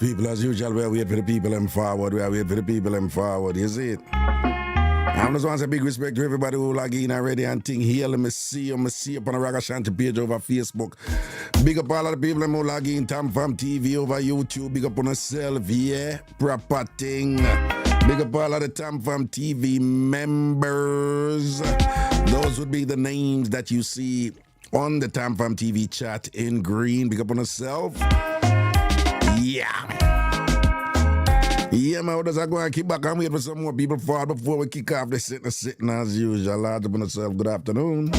people, as usual, we wait for the people them forward. We wait for the people them forward. You see it? I just want to say big respect to everybody who log in already and think here. Let me see you. See up on the Ragashanti page over Facebook. Big up all of the people who log in. Tam Fam TV over YouTube. Big up on yourself, yeah. Proper thing. Big up all of the Tam Fam TV members. Those would be the names that you see on the Tam Fam TV chat in green. Big up on yourself. Yeah. Yeah, man, what does I go and keep back and wait for some more people forward before we kick off the sitting as usual. Large up on yourself. Good afternoon.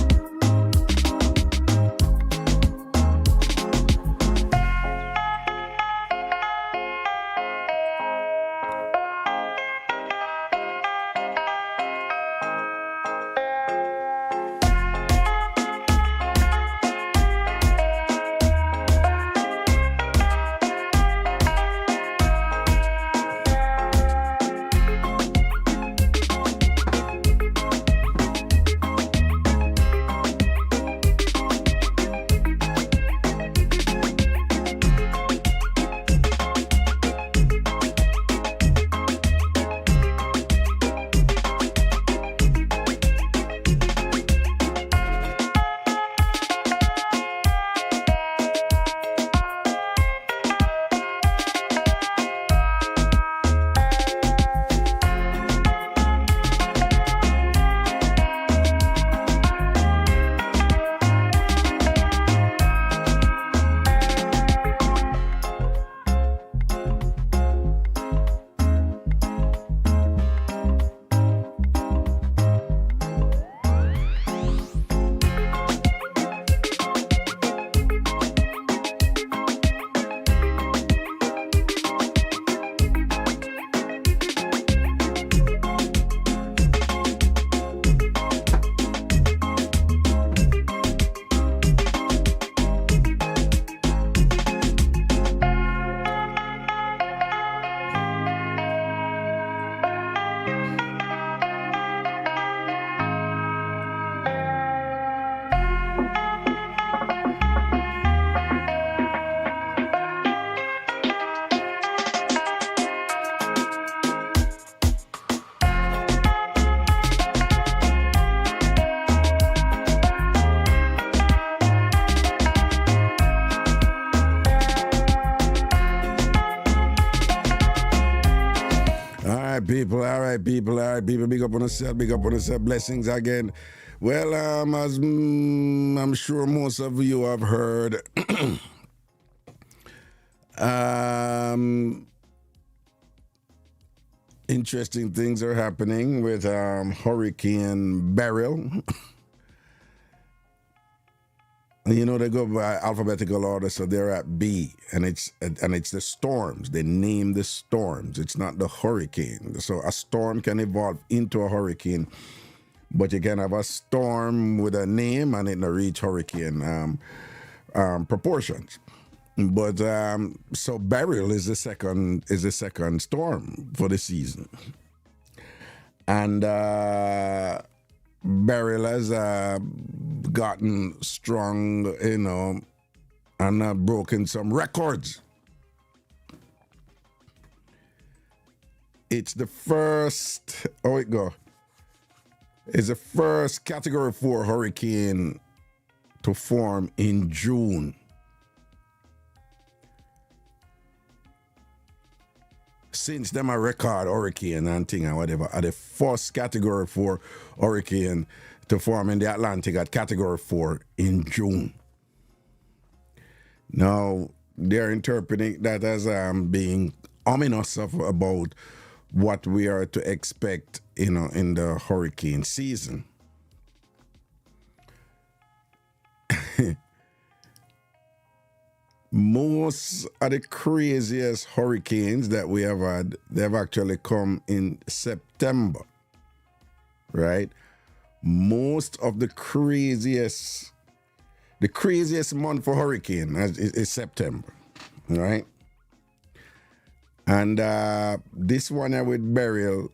All right, people, big up on yourself, blessings again. Well, as I'm sure most of you have heard, interesting things are happening with Hurricane Beryl. You know, they go by alphabetical order, so they're at B, and it's the storms. They name the storms. It's not the hurricane. So a storm can evolve into a hurricane, but you can have a storm with a name and it not reach hurricane proportions. But so Beryl is the second storm for the season, and Beryl has gotten strong, you know, and broken some records. It's the first, it's the first Category 4 hurricane to form in June. Since them a record hurricane and thing and whatever, are the first Category 4 hurricane to form in the Atlantic at Category 4 in June. Now, they're interpreting that as being ominous about what we are to expect, you know, in the hurricane season. Most of the craziest hurricanes that we have had, they've actually come in September, right? Most of the craziest month for hurricane is September, right? And this one here with Beryl,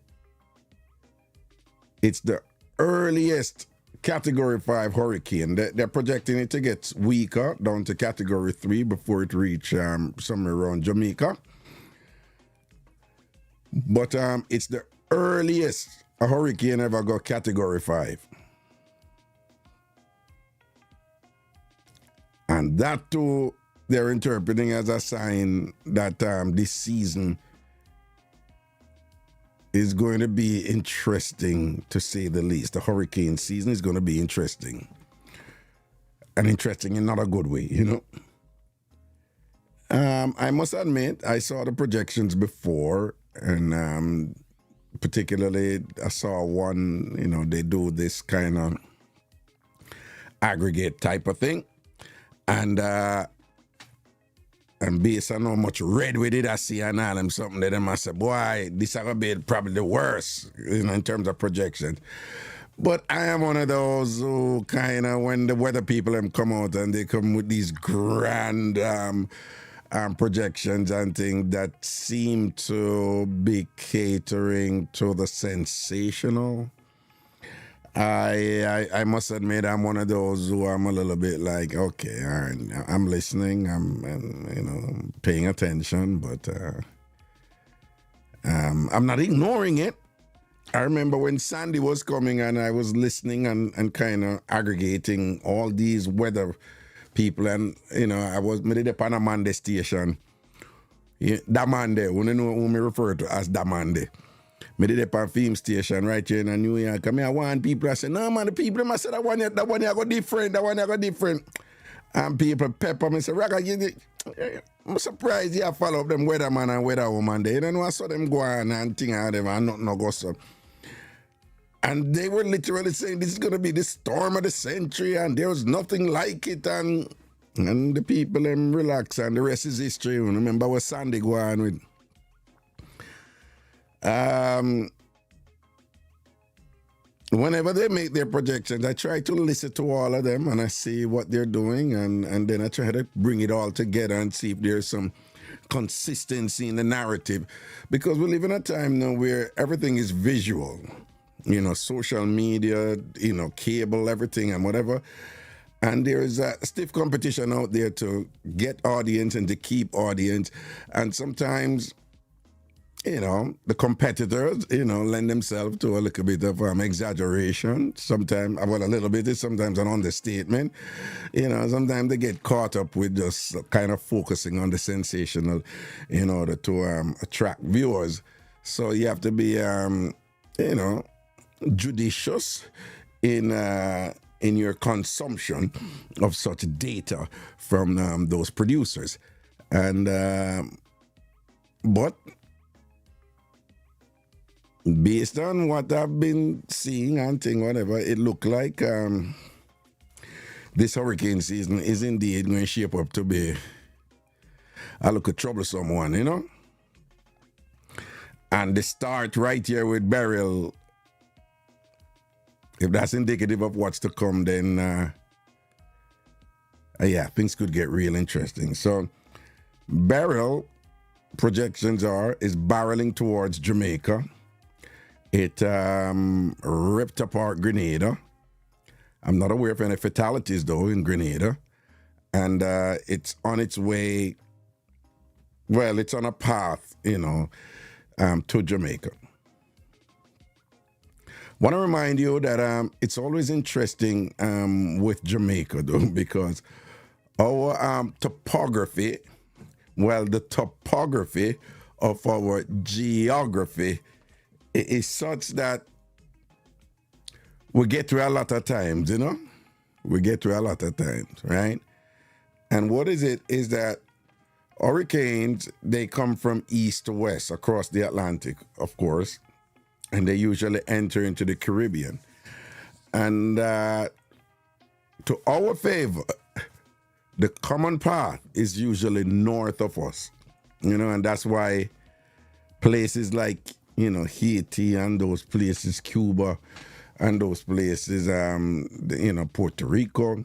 it's the earliest Category 5 hurricane. They're projecting it to get weaker down to Category 3 before it reach somewhere around Jamaica. But it's the earliest a hurricane ever got Category 5. And that too, they're interpreting as a sign that this season is going to be interesting, to say the least. The hurricane season is going to be interesting. And interesting in not a good way, you know. I must admit, I saw the projections before, and particularly I saw one, you know, they do this kind of aggregate type of thing. And based on how much red we did I see and all them something that them I said, boy, this is gonna be probably the worst, you know, in terms of projections. But I am one of those who kind of, when the weather people them come out and they come with these grand projections and things that seem to be catering to the sensational. I must admit I'm one of those who I'm a little bit like, okay, all right, I'm listening, I'm paying attention, but I'm not ignoring it. I remember when Sandy was coming and I was listening and kind of aggregating all these weather people, and you know, I was made up on a Monday station. That Monday, when you know who me refer to as that Monday. Me did up on film station right here in New York. I mean, I want people, I say, no man, the people them I said that one here go different, that one here go different. And people pepper me say, Raga, I'm surprised you follow up them weatherman and weatherwoman there. You don't know, I saw them go on and thing out them and nothing no go so. And they were literally saying this is going to be the storm of the century and there was nothing like it. And the people them relax and the rest is history. You remember what Sandy go on with. Whenever they make their projections, I try to listen to all of them and I see what they're doing and then I try to bring it all together and see if there's some consistency in the narrative. Because we live in a time now where everything is visual. You know, social media, you know, cable, everything and whatever. And there's a stiff competition out there to get audience and to keep audience. And sometimes, you know, the competitors, you know, lend themselves to a little bit of exaggeration. Sometimes, well, a little bit is sometimes an understatement. You know, sometimes they get caught up with just kind of focusing on the sensational in order to attract viewers. So you have to be, you know, judicious in your consumption of such data from those producers. And, but based on what I've been seeing and thing, whatever, it looked like this hurricane season is indeed going to shape up to be a look at troublesome one, you know? And the start right here with Beryl, if that's indicative of what's to come, then yeah, things could get real interesting. So Beryl, projections is barreling towards Jamaica. It ripped apart Grenada. I'm not aware of any fatalities, though, in Grenada. And it's on its way, well, it's on a path, you know, to Jamaica. Want to remind you that it's always interesting with Jamaica, though, because our topography, well, the topography of our geography is such that we get through a lot of times, you know? We get through a lot of times, right? And what is it is that hurricanes, they come from east to west across the Atlantic, of course, and they usually enter into the Caribbean. And to our favor, the common path is usually north of us, you know, and that's why places like, you know, Haiti and those places, Cuba and those places, you know, Puerto Rico,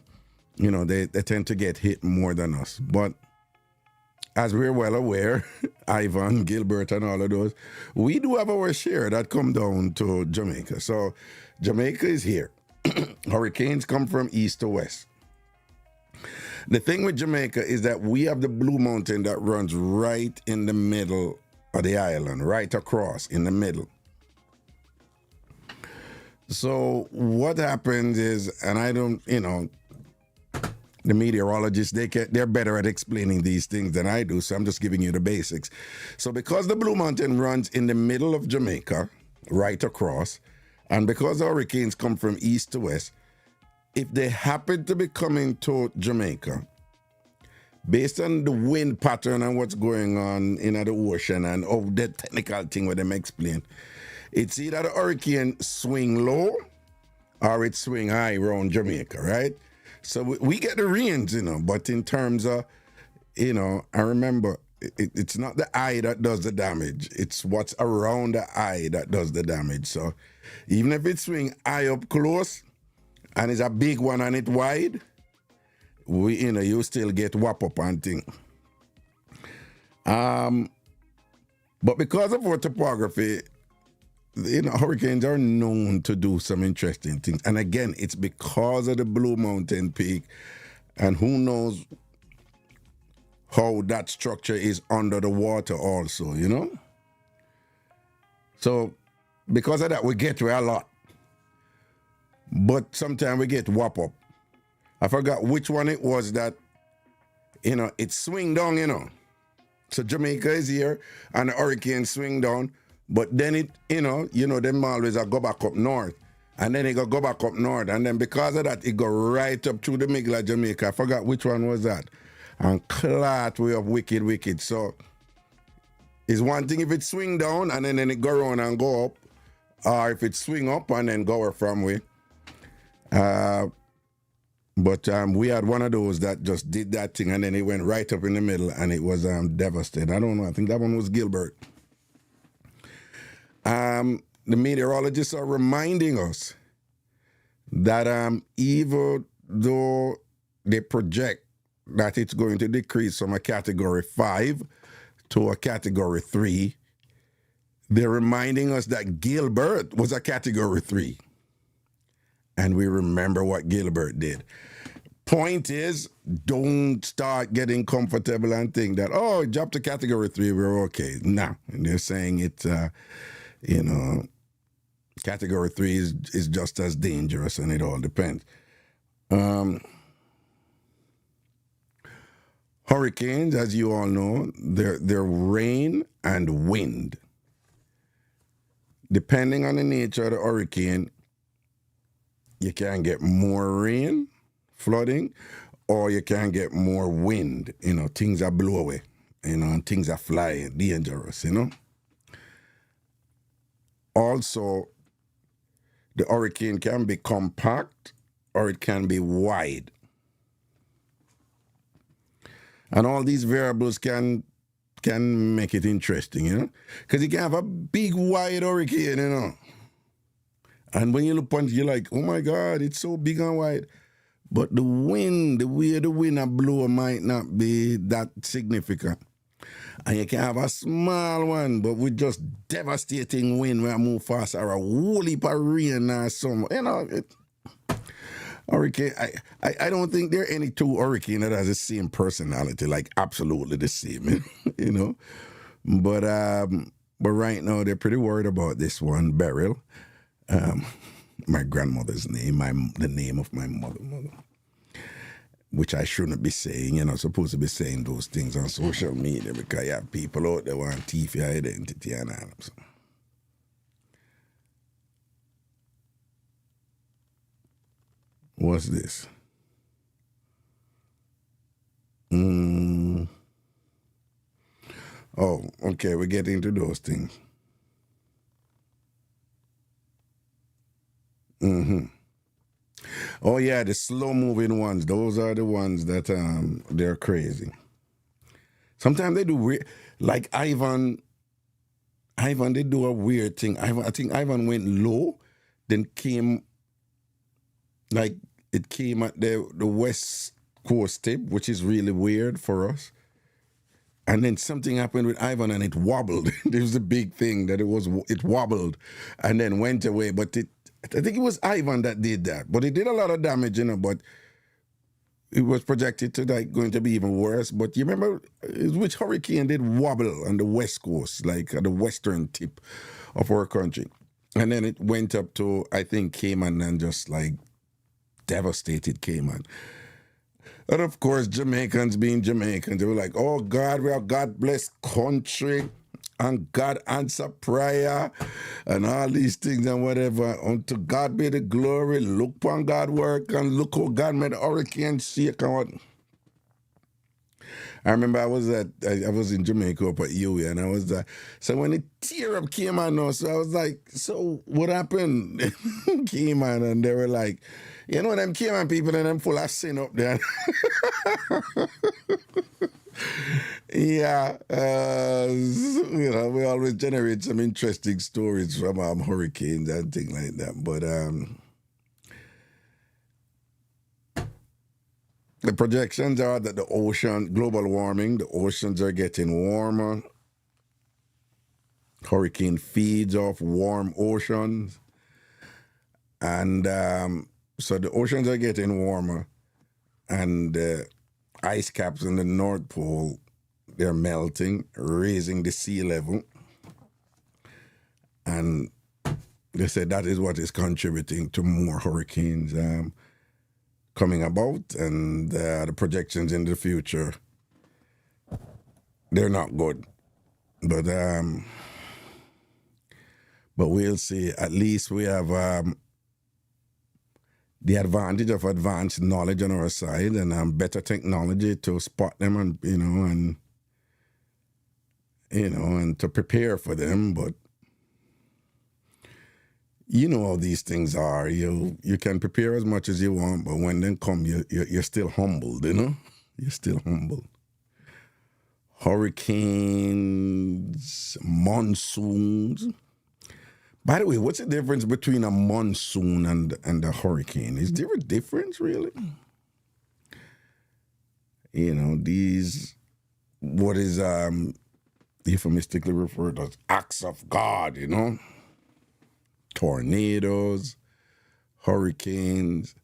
you know, they tend to get hit more than us. But as we're well aware, Ivan, Gilbert, and all of those, we do have our share that come down to Jamaica. So Jamaica is here. Hurricanes come from east to west. The thing with Jamaica is that we have the Blue Mountain that runs right in the middle of the island, right across in the middle. So what happens is, and I don't, the meteorologists, they're better at explaining these things than I do, so I'm just giving you the basics. So because the Blue Mountain runs in the middle of Jamaica, right across, and because hurricanes come from east to west, if they happen to be coming to Jamaica, based on the wind pattern and what's going on in the ocean and the technical thing where them explain, it's either the hurricane swing low or it swing high around Jamaica, right? So we get the rains, but in terms of, I remember, it's not the eye that does the damage. It's what's around the eye that does the damage. So even if it swing eye up close and it's a big one and it wide, you still get whop up and thing. But because of our topography, hurricanes are known to do some interesting things. And again, it's because of the Blue Mountain Peak, and who knows how that structure is under the water also, So because of that, we get to a lot. But sometimes we get whop up. I forgot which one it was that, it swing down, So Jamaica is here and the hurricane swing down. But then it, them always go back up north. And then it go back up north. And then because of that, it go right up through the middle of Jamaica. I forgot which one was that. And clot way of wicked. So it's one thing if it swing down and then it go around and go up. Or if it swing up and then go from way. But we had one of those that just did that thing and then it went right up in the middle and it was devastating. I don't know. I think that one was Gilbert. The meteorologists are reminding us that even though they project that it's going to decrease from a category 5 to a category 3, they're reminding us that Gilbert was a category 3. And we remember what Gilbert did. Point is, don't start getting comfortable and think that, it dropped to category 3, we're okay. No, and they're saying it's, category 3 is just as dangerous, and it all depends. Hurricanes, as you all know, they're rain and wind. Depending on the nature of the hurricane, you can get more rain, flooding, or you can get more wind. Things are blow away, and things are flying, dangerous, Also, the hurricane can be compact or it can be wide. And all these variables can make it interesting, Because you can have a big, wide hurricane, And when you look on it, you're like, oh my God, it's so big and wide. But the wind, the way the wind blow might not be that significant. And you can have a small one, but with just devastating wind where I move fast, or a whole heap of rain or something. Hurricane, I don't think there are any two hurricanes that has the same personality, like absolutely the same, But right now they're pretty worried about this one, Beryl. My grandmother's name, the name of my mother, which I shouldn't be saying. You're not supposed to be saying those things on social media because you have people out there want to thief your identity and all. So. What's this? Oh, okay, we're getting to those things. Oh yeah, the slow-moving ones. Those are the ones that they're crazy. Sometimes they do weird, like Ivan. They do a weird thing. I think Ivan went low, then came, like it came at the west coast tip, which is really weird for us. And then something happened with Ivan and it wobbled. There was a big thing that it wobbled and then went away. But I think it was Ivan that did that. But it did a lot of damage, But it was projected to like going to be even worse. But you remember which hurricane did wobble on the west coast, like at the western tip of our country, and then it went up to I think Cayman and just like devastated Cayman. And of course, Jamaicans being Jamaicans, they were like, "Oh God, we are God blessed country." And God answer prayer and all these things and whatever. Unto God be the glory. Look upon God work and look how God made the hurricane shake and what. I remember I was in Jamaica up at UWI and I was so when the tear up came on now, so I was like, so what happened? Came on and they were like, you know them Cayman people and them full of sin up there. Yeah, you know, we always generate some interesting stories from hurricanes and things like that. But the projections are that the ocean, global warming, the oceans are getting warmer. Hurricane feeds off warm oceans. And so the oceans are getting warmer. And ice caps in the North Pole, they're melting, raising the sea level. And they said that is what is contributing to more hurricanes coming about. And the projections in the future, they're not good. But we'll see. At least we have the advantage of advanced knowledge on our side and better technology to spot them and to prepare for them. But you know how these things are. You can prepare as much as you want, but when they come, you're still humbled. You know, you're still humbled. Hurricanes, monsoons. By the way, what's the difference between a monsoon and a hurricane? Is there a difference, really? You know, these, what is euphemistically referred to as acts of God, you know? Tornadoes, hurricanes,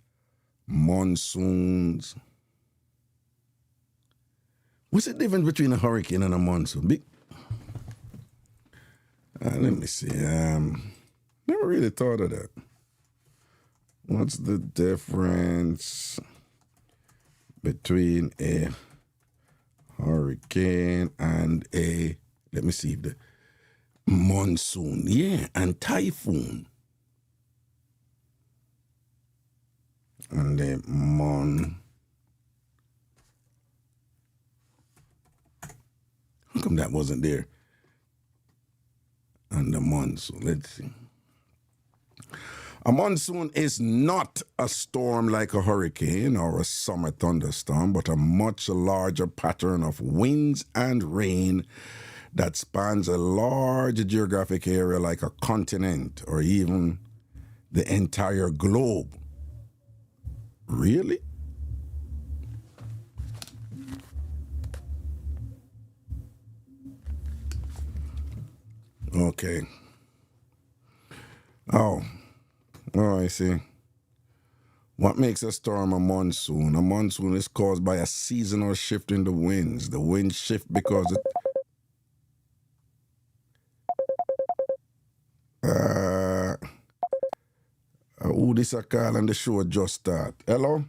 monsoons. What's the difference between a hurricane and a monsoon? Let me see. Never really thought of that. What's the difference between a hurricane and let me see, the monsoon? Yeah, and typhoon. And the how come that wasn't there? And the monsoon, let's see. A monsoon is not a storm like a hurricane or a summer thunderstorm, but a much larger pattern of winds and rain that spans a large geographic area like a continent or even the entire globe. Really? Okay. Oh, I see. What makes a storm a monsoon? A monsoon is caused by a seasonal shift in the winds. The winds shift because who this a call and the show just start? Hello?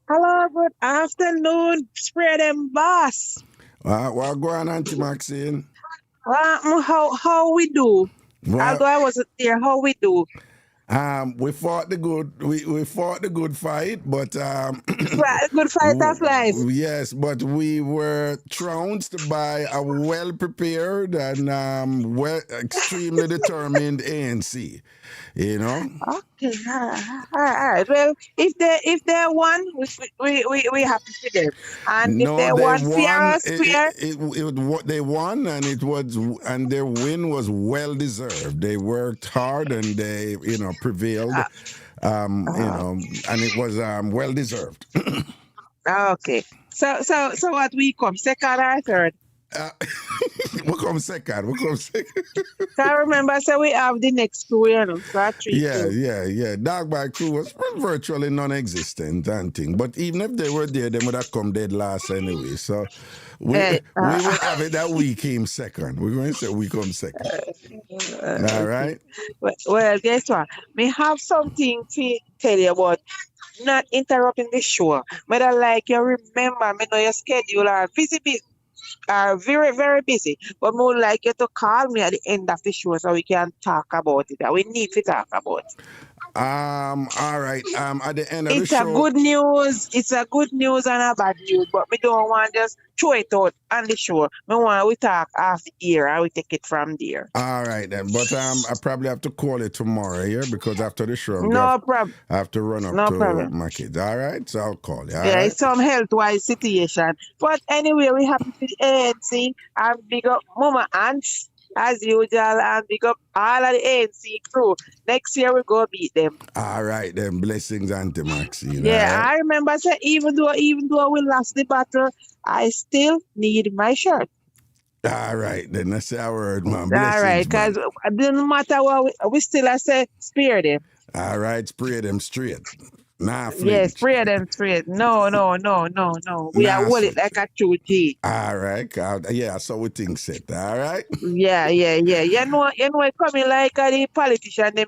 Hello, good afternoon, spread them boss. What go on, Auntie Maxine? How we do? Although I wasn't there, how we do? We fought the good fight, but good fight of life. Yes, but we were trounced by a well-prepared and extremely determined ANC. You know. Okay, all right. Well, if they won, we happy for them. And no, if they won fair, they won, and their win was well deserved. They worked hard and they prevailed. And it was well deserved. Okay. So what we come second or third? What comes second? What comes second? I remember, so we have the next crew, so I treat Yeah. Dog by crew was virtually non-existent and thing. But even if they were there, they would have come dead last anyway. So we will have it that we came second. We're going to say we come second. All right. Well, guess what? Me have something to tell you about not interrupting the show. But I like you remember, me know your schedule are very, very busy. But me would like you to call me at the end of the show so we can talk about it. We need to talk about it. All right. At the end of It's the show. a good news. It's a good news and a bad news. But we don't want to just throw it out on the show. We want we talk off the air and we take it from there. All right then. But I probably have to call it tomorrow here because after the show No problem. I have to run up to my kids. All right. So I'll call you. All right? It's some health-wise situation. But anyway, we have to the ANC and big up Mama Ants as usual and big up all of the ANC crew. Next year we go beat them. All right then. Blessings, Auntie Maxine. Yeah, right? I remember say even though we lost the battle, I still need my shirt. All right then. That's our word, man. Blessings, all right, because it doesn't matter what we still I say spare them. All right, spray them straight. Nah, yeah, spray them straight. No. We are hold it like a true G. All right. Yeah, so we think set. All right. Yeah. You know, it coming like the politician, them,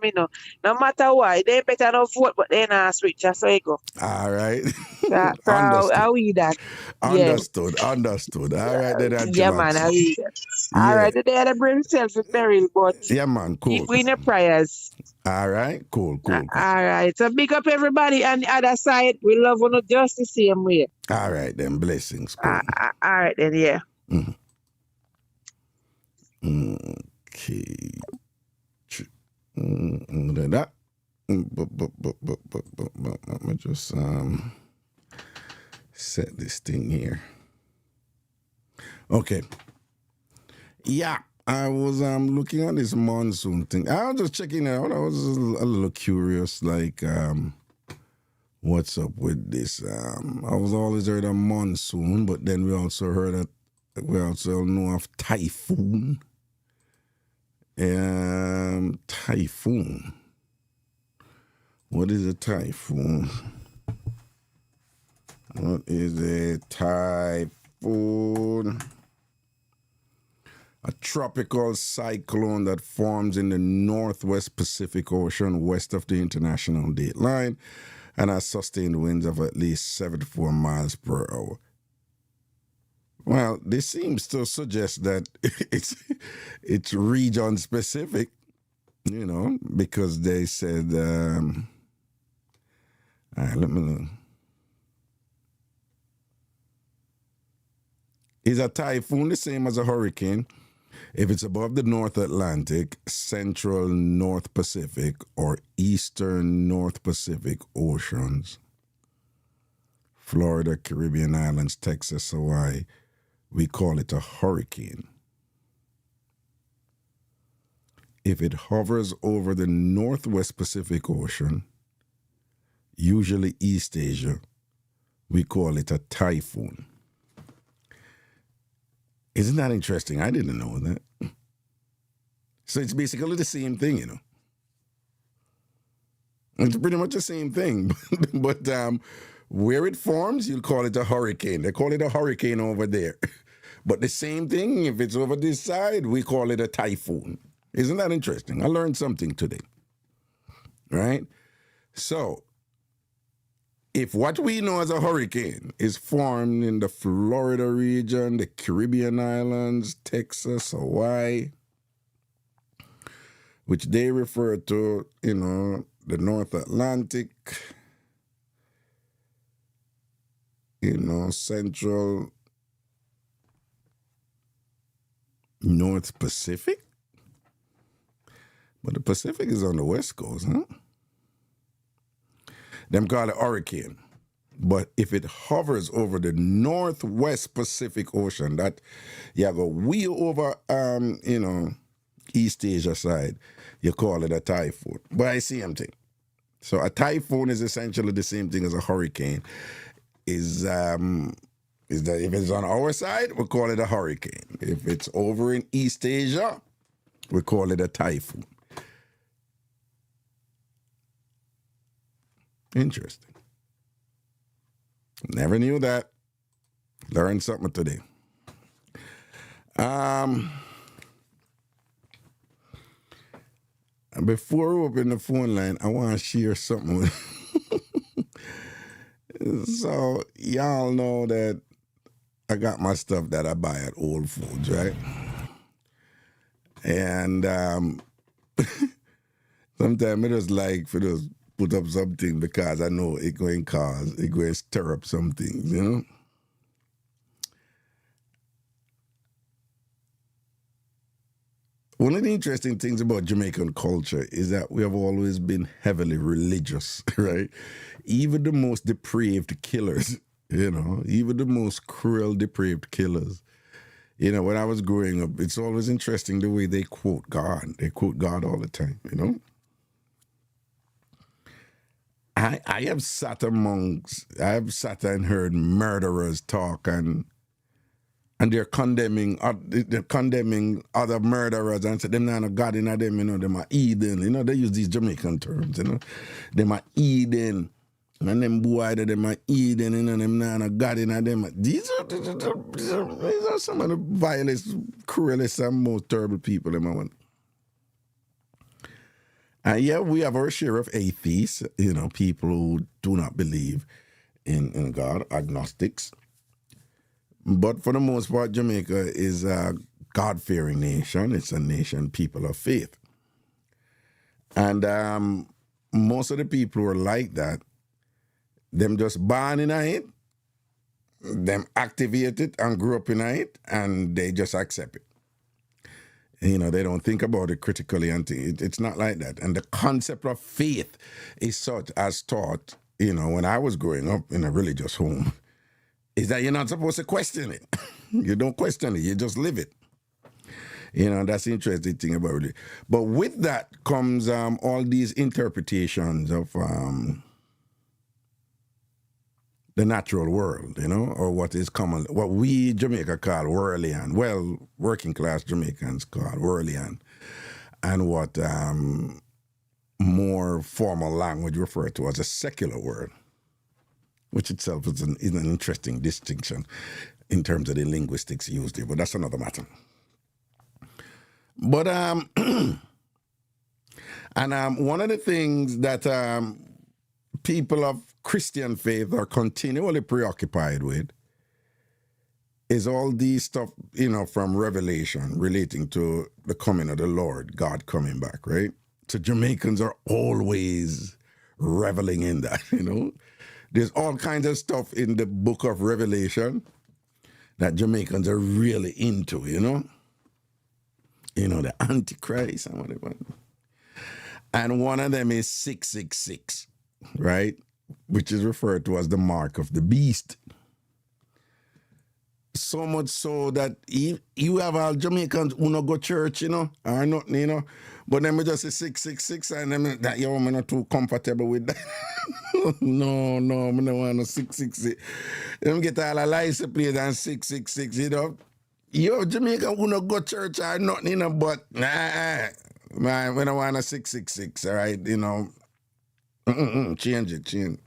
no matter why, they better not vote, but they not switch. That's how it go. All right. Understood. How we that? Understood. All right, then. Yeah, man, I read that. All right, today they bring themselves with Beryl, but yeah, man, cool. Keep in the prayers. All right, cool. All right, so big up everybody on the other side. We love you just the same way. All right, then, blessings. Cool. All right, then, yeah. Okay. That. Let me just set this thing here. Okay. Yeah, I was looking at this monsoon thing. I was just checking it out. I was a little curious, like what's up with this? I was always heard of monsoon, but then we also know of typhoon. Typhoon. What is a typhoon? What is a typhoon? A tropical cyclone that forms in the northwest Pacific Ocean west of the international date line and has sustained winds of at least 74 miles per hour. Well, this seems to suggest that it's region specific, because they said, all right, let me know. Is a typhoon the same as a hurricane if it's above the North Atlantic, Central North Pacific, or Eastern North Pacific Oceans? Florida, Caribbean Islands, Texas, Hawaii, we call it a hurricane. If it hovers over the Northwest Pacific Ocean, usually East Asia, we call it a typhoon. Isn't that interesting? I didn't know that. So it's basically the same thing, It's pretty much the same thing. But where it forms, you'll call it a hurricane. They call it a hurricane over there. But the same thing, if it's over this side, we call it a typhoon. Isn't that interesting? I learned something today. Right? So, if what we know as a hurricane is formed in the Florida region, the Caribbean islands, Texas, Hawaii, which they refer to, the North Atlantic, Central North Pacific? But the Pacific is on the West Coast, huh? Them call it hurricane. But if it hovers over the Northwest Pacific Ocean, that you go way over, East Asia side, you call it a typhoon. But I see same thing. So a typhoon is essentially the same thing as a hurricane. Is is that if it's on our side, we call it a hurricane. If it's over in East Asia, we call it a typhoon. Interesting. Never knew that. Learned something today. Before we open the phone line, I want to share something with So, y'all know that I got my stuff that I buy at Old Foods, right? And sometimes I just like for those put up something because I know it going to stir up some things, you know? One of the interesting things about Jamaican culture is that we have always been heavily religious, right? Even the most depraved killers, you know, even the most cruel, depraved killers. You know, when I was growing up, it's always interesting the way they quote God. They quote God all the time, you know? I have sat and heard murderers talk and they're condemning other murderers and say them not a God in them, you know, them are Eden. You know, they use these Jamaican terms, you know. Them are Eden. And them boy that them are Eden, you know, them not a God in them. These are some of the vilest, cruelest, and most terrible people them I want. And yeah, we have our share of atheists, you know, people who do not believe in God, agnostics. But for the most part, Jamaica is a God-fearing nation. It's a nation, people of faith. And most of the people who are like that, them just born in it, them activate it and grew up in it, and they just accept it. You know, they don't think about it critically. It's not like that. And the concept of faith is such as taught, you know, when I was growing up in a religious home, is that you're not supposed to question it. You don't question it, you just live it. You know, that's the interesting thing about it. But with that comes all these interpretations of the natural world, you know, or what is common, what we Jamaica call Whirlian. Well, working class Jamaicans call Whirlian. And what more formal language refer to as a secular world, which itself is an interesting distinction in terms of the linguistics used here, but that's another matter. But one of the things that people of Christian faith are continually preoccupied with is all these stuff, you know, from Revelation relating to the coming of the Lord, God coming back, right? So Jamaicans are always reveling in that, you know? There's all kinds of stuff in the book of Revelation that Jamaicans are really into, you know? You know, the Antichrist and whatever. And one of them is 666, right? Which is referred to as the mark of the beast. So much so that you have all Jamaicans who don't go church, you know, or nothing, you know. But then we just say 666 and then that yo, I'm not too comfortable with that. no, I don't want no 666. Them get all a license plate and 666, you know. Yo, Jamaican who don't go church or nothing, you know, but man, we don't want a 666, all right, you know. Change it.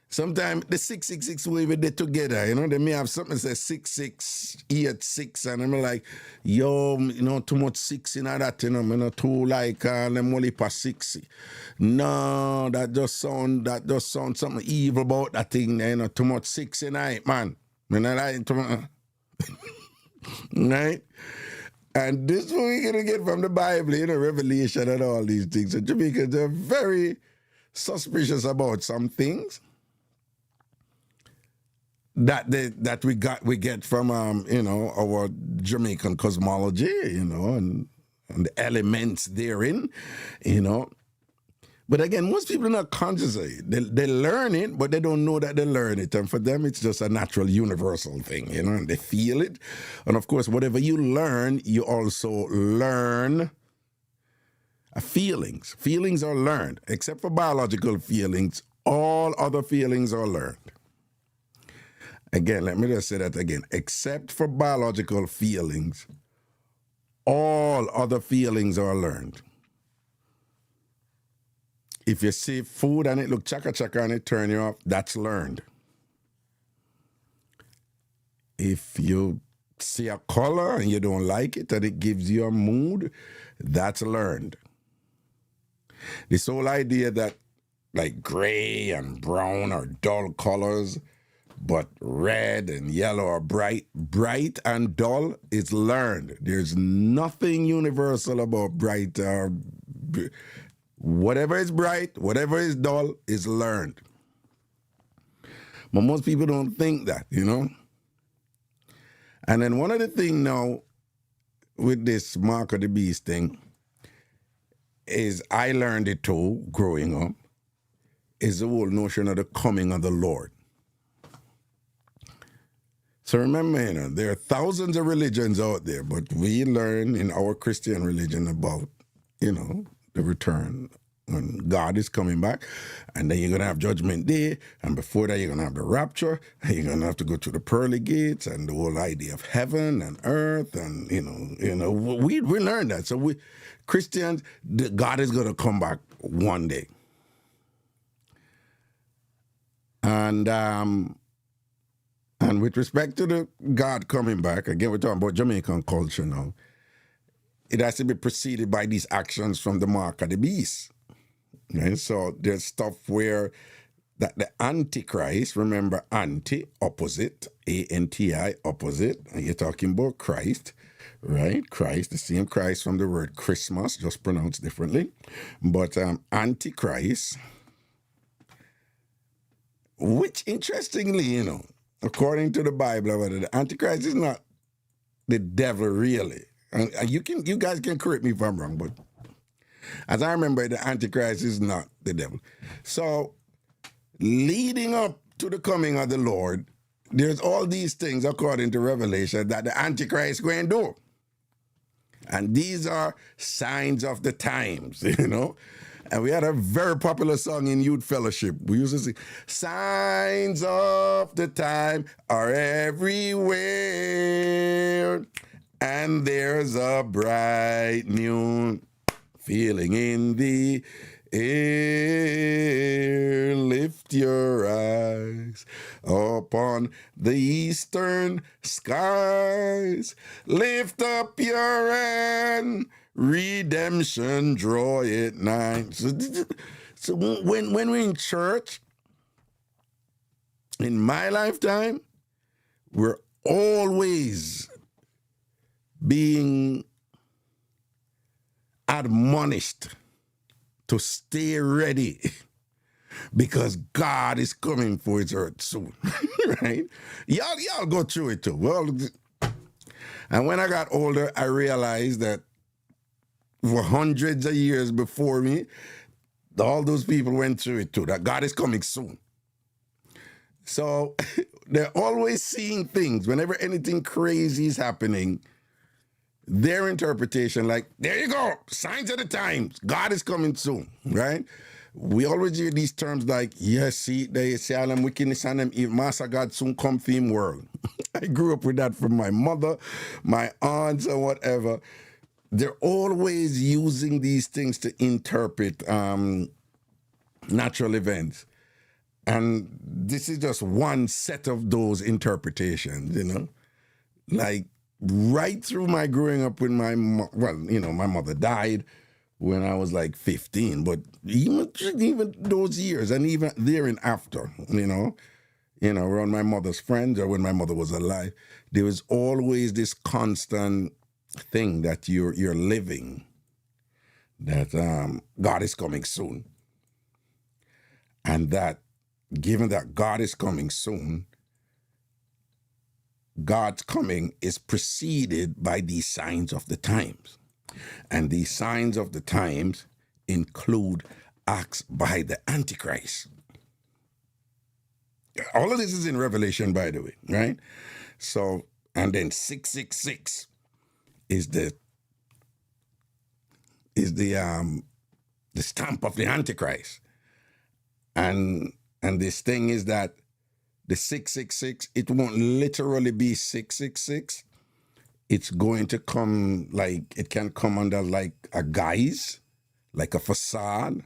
Sometimes the 666 we be together, you know, they may have something that says 6686, and I'm like, yo, you know, too much 6 in that, you know, I'm not too like them only for 60. No, that just sound something evil about that thing, you know, too much 6 in it, man. I like too much. Right? And this is what we're going to get from the Bible, you know, Revelation and all these things. So Jamaicans are very suspicious about some things that we get from you know, our Jamaican cosmology, you know, and the elements therein, you know. But again, most people are not conscious of it. They learn it, but they don't know that they learn it. And for them, it's just a natural, universal thing, you know, and they feel it. And of course, whatever you learn, you also learn feelings. Feelings are learned. Except for biological feelings, all other feelings are learned. Again, let me just say that again. Except for biological feelings, all other feelings are learned. If you see food and it look chaka chaka and it turn you off, that's learned. If you see a color and you don't like it and it gives you a mood, that's learned. This whole idea that like gray and brown are dull colors, but red and yellow are bright and dull is learned. There's nothing universal about bright or whatever is bright, whatever is dull is learned. But most people don't think that, you know? And then one of the things now with this Mark of the Beast thing is I learned it too growing up, is the whole notion of the coming of the Lord. So remember, you know, there are thousands of religions out there, but we learn in our Christian religion about, you know, the return when God is coming back, and then you're going to have Judgment Day, and before that you're going to have the rapture, and you're going to have to go through the pearly gates, and the whole idea of heaven and earth, and, you know, we learned that. So we, Christians, God is going to come back one day. And with respect to the God coming back, again, we're talking about Jamaican culture now, it has to be preceded by these actions from the Mark of the Beast. Right? So there's stuff where that the Antichrist, remember anti, opposite, A-N-T-I, opposite, and you're talking about Christ, right? Christ, the same Christ from the word Christmas, just pronounced differently. But Antichrist, which interestingly, you know, according to the Bible, the Antichrist is not the devil really. And you guys can correct me if I'm wrong, but as I remember, the Antichrist is not the devil. So, leading up to the coming of the Lord, there's all these things, according to Revelation, that the Antichrist is going to do. And these are signs of the times, you know. And we had a very popular song in youth fellowship. We used to sing, signs of the time are everywhere, and there's a bright new feeling in the air. Lift your eyes upon the eastern skies. Lift up your hand. Redemption draw it nigh. So when we're in church, in my lifetime, we're always being admonished to stay ready because God is coming for his earth soon, right? Y'all go through it too. Well, and when I got older, I realized that for hundreds of years before me, all those people went through it too, that God is coming soon. So they're always seeing things. Whenever anything crazy is happening, their interpretation, like, there you go, signs of the times, God is coming soon, right? We always hear these terms like, yes, see, they say all them wickedness and them evil, Master God soon come for him world. I grew up with that from my mother, my aunts, and whatever. They're always using these things to interpret natural events. And this is just one set of those interpretations, you know? Like, right through my growing up with my mother died when I was like 15, but even those years and even thereafter, you know, around my mother's friends or when my mother was alive, there was always this constant thing that you're living, that God is coming soon. And that given that God is coming soon, God's coming is preceded by these signs of the times. And these signs of the times include acts by the Antichrist. All of this is in Revelation, by the way, right? So, and then 666 is the stamp of the Antichrist. And this thing is that the 666, it won't literally be 666. It's going to come it can come under like a guise, like a facade.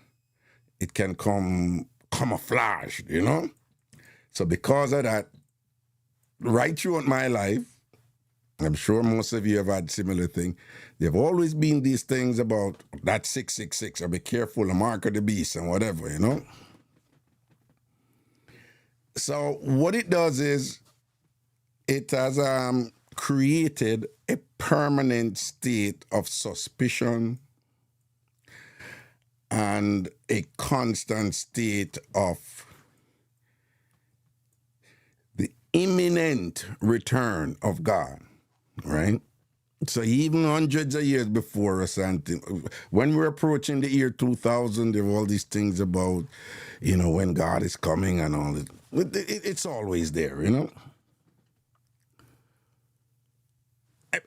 It can come camouflaged, So because of that, right throughout my life, I'm sure most of you have had similar thing. There have always been these things about that 666, or be careful, the mark of the beast and whatever, So what it does is it has created a permanent state of suspicion and a constant state of the imminent return of God, right? So even hundreds of years before us, and when we're approaching the year 2000, there are all these things about, when God is coming and all it. It's always there,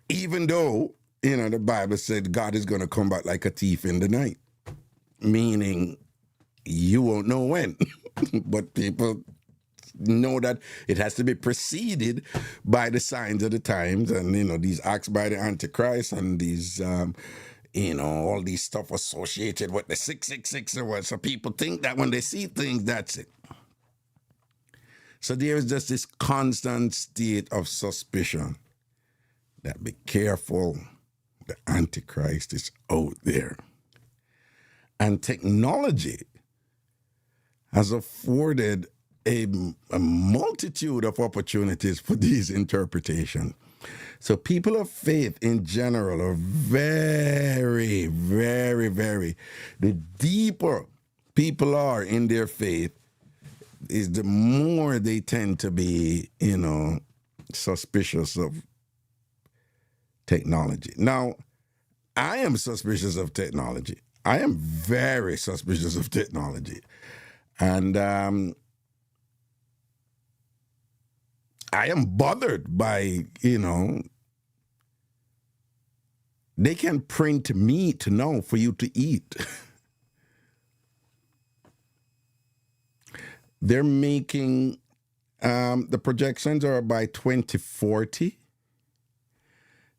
Even though, the Bible said God is going to come back like a thief in the night, meaning you won't know when. But people know that it has to be preceded by the signs of the times and, these acts by the Antichrist and these, all these stuff associated with the 666 or what. So people think that when they see things, that's it. So there is just this constant state of suspicion that be careful, the Antichrist is out there. And technology has afforded a multitude of opportunities for these interpretations. So people of faith in general are very, very, very, the deeper people are in their faith, is the more they tend to be, suspicious of technology. Now, I am suspicious of technology. I am very suspicious of technology. And I am bothered by, they can print meat now for you to eat. They're making, the projections are by 2040,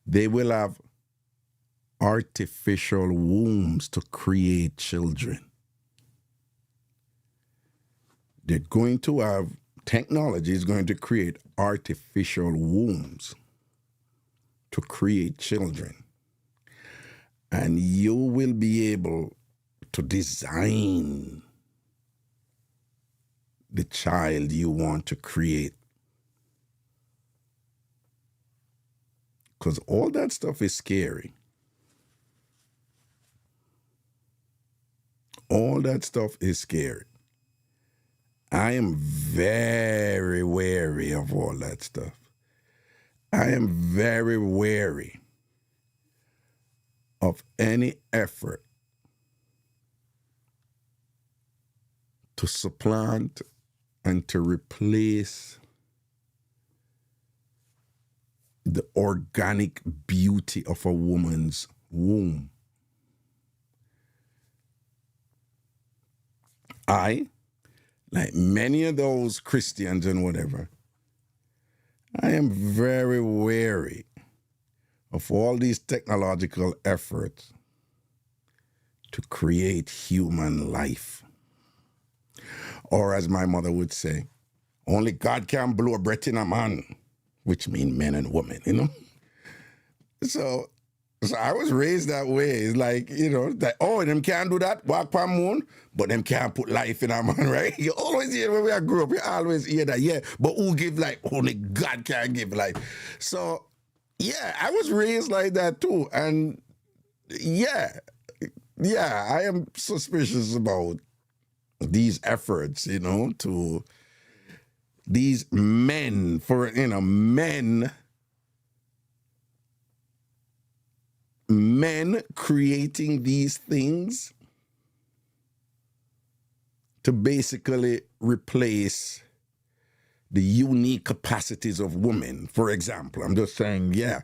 they will have artificial wombs to create children. They're going to have, technology is going to create artificial wombs to create children. And you will be able to design the child you want to create. Because all that stuff is scary. All that stuff is scary. I am very wary of all that stuff. I am very wary of any effort to supplant and to replace the organic beauty of a woman's womb. I, like many of those Christians and whatever, I am very wary of all these technological efforts to create human life. Or as my mother would say, only God can blow a breath in a man, which means men and women, So I was raised that way. It's like, that, them can't do that, walk on moon, but them can't put life in a man, right? You always hear when we grew up, you always hear that, yeah, but who give life? Only God can give life. So, yeah, I was raised like that too. And yeah, I am suspicious about these efforts, to these men, men creating these things to basically replace the unique capacities of women, for example. I'm just saying, yeah.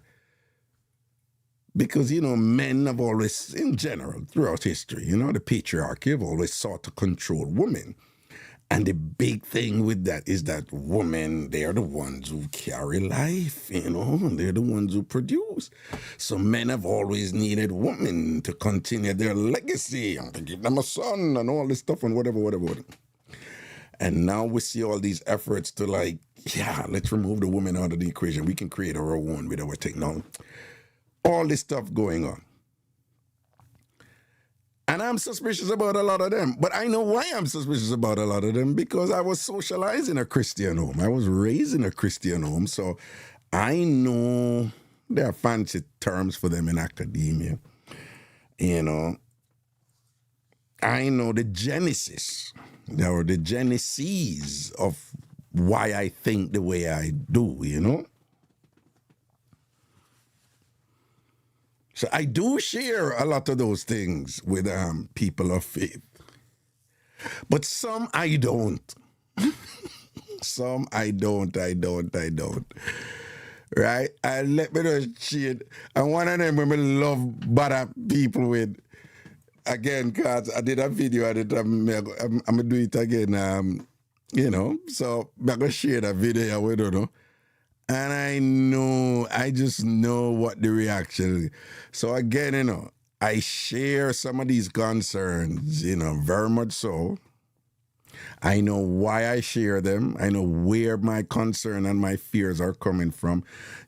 Because, men have always, in general, throughout history, the patriarchy have always sought to control women. And the big thing with that is that women, they're the ones who carry life, they're the ones who produce. So men have always needed women to continue their legacy and to give them a son and all this stuff and whatever. And now we see all these efforts to let's remove the woman out of the equation. We can create our own with our technology. All this stuff going on. And I'm suspicious about a lot of them. But I know why I'm suspicious about a lot of them, because I was socialized in a Christian home. I was raised in a Christian home. So I know there are fancy terms for them in academia. I know the genesis, or the genesis of why I think the way I do, So I do share a lot of those things with people of faith. But some I don't. Some I don't. Right? And let me just shit. And one of them women love BRAP people with, again, because I did a video, I'm going to do it again, So I'm going to share that video with you, And I just know what the reaction is. So again, I share some of these concerns, very much so. I know why I share them. I know where my concern and my fears are coming from,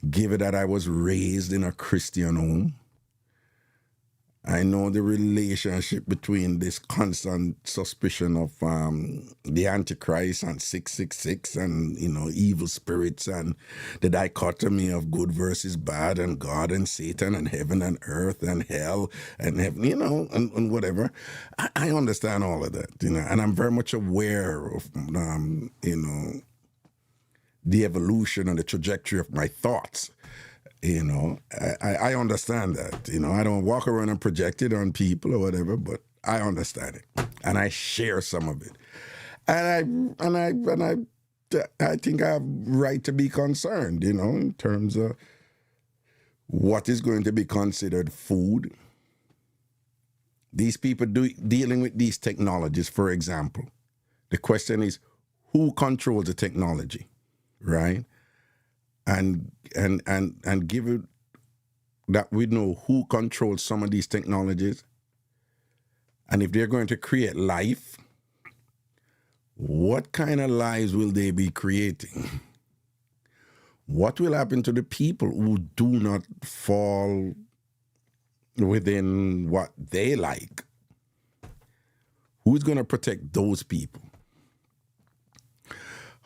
given that I was raised in a Christian home. I know the relationship between this constant suspicion of the Antichrist and 666 and, evil spirits and the dichotomy of good versus bad and God and Satan and heaven and earth and hell and heaven, and whatever. I understand all of that, and I'm very much aware of, the evolution and the trajectory of my thoughts. I understand that. I don't walk around and project it on people or whatever, but I understand it, and I share some of it, and I think I have right to be concerned, in terms of what is going to be considered food. These people dealing with these technologies, for example, the question is, who controls the technology, right? And given that we know who controls some of these technologies, and if they're going to create life, what kind of lives will they be creating? What will happen to the people who do not fall within what they like? Who's going to protect those people?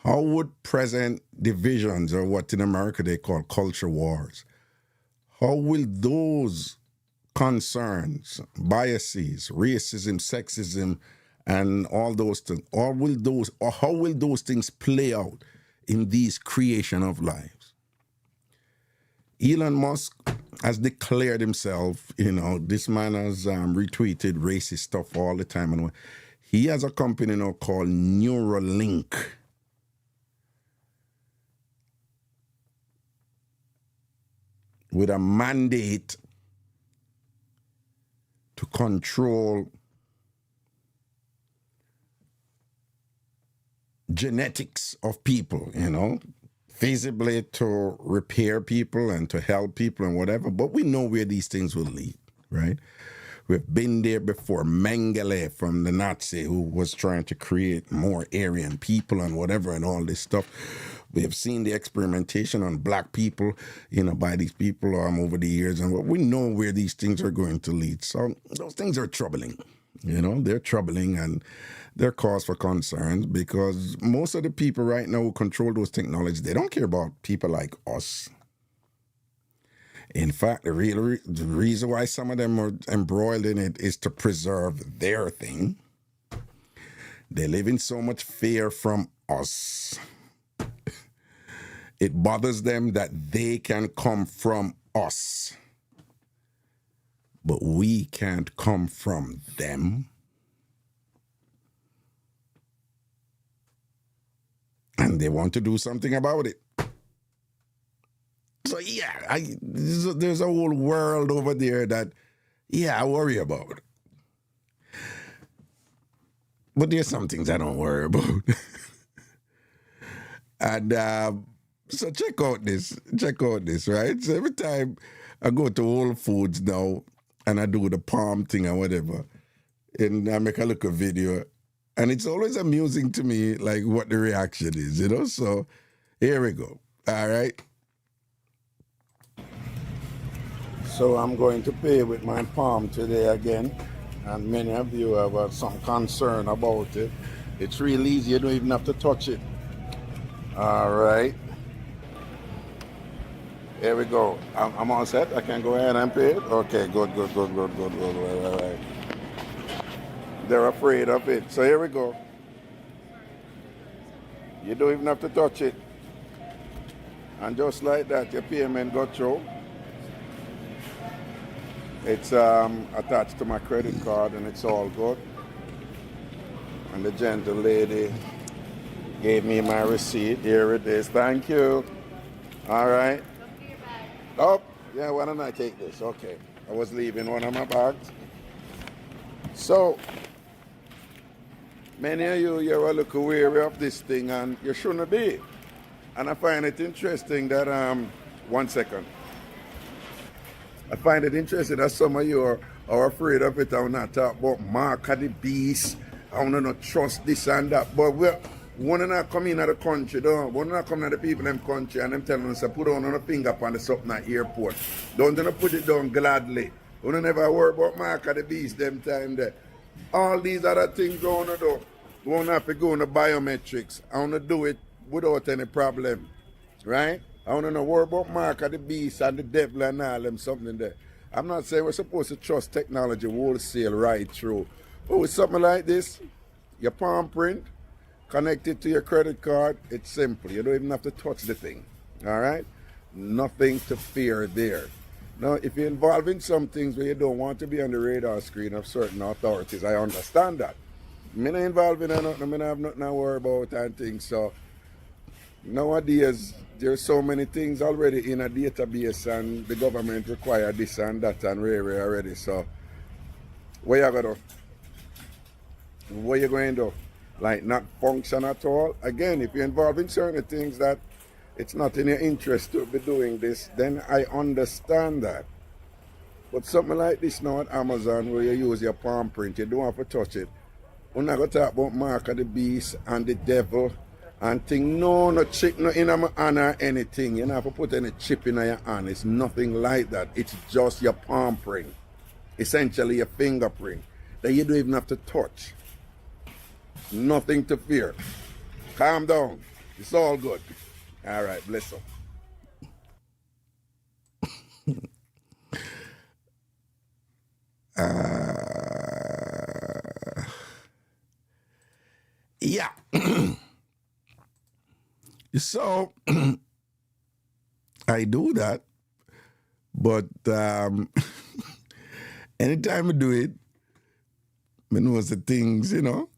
How would present divisions, or what in America they call culture wars, how will those concerns, biases, racism, sexism, and all those things, how will those things play out in these creation of lives? Elon Musk has declared himself, this man has retweeted racist stuff all the time. And he has a company now called Neuralink. With a mandate to control genetics of people, feasibly to repair people and to help people and whatever. But we know where these things will lead, right? We've been there before. Mengele from the Nazi, who was trying to create more Aryan people and whatever and all this stuff. We have seen the experimentation on black people, by these people over the years. And we know where these things are going to lead. So those things are troubling. They're troubling and they're cause for concerns, because most of the people right now who control those technologies, they don't care about people like us. In fact, the reason why some of them are embroiled in it is to preserve their thing. They live in so much fear from us. It bothers them that they can come from us, but we can't come from them. And they want to do something about it. So yeah, there's a whole world over there that, I worry about. But there's some things I don't worry about. And so check out this, right? So every time I go to Whole Foods now and I do the palm thing or whatever, and I make a look at video, and it's always amusing to me, like what the reaction is, you know? So here we go. All right. So I'm going to pay with my palm today again, and many of you have some concern about it. It's real easy, you don't even have to touch it. All right. Here we go. I'm all set. I can go ahead and pay it. Okay, good. All right. They're afraid of it. So here we go. You don't even have to touch it. And just like that, your payment got through. It's attached to my credit card and it's all good. And the gentle lady gave me my receipt. Here it is. Thank you. All right. Oh, yeah, why don't I take this? Okay. I was leaving one of my bags. So, many of you're a little weary of this thing and you shouldn't be. And I find it interesting that, 1 second. I find it interesting that some of you are afraid of it. I will not talk about Mark of the Beast. I want to not trust this and that. But we want to not come in at the country, though. We want to not come in at the people in the country and them telling us to put on a finger upon the something at airport. Don't put it down gladly. We don't never worry about Mark of the Beast them time there. All these other things we want to do. We want to have to go into biometrics. I want to do it without any problem. Right? I want to know worry about Mark of the Beast and the devil and all them something there. I'm not saying we're supposed to trust technology wholesale right through. But with something like this, your palm print, connected to your credit card, it's simple. You don't even have to touch the thing. All right? Nothing to fear there. Now, if you're involved in some things where you don't want to be on the radar screen of certain authorities, I understand that. I'm not involved in nothing, I have nothing to worry about and things. So, nowadays, there's so many things already in a database and the government require this and that and rare already. So, what you gonna do? What you going to do? Like not function at all? Again, if you're involved in certain things that it's not in your interest to be doing this, then I understand that. But something like this now at Amazon where you use your palm print, you don't have to touch it. We're not going to talk about Mark of the Beast and the devil and thing. No chip no in my hand or anything. You don't have to put any chip in your hand. It's nothing like that. It's just your palm print. Essentially your fingerprint that you don't even have to touch. Nothing to fear. Calm down. It's all good. All right, bless you. Yeah. So I do that, but anytime I do it, I know the things, you know,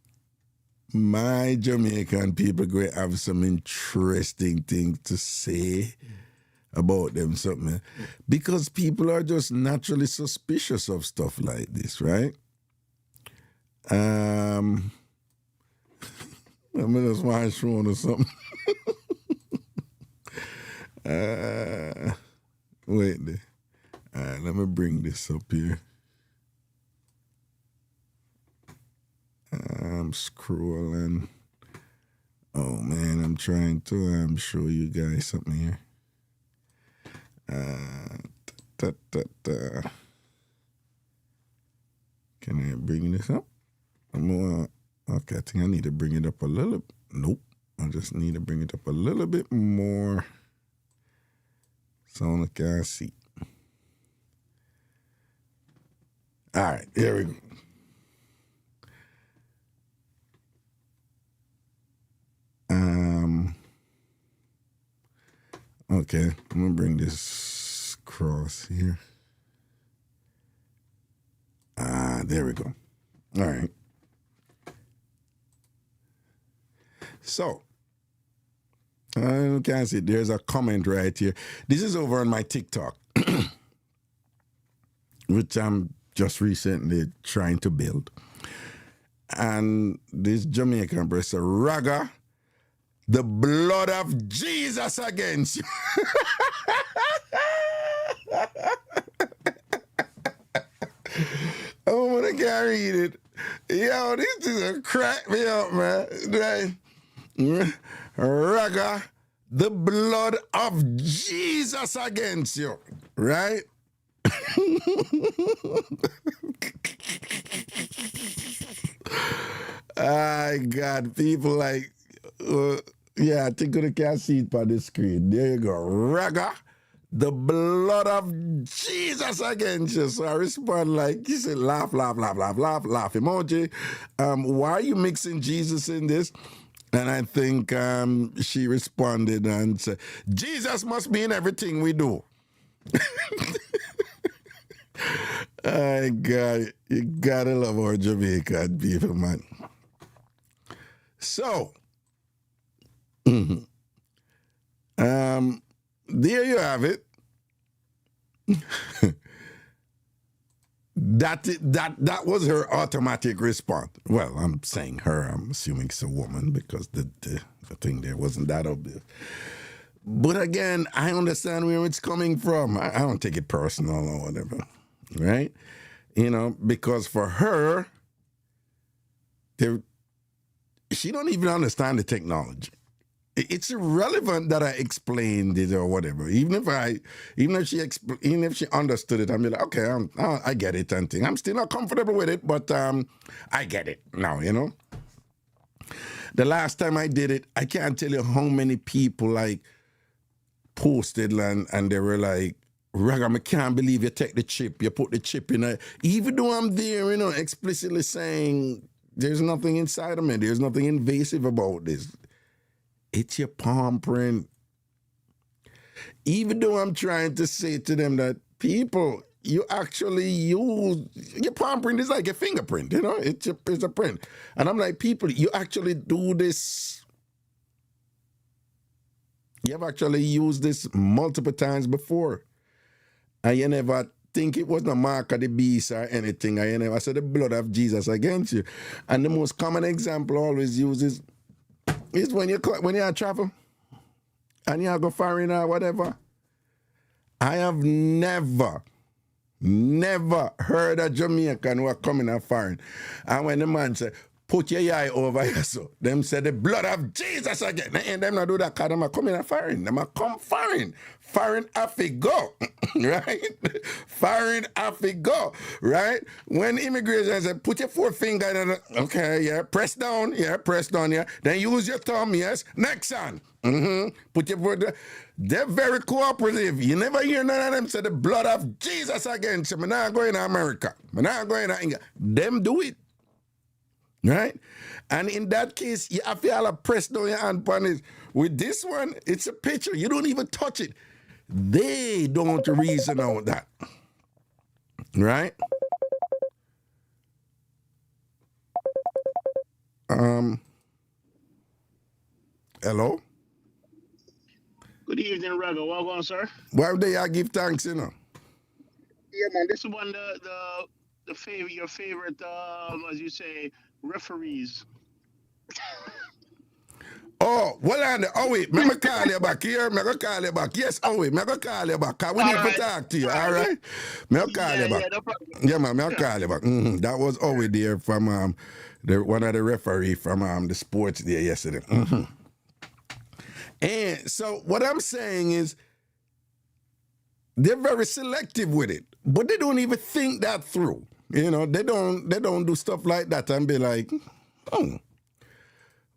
my Jamaican people going to have some interesting things to say about them, something. Because people are just naturally suspicious of stuff like this, right? I'm just want to show or something. Wait there. Let me bring this up here. I'm scrolling. Oh man, I'm trying to show you guys something here. Can I bring this up? Okay, I think I need to bring it up a little. Nope, I just need to bring it up a little bit more so I can see. All right, here we go. Okay, I'm gonna bring this across here. There we go. All right. So, you can see there's a comment right here. This is over on my TikTok, which I'm just recently trying to build. And this Jamaican brother said, Raga, the blood of Jesus against you. Oh, I can't read it. Yo, this is a crack me up, man. Right? Raga, the blood of Jesus against you. Right? I got people like, yeah, I think you can see it on the screen. There you go. Raga, the blood of Jesus against you. So I respond like, you said, laugh, laugh, laugh, laugh, laugh, laugh emoji. Why are you mixing Jesus in this? And I think she responded and said, Jesus must be in everything we do. I got it. You gotta love our Jamaican people, man. So, there you have it. That was her automatic response. Well, I'm saying her. I'm assuming it's a woman because the thing there wasn't that obvious. But again, I understand where it's coming from. I don't take it personal or whatever, right? You know, because for her, she don't even understand the technology. It's irrelevant that I explained it or whatever. Even if she understood it, I'm like, okay, I get it and thing. I'm still not comfortable with it, but I get it now. You know. The last time I did it, I can't tell you how many people like posted and they were like, Raga, I can't believe you take the chip. You put the chip in it. Even though I'm there, you know, explicitly saying there's nothing inside of me. There's nothing invasive about this. It's your palm print. Even though I'm trying to say to them that people, you actually use your palm print is like a fingerprint, you know, it's a print. And I'm like, people, you actually do this. You have actually used this multiple times before. And you never think it was the mark of the beast or anything. And you never said the blood of Jesus against you. And the most common example always uses is when you travel and you go foreign or whatever. I have never heard a Jamaican who are coming a foreign. And when the man said, put your eye over here, so them say the blood of Jesus again. And them not do that because them are coming a foreign. Them are come foreign. Foreign have to go, right? Foreign have to go, right? When immigration said, put your forefinger in, okay, yeah, press down, yeah. Then use your thumb, yes. Next on. Put your foot. They're very cooperative. You never hear none of them say the blood of Jesus against you. I'm not going to America. I'm not going to England. Them do it. Right? And in that case, you have to press down your hand on it. With this one, it's a picture. You don't even touch it. They don't reason out that. Right? Hello? Good evening, Raga. Welcome on, sir. Why would they give thanks, you know? Yeah, man. This is one your favorite, as you say, referees. Oh, well, wait, me call you back here. Me go call you back. Yes, wait, me go call you back. We need to talk to you, all right? Me go call you back. No problem. Yeah, man, me go call you back. That was always there from one of the referee from the sports there yesterday. And so what I'm saying is they're very selective with it, but they don't even think that through. You know, they don't do stuff like that and be like,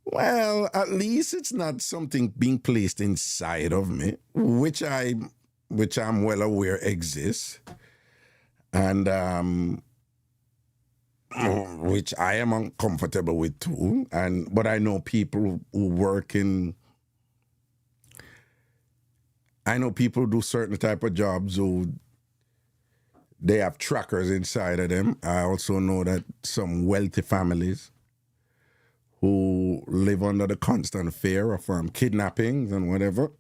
well, at least it's not something being placed inside of me, which I'm well aware exists, and which I am uncomfortable with too. But I know people who work in. I know people who do certain type of jobs who they have trackers inside of them. I also know that some wealthy families who live under the constant fear of kidnappings and whatever,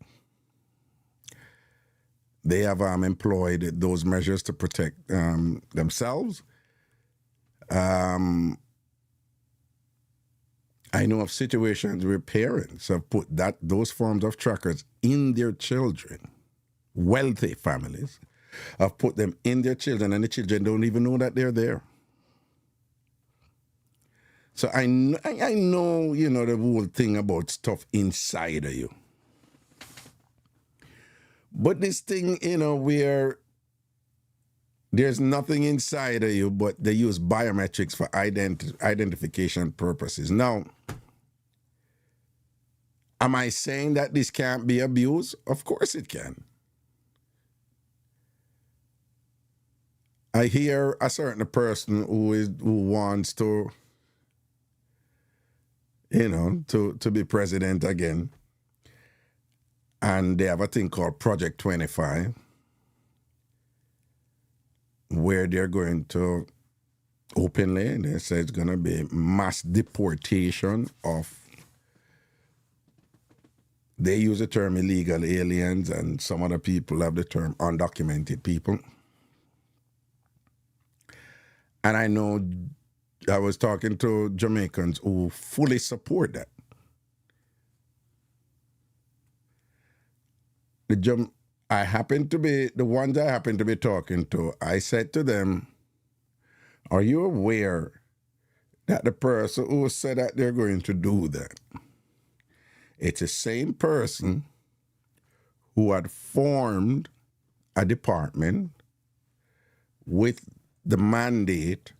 they have employed those measures to protect themselves. I know of situations where parents have put those forms of trackers in their children. Wealthy families have put them in their children, and the children don't even know that they're there. So I know, the whole thing about stuff inside of you. But this thing, where there's nothing inside of you, but they use biometrics for identification purposes. Now, am I saying that this can't be abused? Of course it can. I hear a certain person who wants to, to be president again. And they have a thing called Project 25, where they're going to openly, they say it's going to be mass deportation of, they use the term illegal aliens, and some other people have the term undocumented people. And I know I was talking to Jamaicans who fully support that. The ones I happen to be talking to, I said to them, are you aware that the person who said that they're going to do that, it's the same person who had formed a department with the mandate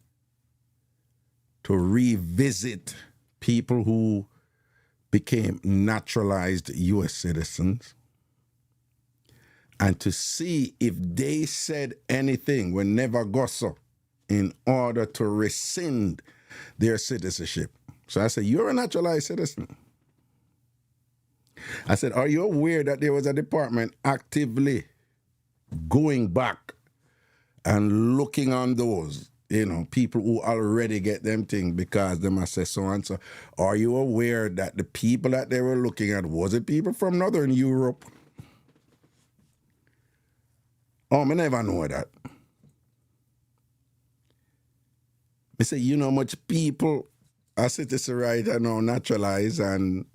to revisit people who became naturalized U.S. citizens and to see if they said anything when never go so in order to rescind their citizenship. So I said, you're a naturalized citizen. I said, are you aware that there was a department actively going back and looking on those, people who already get them things because they must say so and so? Are you aware that the people that they were looking at, was it people from Northern Europe? Oh, I never know that. I say, much people are citizen right and now naturalized and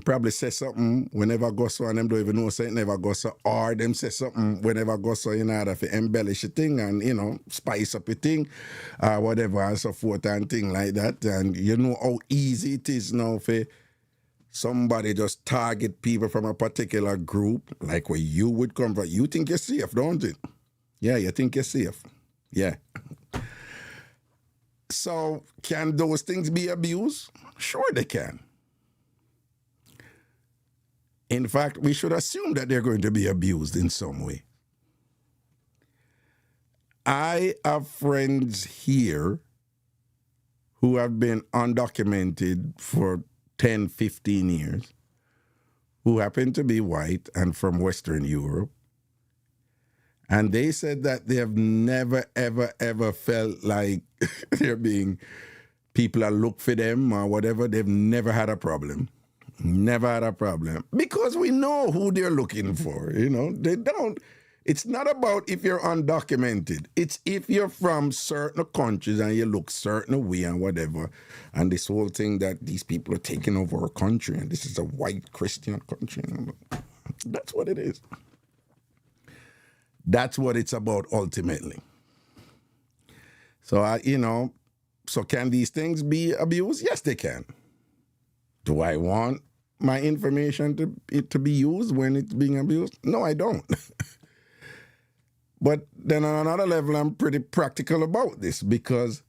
probably say something whenever go so and them don't even know say it never go so, or them say something whenever go so in order to embellish a thing and spice up a thing whatever and so forth and thing like that. And you know how easy it is now for somebody just target people from a particular group, like where you would come from. You think you're safe, don't you? Yeah, you think you're safe. Yeah. So can those things be abused? Sure they can. In fact, we should assume that they're going to be abused in some way. I have friends here who have been undocumented for 10, 15 years, who happen to be white and from Western Europe. And they said that they have never, ever, ever felt like they're being, people are look for them or whatever. They've never had a problem. Never had a problem. Because we know who they're looking for, They don't. It's not about if you're undocumented. It's if you're from certain countries and you look certain way and whatever. And this whole thing that these people are taking over our country and this is a white Christian country. That's what it is. That's what it's about ultimately. So, so can these things be abused? Yes, they can. Do I want my information to be used when it's being abused? No, I don't. But then on another level, I'm pretty practical about this because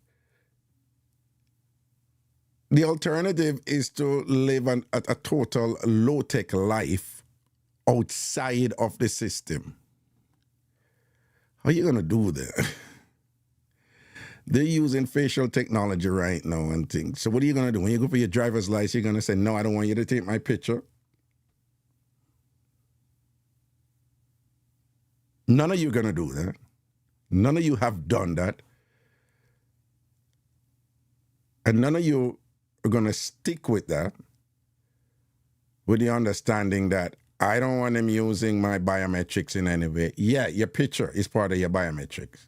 the alternative is to live a total low-tech life outside of the system. How are you going to do that? They're using facial technology right now and things. So what are you going to do? When you go for your driver's license, you're going to say, no, I don't want you to take my picture. None of you are going to do that. None of you have done that. And none of you are going to stick with that with the understanding that I don't want them using my biometrics in any way. Yeah, your picture is part of your biometrics.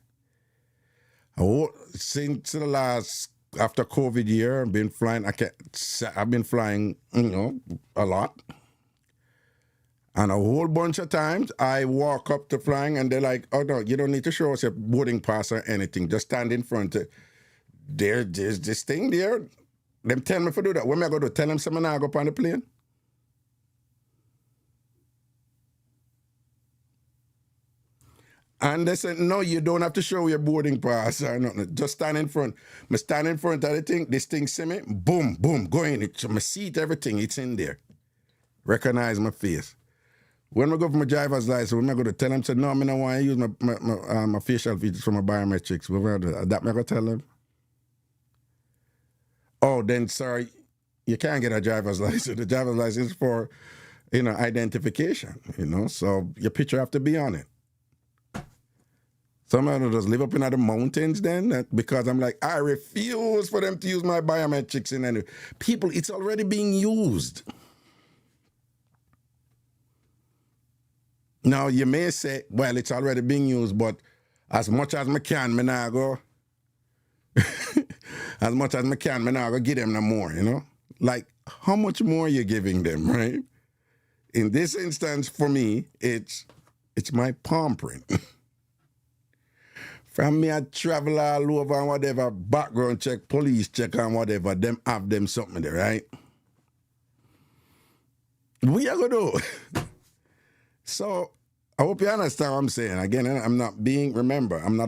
Since the last after COVID year, I've been flying. I've been flying, a lot. And a whole bunch of times, I walk up to flying, and they're like, "Oh no, you don't need to show us your boarding pass or anything. Just stand in front. There's this thing there. Them tell me to do that. When am I going to tell them something? I go up on the plane." And they said, "No, you don't have to show your boarding pass or nothing. Just stand in front." I stand in front of the thing. This thing see me. Boom, boom, go in. It's my seat, everything. It's in there. Recognize my face. When I go for my driver's license, when I go to tell them, say, "No, I don't want to use my facial features for my biometrics." That I go tell them. "Oh, then, sorry, you can't get a driver's license. The driver's license is for, identification, so your picture have to be on it." Some of them just live up in the mountains then, because I'm like, I refuse for them to use my biometrics in any. People, it's already being used. Now, you may say, well, it's already being used, but as much as I can, me not go. As much as I can, me not go give them no more, Like, how much more are you giving them, right? In this instance, for me, it's my palm print. From me, I travel all over and whatever, background check, police check and whatever, them have them something there, right? We are going to do. So, I hope you understand what I'm saying. Again, I'm not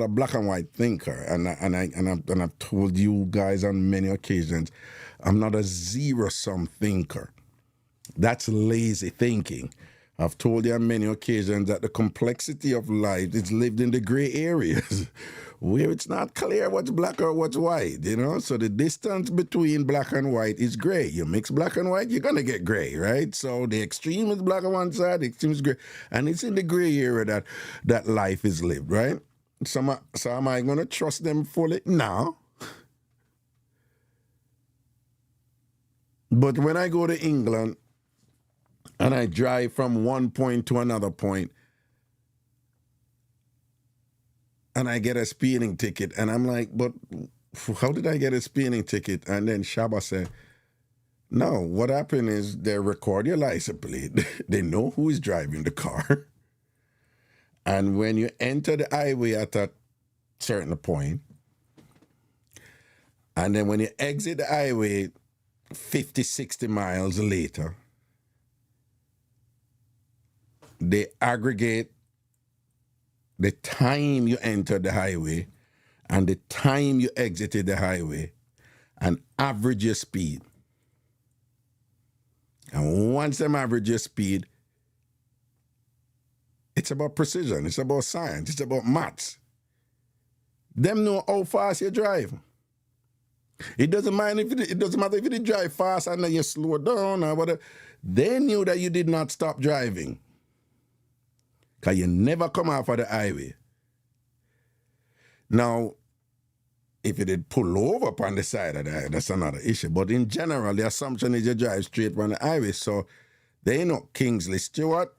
a black and white thinker. And I've told you guys on many occasions, I'm not a zero-sum thinker. That's lazy thinking. I've told you on many occasions that the complexity of life is lived in the gray areas where it's not clear what's black or what's white, So the distance between black and white is gray. You mix black and white, you're going to get gray, right? So the extreme is black on one side, the extreme is gray. And it's in the gray area that life is lived, right? So am I going to trust them fully? No. But when I go to England, and I drive from one point to another point, and I get a speeding ticket, and I'm like, but how did I get a speeding ticket? And then Shaba said, no, what happened is they record your license plate. They know who is driving the car. And when you enter the highway at a certain point, and then when you exit the highway 50, 60 miles later, they aggregate the time you entered the highway and the time you exited the highway and average your speed. And once them average your speed, it's about precision, it's about science, it's about maths. Them know how fast you drive. It doesn't matter if you drive fast and then you slow down or whatever. They knew that you did not stop driving, because you never come off of the highway. Now, if you did pull over upon the side of the highway, that's another issue. But in general, the assumption is you drive straight on the highway. So they know Kingsley Stewart,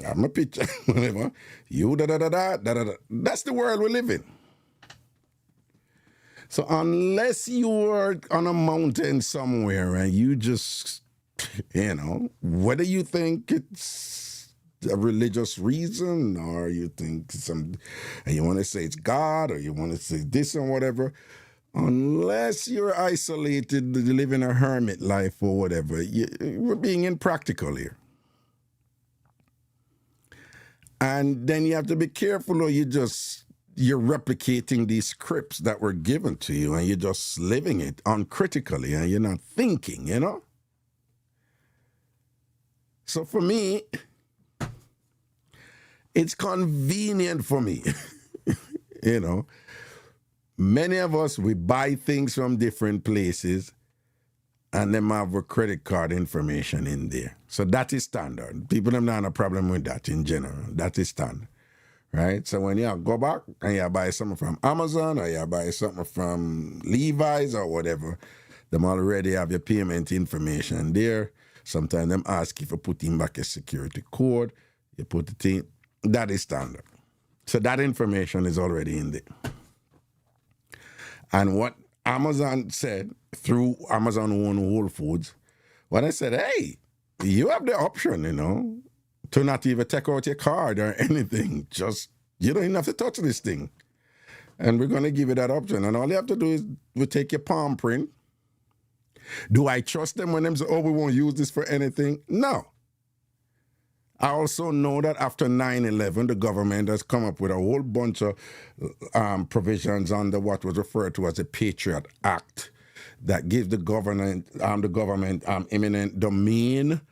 I have my picture, whatever. You da-da-da-da. That's the world we live in. So unless you are on a mountain somewhere and you just, whether you think it's a religious reason, or you think and you want to say it's God, or you want to say this and whatever, unless you're isolated, living a hermit life or whatever, we're being impractical here. And then you have to be careful, or you're replicating these scripts that were given to you, and you're just living it uncritically, and you're not thinking, So for me, it's convenient for me. Many of us, we buy things from different places and them have a credit card information in there. So that is standard. People don't have a problem with that in general. That is standard, right? So when you go back and you buy something from Amazon or you buy something from Levi's or whatever, them already have your payment information there. Sometimes them ask you for putting back a security code. You put it in. That is standard. So that information is already in there. And what Amazon said, through Amazon own Whole Foods, when I said, hey, you have the option, to not even take out your card or anything. Just, you don't even have to touch this thing. And we're going to give you that option. And all you have to do is we take your palm print. Do I trust them when they say, oh, we won't use this for anything? No. I also know that after 9/11, the government has come up with a whole bunch of provisions under what was referred to as the Patriot Act that gives the government eminent domain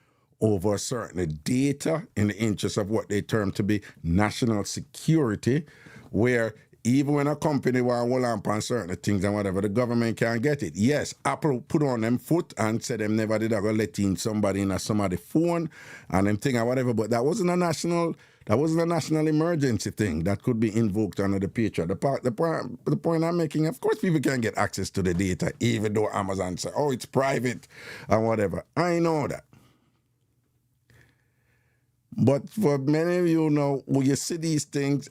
over certain data in the interest of what they term to be national security, where even when a company will hold on certain things and whatever, the government can't get it. Yes, Apple put on them foot and said them never did ever let in somebody in somebody's phone and them thing or whatever, but that wasn't a national emergency thing that could be invoked under the Patriot. The point I'm making, of course people can get access to the data, even though Amazon said, oh, it's private and whatever. I know that. But for many of you now, when you see these things,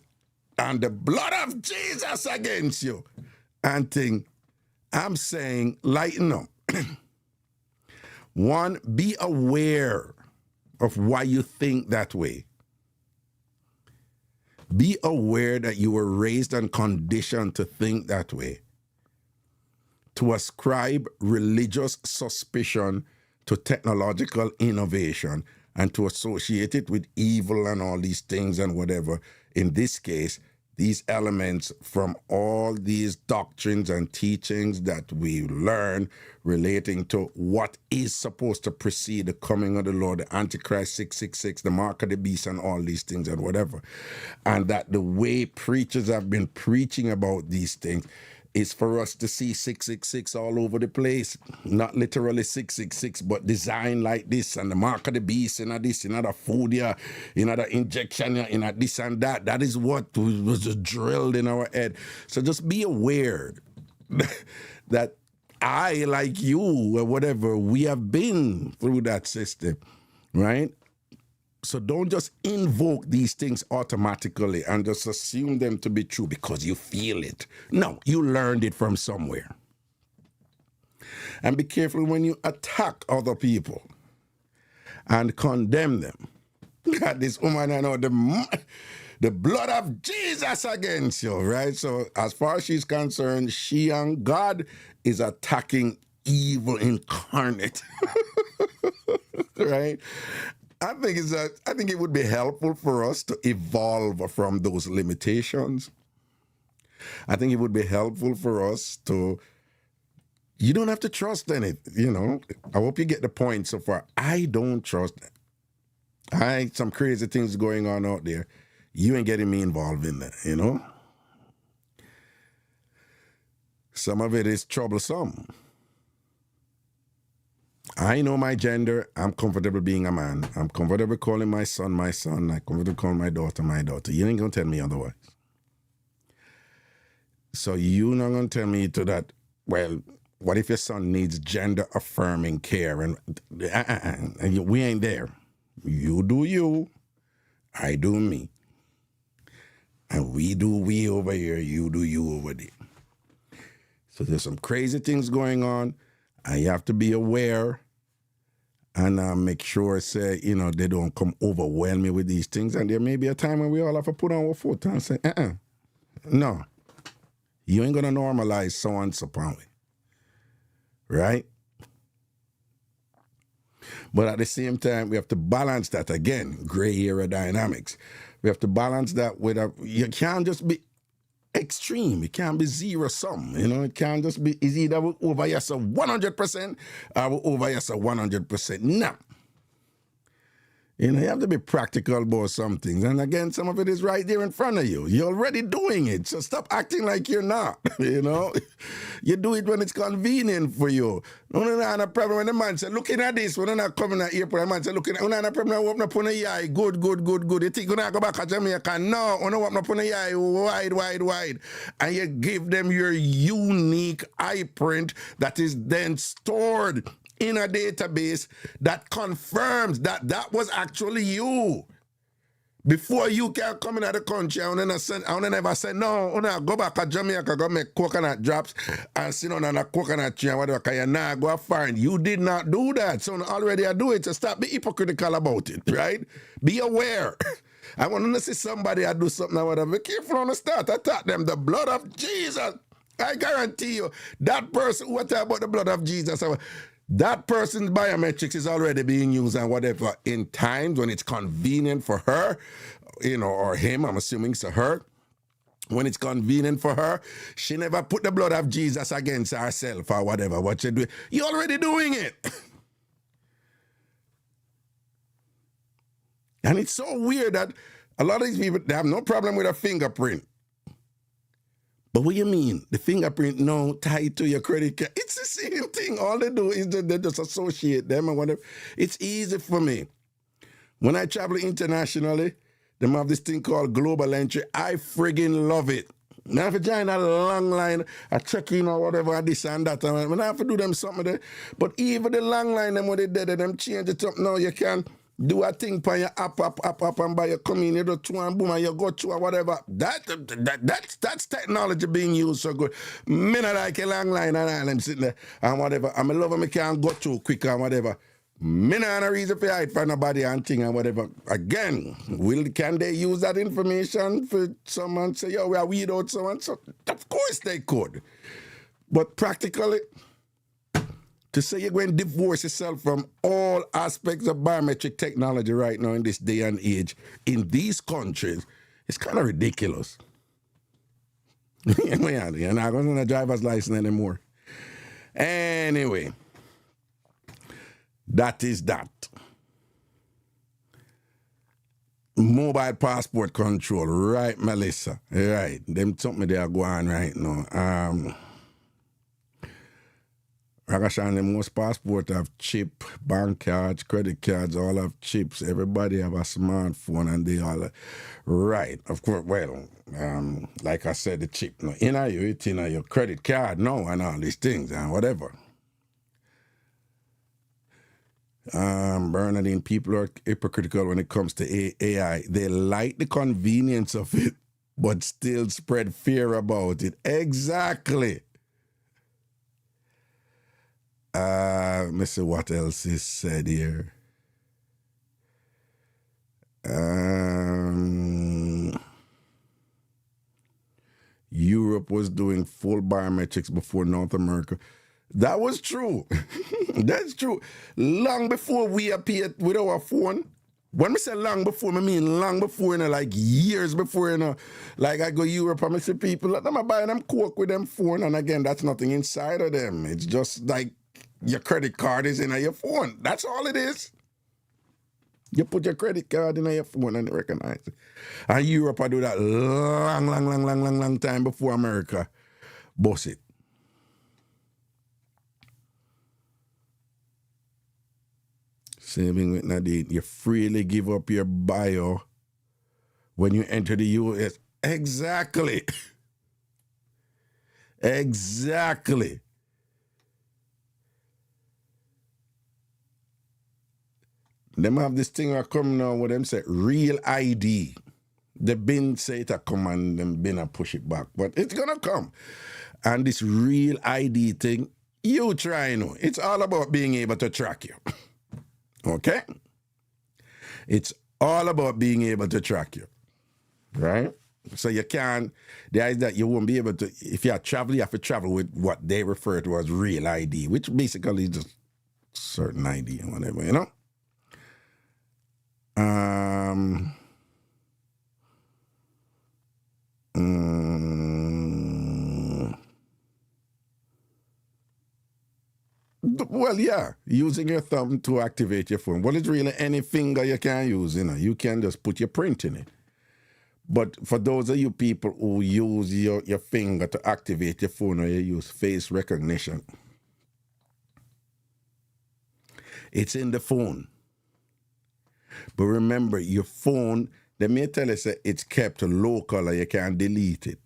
and the blood of Jesus against you, and think, I'm saying, lighten up. One, be aware of why you think that way. Be aware that you were raised and conditioned to think that way, to ascribe religious suspicion to technological innovation and to associate it with evil and all these things and whatever. In this case, these elements from all these doctrines and teachings that we learn relating to what is supposed to precede the coming of the Lord, the Antichrist 666, the mark of the beast and all these things and whatever. And that the way preachers have been preaching about these things is for us to see 666 all over the place. Not literally 666, but designed like this, and the mark of the beast, this, the food, the injection, this and that. That is what was just drilled in our head. So just be aware that I, like you, or whatever, we have been through that system, right? So don't just invoke these things automatically and just assume them to be true because you feel it. No, you learned it from somewhere. And be careful when you attack other people and condemn them. This woman, I know the blood of Jesus against you, right? So as far as she's concerned, she and God is attacking evil incarnate, right? I think it would be helpful for us to evolve from those limitations. I think it would be helpful for us to, you don't have to trust anything, I hope you get the point so far. I don't trust it. Some crazy things going on out there. You ain't getting me involved in that, Some of it is troublesome. I know my gender. I'm comfortable being a man. I'm comfortable calling my son my son. I'm comfortable calling my daughter my daughter. You ain't going to tell me otherwise. So you're not going to tell me to that, well, what if your son needs gender-affirming care? And we ain't there. You do you. I do me. And we do we over here. You do you over there. So there's some crazy things going on. And you have to be aware and make sure, they don't come overwhelm you with these things. And there may be a time when we all have to put on our foot and say, no, you ain't going to normalize so-and-so upon it. Right? But at the same time, we have to balance that again, gray area dynamics. We have to balance that with you can't just be extreme. It can't be zero sum. It can't just be, is either over yes 100% or over yes 100%. No. You have to be practical about some things. And again, some of it is right there in front of you. You're already doing it. So stop acting like you're not, You do it when it's convenient for you. No have a problem when the man say, looking at this, when I'm not coming at airport, the man say, looking at, have a problem, open up on the eye, good. You think you're going to go back to Jamaica? No, open up on the eye, wide. And you give them your unique eye print that is then stored in a database that confirms that that was actually you. Before you can come in the country, I don't never say, no, go back to Jamaica, go make coconut drops and sit on a coconut tree and whatever, because you're not going to find. You did not do that. So already I do it. So stop being hypocritical about it, right? Be aware. I want to see somebody I do something or whatever. Be careful on the start. I taught them the blood of Jesus. I guarantee you, that person who talk about the blood of Jesus, that person's biometrics is already being used and whatever in times when it's convenient for her, or him, I'm assuming it's a her. When it's convenient for her, she never put the blood of Jesus against herself or whatever. What you do, you're already doing it. And it's so weird that a lot of these people, they have no problem with a fingerprint. But what do you mean? The fingerprint no tied to your credit card. It's the same thing. All they do is they just associate them and whatever. It's easy for me. When I travel internationally, they have this thing called global entry. I friggin' love it. Now if you join a long line, a check-in or whatever, this and that, and I have to do them something there. But even the long line, them when they did it, them change it up. Now you can do a thing for your app, and by your come in, you do two and boom, and you go to or whatever. That's technology being used so good. Me not like a long line and all them sitting there and whatever. I'm a lover, me can't go too quick and whatever. Me not a reason for hide for nobody and thing and whatever. Again, can they use that information for someone say, yo, we are weed out someone? So of course they could. But practically, to say you're going to divorce yourself from all aspects of biometric technology right now in this day and age, in these countries, it's kind of ridiculous. You're not going to a driver's license anymore. Anyway, that is that. Mobile passport control, right, Melissa? Right. Them something they are going right now. Ragashanti, most passports have chip, bank cards, credit cards, all have chips. Everybody have a smartphone and they all right. Of course, well, like I said, the chip no in you, it's in your credit card now and all these things and whatever. Bernadine, people are hypocritical when it comes to AI. They like the convenience of it, but still spread fear about it. Exactly. Let's see what else is said here. Europe was doing full biometrics before North America. That was true. That's true. Long before we appeared with our phone. When we say long before, I mean long before, like years before, like I go Europe and I see people, let them buy them coke with them phone, and again, that's nothing inside of them. It's just like your credit card is in your phone. That's all it is. You put your credit card in your phone and they recognize it. And Europe, I do that long time before America. Boss it. Same thing with Nadine. You freely give up your bio when you enter the U.S. Exactly. Exactly. Them have this thing that come now where them say real ID. They been say it a come and them been a push it back. But it's gonna come. And this real ID thing, you try know. It's all about being able to track you. Okay? It's all about being able to track you. Right? So you can't, the idea that you won't be able to, if you travel, you have to travel with what they refer to as real ID, which basically is just certain ID and whatever, you know? Well, yeah, using your thumb to activate your phone. Well, it's really any finger you can use, you know. You can just put your print in it. But for those of you people who use your finger to activate your phone or you use face recognition, it's in the phone. But remember, your phone, they may tell us that it's kept local or you can't delete it.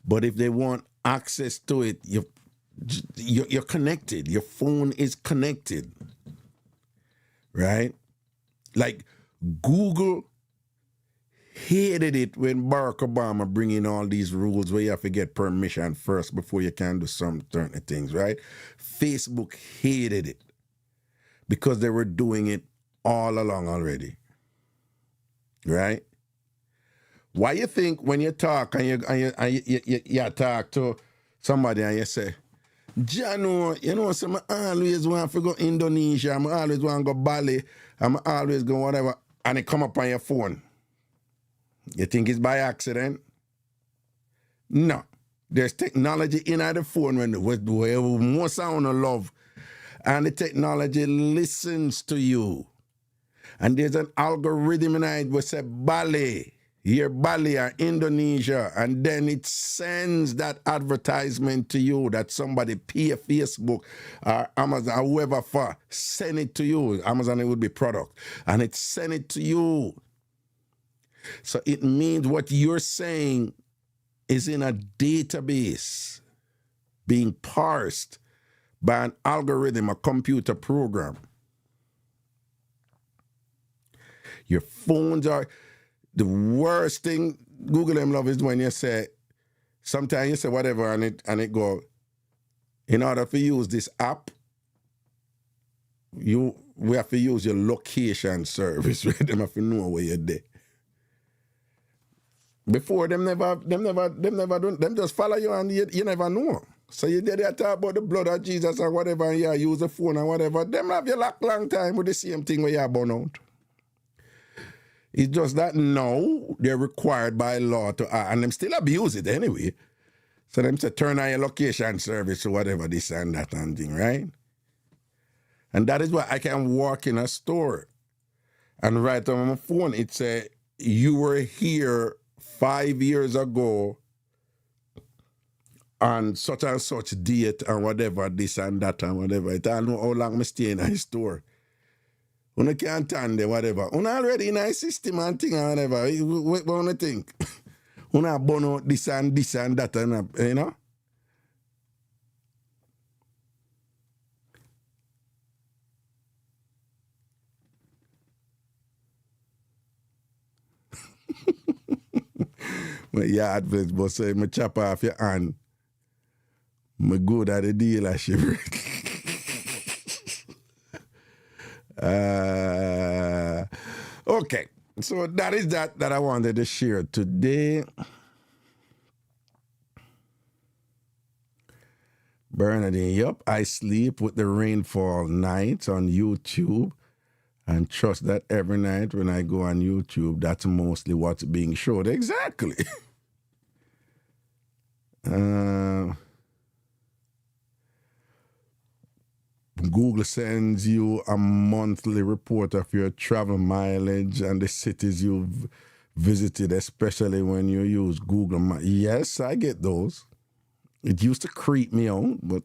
But if they want access to it, you're connected. Your phone is connected, right? Like Google hated it when Barack Obama bring in all these rules where you have to get permission first before you can do some certain things, right? Facebook hated it because they were doing it all along already, right? Why you think when you talk and you talk to somebody and you say, Jano, you know, so I always want to go Indonesia, I always want to go Bali, I'm always go whatever, and it come up on your phone. You think it's by accident? No. There's technology in the phone where more sound of love, and the technology listens to you. And there's an algorithm in it which say Bali, here Bali or Indonesia, and then it sends that advertisement to you that somebody pay Facebook or Amazon or whoever for, send it to you. Amazon, it would be product. And it send it to you. So it means what you're saying is in a database being parsed by an algorithm, a computer program. Your phones are the worst thing. Google them love is when you say, sometimes you say whatever and it go, in order to use this app, we have to use your location service, right? Them have to know where you're there. Before them just follow you and you never know. So you did that talk about the blood of Jesus or whatever, and you use the phone or whatever. Them have you locked long time with the same thing where you burn out. It's just that now they're required by law to, and them still abuse it anyway. So them say turn on your location service or whatever, this and that and thing, right? And that is why I can walk in a store and write on my phone, it say, you were here 5 years ago on such and such date and whatever, this and that and whatever. I don't know how long I stay in a store. You can't stand there, whatever. You already in a system and thing and whatever. What do you think? You burn out this and that and you know? My yard place, but say, I chop off your hand. I go to the dealership. Okay, so that is that I wanted to share today. Bernadine, yup, I sleep with the rainfall nights on YouTube and trust that every night when I go on YouTube, that's mostly what's being showed. Exactly. Google sends you a monthly report of your travel mileage and the cities you've visited, especially when you use Google Maps. Yes, I get those. It used to creep me out, but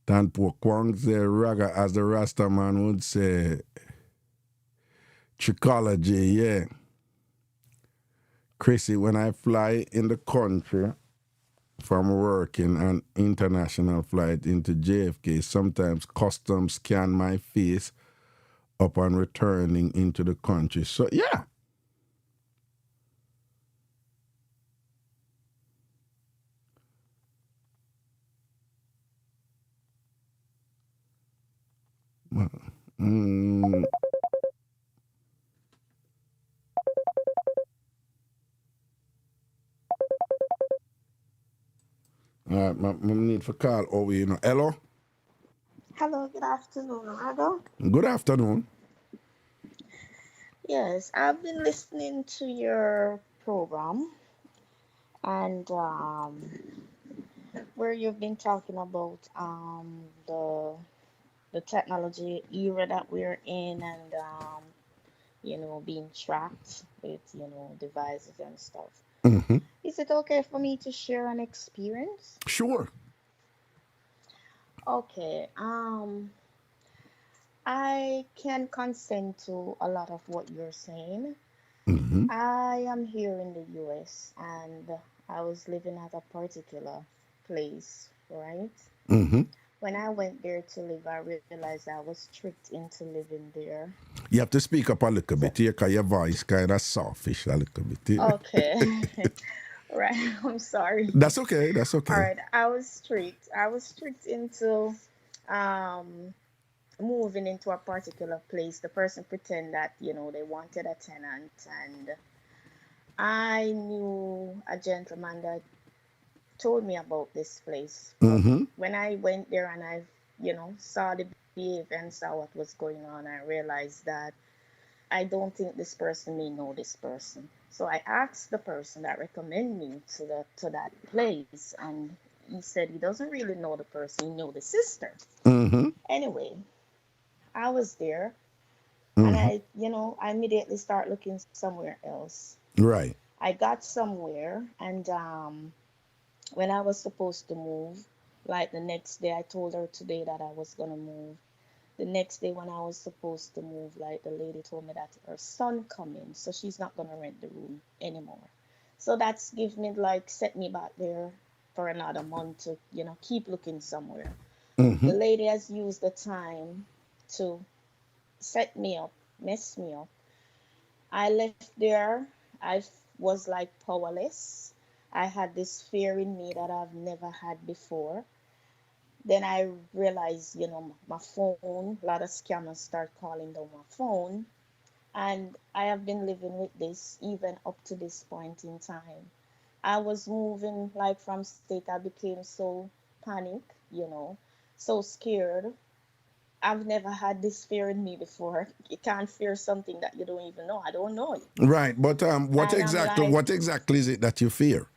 Tanpo Kwang say raga, as the Rasta man would say, trichology, yeah. Chrissy, when I fly in the country from working an international flight into JFK, sometimes customs scan my face upon returning into the country. So, yeah. I need for call over, you know. Hello? Hello, good afternoon, Raga. Good afternoon. Yes, I've been listening to your program and where you've been talking about the technology era that we're in and being tracked with devices and stuff. Mm-hmm. Is it okay for me to share an experience? Sure. Okay. I can consent to a lot of what you're saying. Mm-hmm. I am here in the US and I was living at a particular place, right? Mm-hmm. when I went there to live, I realized I was tricked into living there. You have to speak up a little So, bit here because your voice kind of softish a little bit. okay. Right, I'm sorry. That's okay. That's All okay. right, I was tricked. I was tricked into um moving into a particular place. The person pretend that, they wanted a tenant, and I knew a gentleman that told me about this place. But Mm-hmm. when I went there and I, saw the behavior and saw what was going on, I realized that I don't think this person may know this person. So I asked the person that recommended me to that place, and he said he doesn't really know the person, he knew the sister. Mm-hmm. Anyway, I was there, and Mm-hmm. I immediately start looking somewhere else. Right. I got somewhere, and when I was supposed to move, like the next day, I told her today that I was gonna move. The next day when I was supposed to move, like the lady told me that her son coming, so she's not gonna rent the room anymore. So that's give me like set me back there for another month to, keep looking somewhere. Mm-hmm. The lady has used the time to set me up, mess me up. I left there. Was like powerless. I had this fear in me that I've never had before. Then I realized, my phone, a lot of scammers start calling down my phone. And I have been living with this even up to this point in time. I was moving like from state, I became so panic, so scared. I've never had this fear in me before. You can't fear something that you don't even know. I don't know it. Right. But And I'm like, what exactly is it that you fear?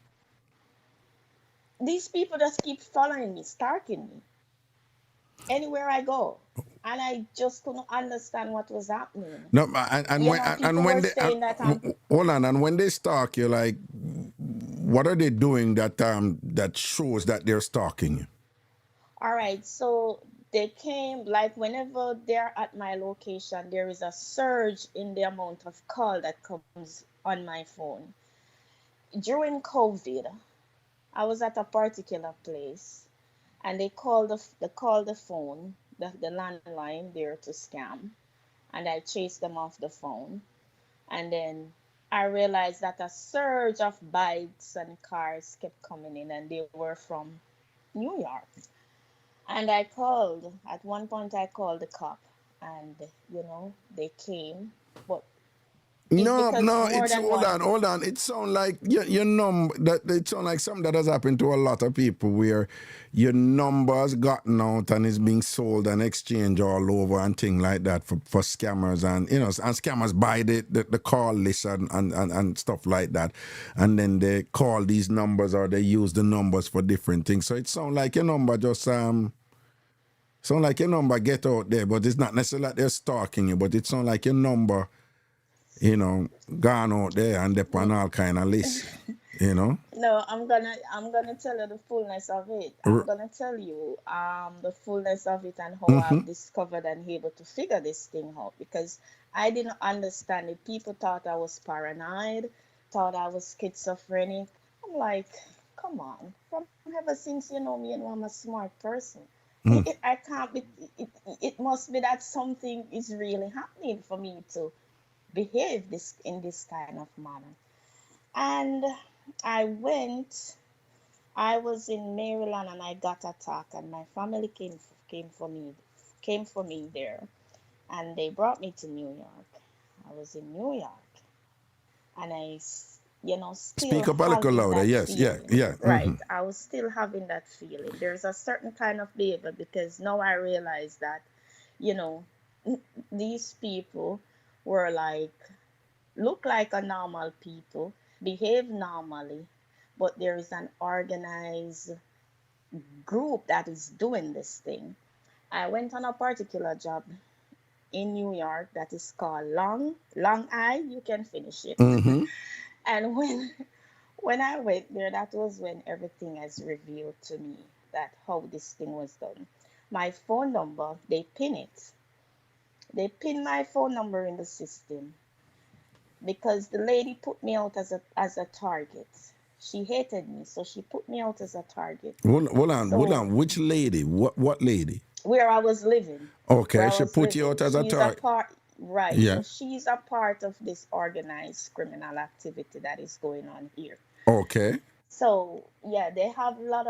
these people just keep following me, stalking me anywhere I go. And I just couldn't understand what was happening. No, and People when were they saying that I'm hold on, and when they stalk you, like, what are they doing that shows that they're stalking you? all right. So they came, like, whenever they're at my location, there is a surge in the amount of call that comes on my phone. During COVID, I was at a particular place, and they called the phone, the landline there to scam, and I chased them off the phone. And then I realized that a surge of bikes and cars kept coming in, and they were from New York. And at one point, I called the cop, and, they came. But it's No, because no, more it's than one. hold on. It sounds like your number that it sounds like something that has happened to a lot of people where your number has gotten out and is being sold and exchanged all over and things like that for scammers, and and scammers buy the call list and stuff like that, and then they call these numbers or they use the numbers for different things. So it sounds like your number just sound like your number get out there, but it's not necessarily that they're stalking you, but it sounds like your number gone out there and they on all kind of lists, you know. No, I'm gonna tell you the fullness of it. I'm R- gonna tell you the fullness of it and how mm-hmm. I've discovered and able to figure this thing out, because I didn't understand it. People thought I was paranoid, thought I was schizophrenic. I'm like, come on, from ever since you know me, I'm a smart person. I can't be. It must be that something is really happening for me to behave this in this kind of manner. And I went. I was in Maryland and I got attacked, and my family came for me there, and they brought me to New York. I was in New York, and still Speak up a little having louder. that Yes, yeah, feeling. yeah. Right, I was still having that feeling. There's a certain kind of behavior, because now I realize that, you know, these people were like look like a normal people, behave normally, but there is an organized group that is doing this thing. I went on a particular job in New York that is called Long Eye. You can finish it. Mm-hmm. And when I went there, that was when everything has revealed to me that how this thing was done. My phone number, they pin it. They pin my phone number in the system because the lady put me out as a target. She hated me, so she put me out as a target. Hold So on. Which lady? What lady? where I was living, Okay, she put you out as a she's a target. part, right? Yeah. So she's a part of this organized criminal activity that is going on here. Okay. So yeah, they have lot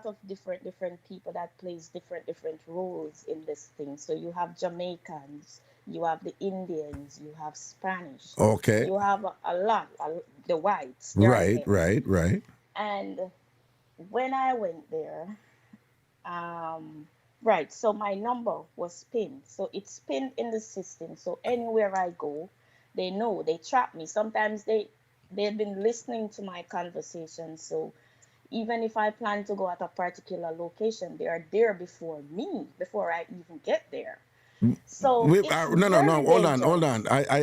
of different people that plays different roles in this thing. So you have Jamaicans, you have the Indians, you have Spanish, Okay. you have the whites. There are Right, many. right. And when I went there, right, so my number was pinned. So it's pinned in the system. So anywhere I go, they know, they trap me. Sometimes they've been listening to my conversation. So even if I plan to go at a particular location, they are there before me, before I even get there. So it's No. very Hold dangerous. on.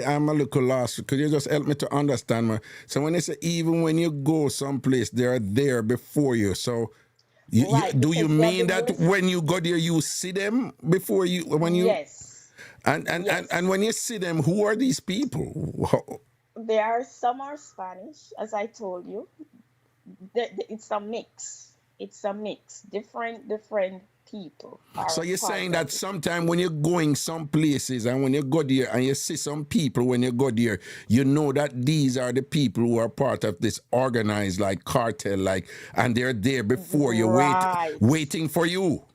I'm a little lost. Could you just help me to understand? So when they say even when you go someplace, they are there before you. So Right, do you because they have mean been that listening. when you go there, you see them before you when you Yes, and yes. when you see them, who are these people? There are some are Spanish, as I told you. It's a mix. It's a mix. Different people are So a you're part saying of that it. sometime when you're going some places and when you go there and you see some people when you go there, you know that these are the people who are part of this organized like cartel, like, and they're there before you, Right. waiting for you.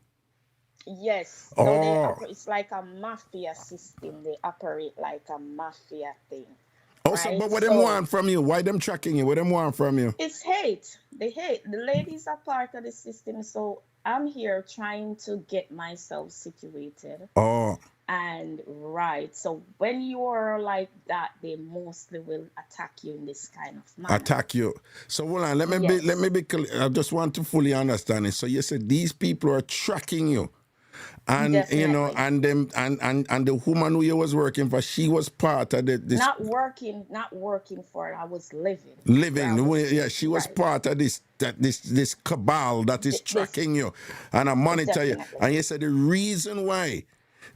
Yes. So Oh, it's like a mafia system. They operate like a mafia thing. so Right? but what them So want from you? Why them tracking you? What them want from you? it's hate. They hate. The ladies are part of the system. So I'm here trying to get myself situated. Oh, And right, so when you are like that, they mostly will attack you in this kind of manner. attack you. So hold on, let me Yes, be clear. I just want to fully understand it. So you said these people are tracking you. And you know, definitely. and them and the woman who you was working for, she was part of this Not working for it. I was living where I living. was Yeah, living. she was Right. part of this cabal that is This tracking you and a monitor you. definitely. And you said the reason why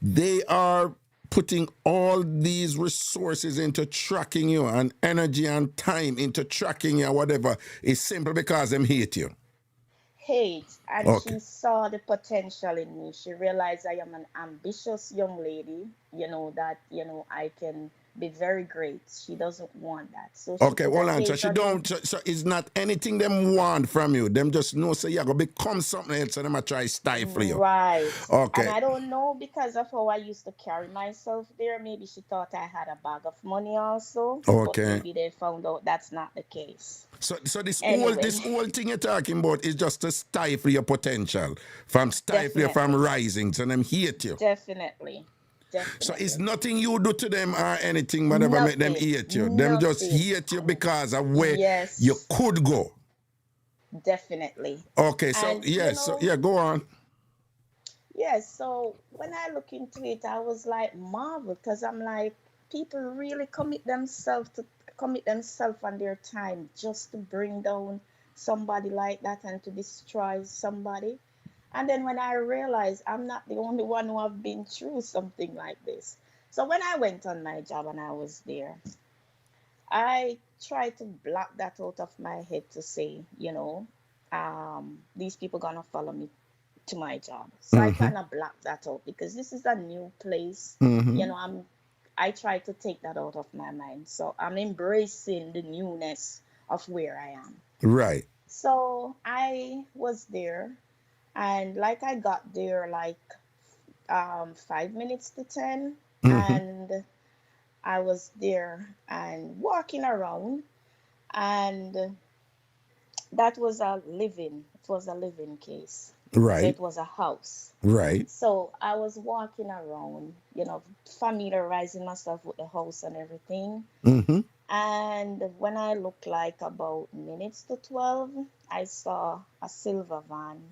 they are putting all these resources into tracking you and energy and time into tracking you or whatever is simply because them hate you. Hate, and Okay. she saw the potential in me. She realized I am an ambitious young lady, that, I can be very great. She doesn't want that. So she Okay, put a hold on. So hate she on me. don't. So it's not anything them want from you. Them just know say you're gonna become something else, and them a try stifle you. Right. And Okay, I don't know because of how I used to carry myself there. Maybe she thought I had a bag of money also, but okay. maybe they found out that's not the case. So Anyway, this whole thing you're talking about is just to stifle your potential, from stifle you from definitely. rising. So them hate you. Definitely. So it's Definitely. nothing you do to them or anything, whatever make them Nothing. hate you. Them just Nothing. hate you because of where you Yes, could go. definitely. Okay, so And yes, so yeah, go on. yes, so when I look into it, I was like marvel because I'm like, people really commit themselves on their time just to bring down somebody like that and to destroy somebody. And then when I realized I'm not the only one who have been through something like this. So when I went on my job and I was there, I tried to block that out of my head to say, these people gonna follow me to my job. So I Mm-hmm. kind of blocked that out because this is a new place. Mm-hmm. I try to take that out of my mind. So I'm embracing the newness of where I am. Right. So I was there, and like I got there like 5 minutes to 10, Mm-hmm. and I was there and walking around, and that was a living it was a living case. So Right. it was a house. Right. So I was walking around, familiarizing myself with the house and everything. Mm-hmm. And when I looked like about minutes to 12, I saw a silver van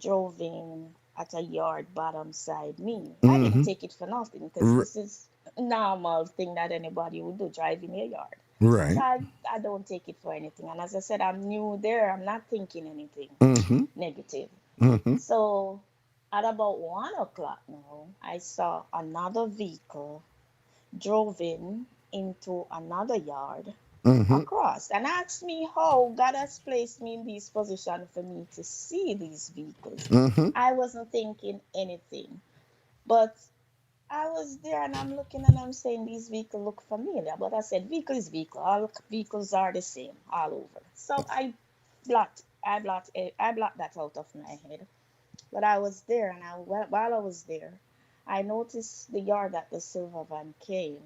drove in at a yard bottom side me. I didn't Mm-hmm. take it for nothing because R- this is a normal thing that anybody would do, drive in your yard. So right. I don't take it for anything. And as I said, I'm new there. I'm not thinking anything Mm-hmm. negative. Mm-hmm. So at about 1 o'clock now, I saw another vehicle drove in into another yard. Mm-hmm. across and asked me how God has placed me in this position for me to see these vehicles. Mm-hmm. I wasn't thinking anything, but I was there and I'm looking and I'm saying these vehicles look familiar, but I said vehicle is vehicle. All vehicles are the same all over. So I blocked that out of my head. But I was there, and while I was there, I noticed the yard that the silver van came.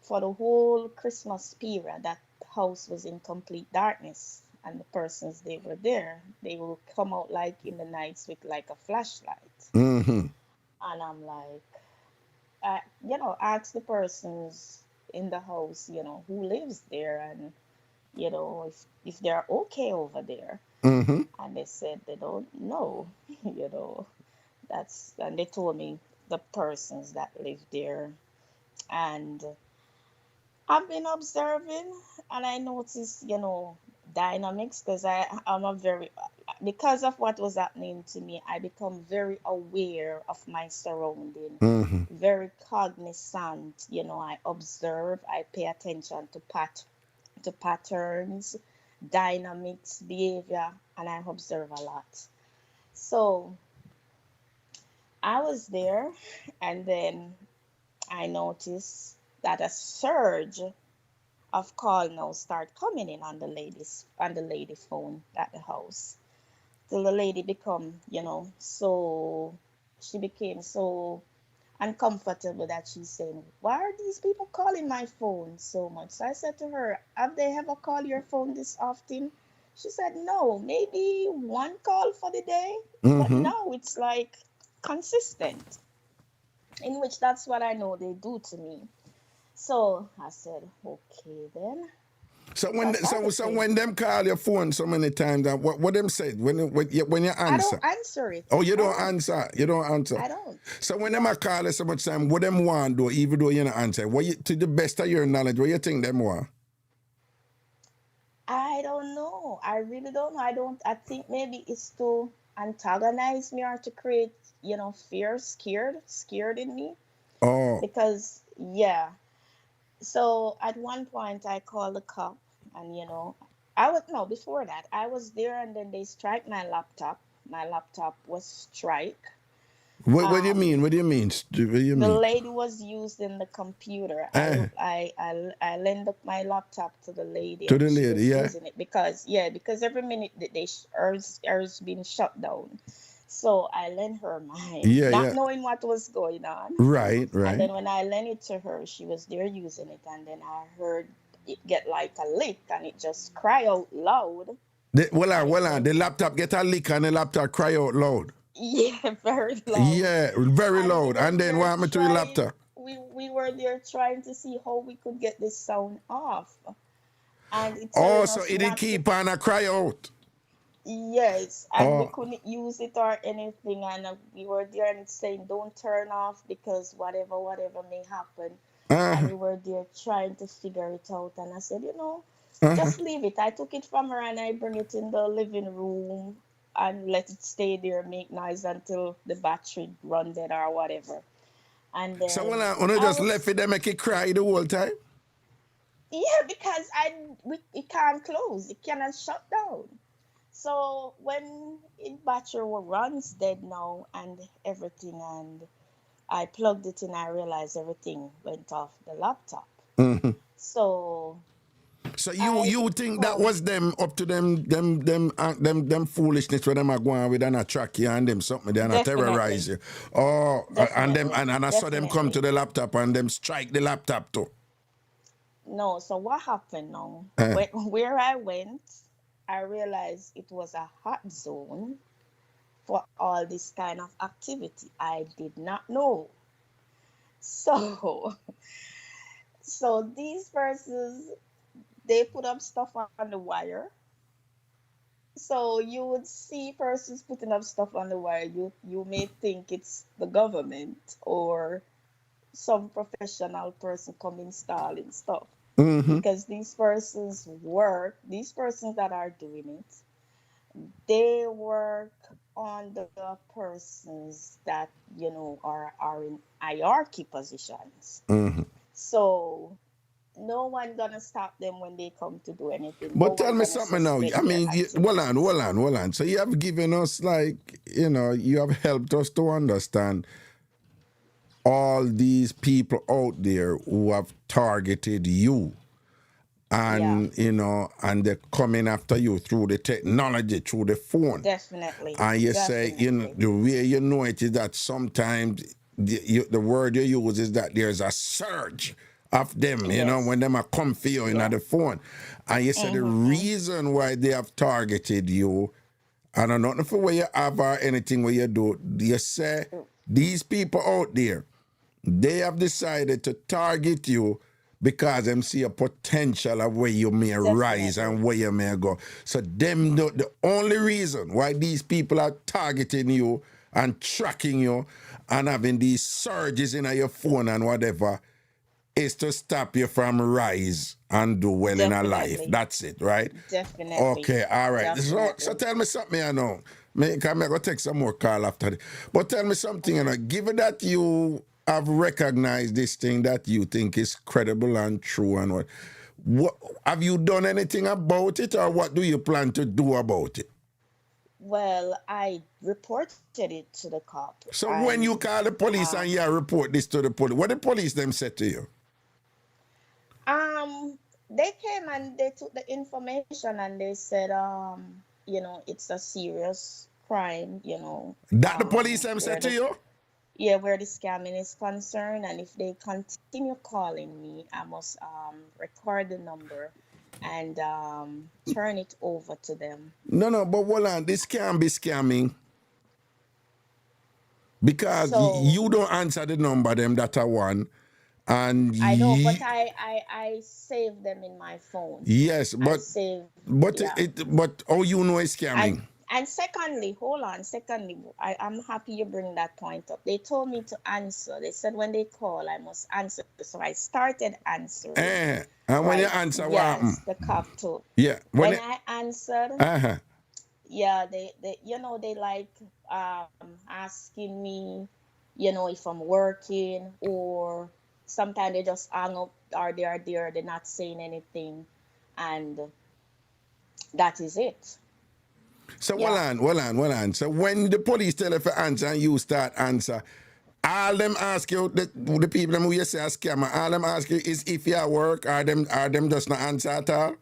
For the whole Christmas period, that house was in complete darkness, and the persons they were there, they will come out like in the nights with like a flashlight. Mm-hmm. And I'm like, ask the persons in the house, who lives there, and if they're okay over there. Mm-hmm. And they said they don't know, you know. And they told me the persons that live there. And I've been observing and I noticed, dynamics because I'm a very, because of what was happening to me, I become very aware of my surrounding, Mm-hmm. very cognizant. I observe, I pay attention to patterns, dynamics, behavior, and I observe a lot. So I was there, and then I noticed that a surge of call now start coming in on the lady phone at the house. Till the lady become, so she became so uncomfortable that she's saying, "Why are these people calling my phone so much?" So I said to her, "Have they ever called your phone this often?" She said, "No, maybe one call for the day, but Mm-hmm. now it's like consistent." In which that's what I know they do to me. So I said, okay then, So when that's so everything. when them call your phone so many times, what them said when you I answer? don't answer it. Oh, you I don't don't. answer. You don't answer. I don't. So when them Yeah. a call you so much time, what them want do, even though you don't answer, to the best of your knowledge, what you think them want? I don't know. I really don't know. I think maybe it's to antagonize me or to create, fear, scared in me. Oh, Because yeah. So at one point I called the cop and I was no before that. I was there and then they strike my laptop. My laptop was strike. what do you mean? Um What do you mean? What do you the mean? lady was using the computer. Eh, I lend up my laptop to the lady to and the she lady, was yeah, using it because every minute that hers been shut down. So I lent her mine, yeah, not yeah. knowing what was going on. Right, And right. then when I lent it to her, she was there using it, and then I heard it get like a lick, and it just cry out loud, and it Well, on, went, the laptop get a leak and the laptop cry out loud. yeah, very loud. Yeah, very And we loud. were And then what there happened to your trying, laptop? we were there trying to see how we could get this sound off, and it Oh, telling so us it did not to. keep on a cry out. Yes, and we Oh, couldn't use it or anything, and we were there and it's saying don't turn off because whatever may happen, and uh-huh, we were there trying to figure it out. And I said, uh-huh. just leave it. I took it from her and I bring it in the living room and let it stay there, make noise until the battery run dead or whatever. And So then when I I just left was, it, they make it cry the whole time. yeah, because it can't close, it cannot shut down. So when it battery runs dead now and everything, and I plugged it in, I realized everything went off the laptop. Mm-hmm. So So I you think that come, was them up to them foolishness where them are going with and a track you and them something they and a terrorize definitely, you. Oh, and them definitely, and I saw them come to definitely. the laptop and them strike the laptop too. No, so what happened now? Eh. Where I went, I realized it was a hot zone for all this kind of activity. I did not know. So, so these persons, they put up stuff on the wire. So you would see persons putting up stuff on the wire. You may think it's the government or some professional person come installing stuff Mm-hmm. because these persons that are doing it, they work on the persons that are in hierarchy positions. Mm-hmm. So no one gonna stop them when they come to do anything. No But tell one me gonna something now. suspend I their mean, hold on, activities. hold on, hold on. So you have given us, like, you have helped us to understand all these people out there who have targeted you, Yeah, and and they're coming after you through the technology, through the phone. definitely, And you say, definitely. the way you know it is that sometimes the word you use is that there's a surge of them, Yes. when them are come for you in Yeah. the phone. And you say the Mm-hmm. reason why they have targeted you, and I'm not for where you have or anything where you do, you say these people out there, they have decided to target you because them see a potential of where you may rise Definitely. and where you may go. So the only reason why these people are targeting you and tracking you and having these surges in your phone and whatever is to stop you from rise and do well in a life. Definitely. That's it, right? Definitely. Okay, all right. So Definitely. tell me something, I know. I'm going to take some more call after this. But tell me something, given that you have recognized this thing that you think is credible and true and what have you done anything about it, or what do you plan to do about it? Well, I reported it to the cop So when and you call the police and you report this to the police, what the police them said to you? um they came and they took the information and they said it's a serious crime, That the police them where said to the you? where the scamming is concerned, and if they continue calling me, I must record the number and turn it over to them. No, but hold on. This can't be scamming because So you don't answer the number them that are one. And I know, but I save them in my phone. yes, I but save, but yeah. but how you know it's And scamming? and secondly, hold on, secondly, I'm happy you bring that point up. They told me to answer. They said when they call, I must answer. So I started answering. And when you Right. answer, what Yes, happen? the cop told. Yeah, when When it, I answered, uh-huh. yeah, they like asking me, if I'm working, or sometimes they just hang up, or they are there, they're not saying anything, and that is it. So Yeah. hold on. So when the police tell you to answer and you start answer, all them ask you, the people them who you say are scammer, all them ask you is if you are work, are them just not answer at all?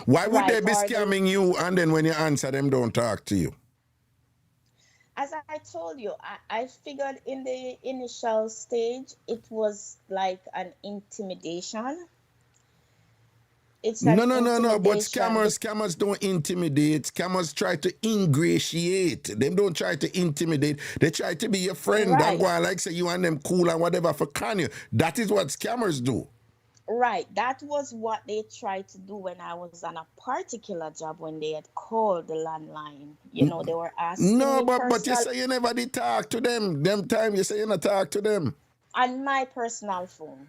Why would they Right. be Or they, scamming you and then when you answer them don't talk to you? as I told you, I figured in the initial stage it was like an intimidation. It's an No. But intimidation. scammers don't intimidate. Scammers try to ingratiate. They don't try to intimidate. They try to be your friend and go Right. on like say you and them cool and whatever for con you. That is what scammers do. Right. That was what they tried to do when I was on a particular job when they had called the landline. They were asking No, me but you personal say you never did talk to them. Them time you say you not talk to them. on my personal phone.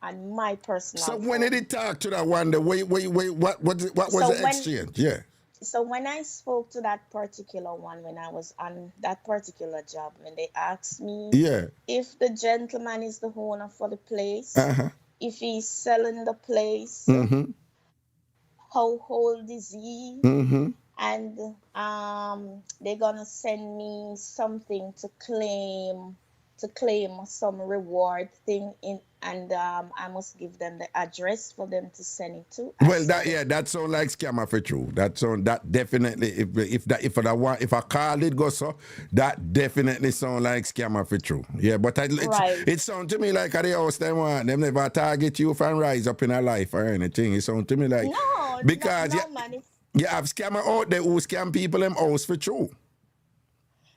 On my So personal when did phone. he talk to that one? Wait, what was So the when exchange? Yeah. so when I spoke to that particular one, when I was on that particular job, when they asked me Yeah. if the gentleman is the owner for the place, Uh-huh. if he's selling the place, Mm-hmm. how old is he, Mm-hmm. and they're gonna send me something to claim some reward thing in, and I must give them the address for them to send it to. I Well, said, that sound like scammer for true. That definitely if a call did go so, that definitely sound like scammer for true. Yeah, but right. it sound to me like at the house them never target you and rise up in a life or anything. It sound to me like No, no, because no, man. you have scammer out there who scam people them house for true.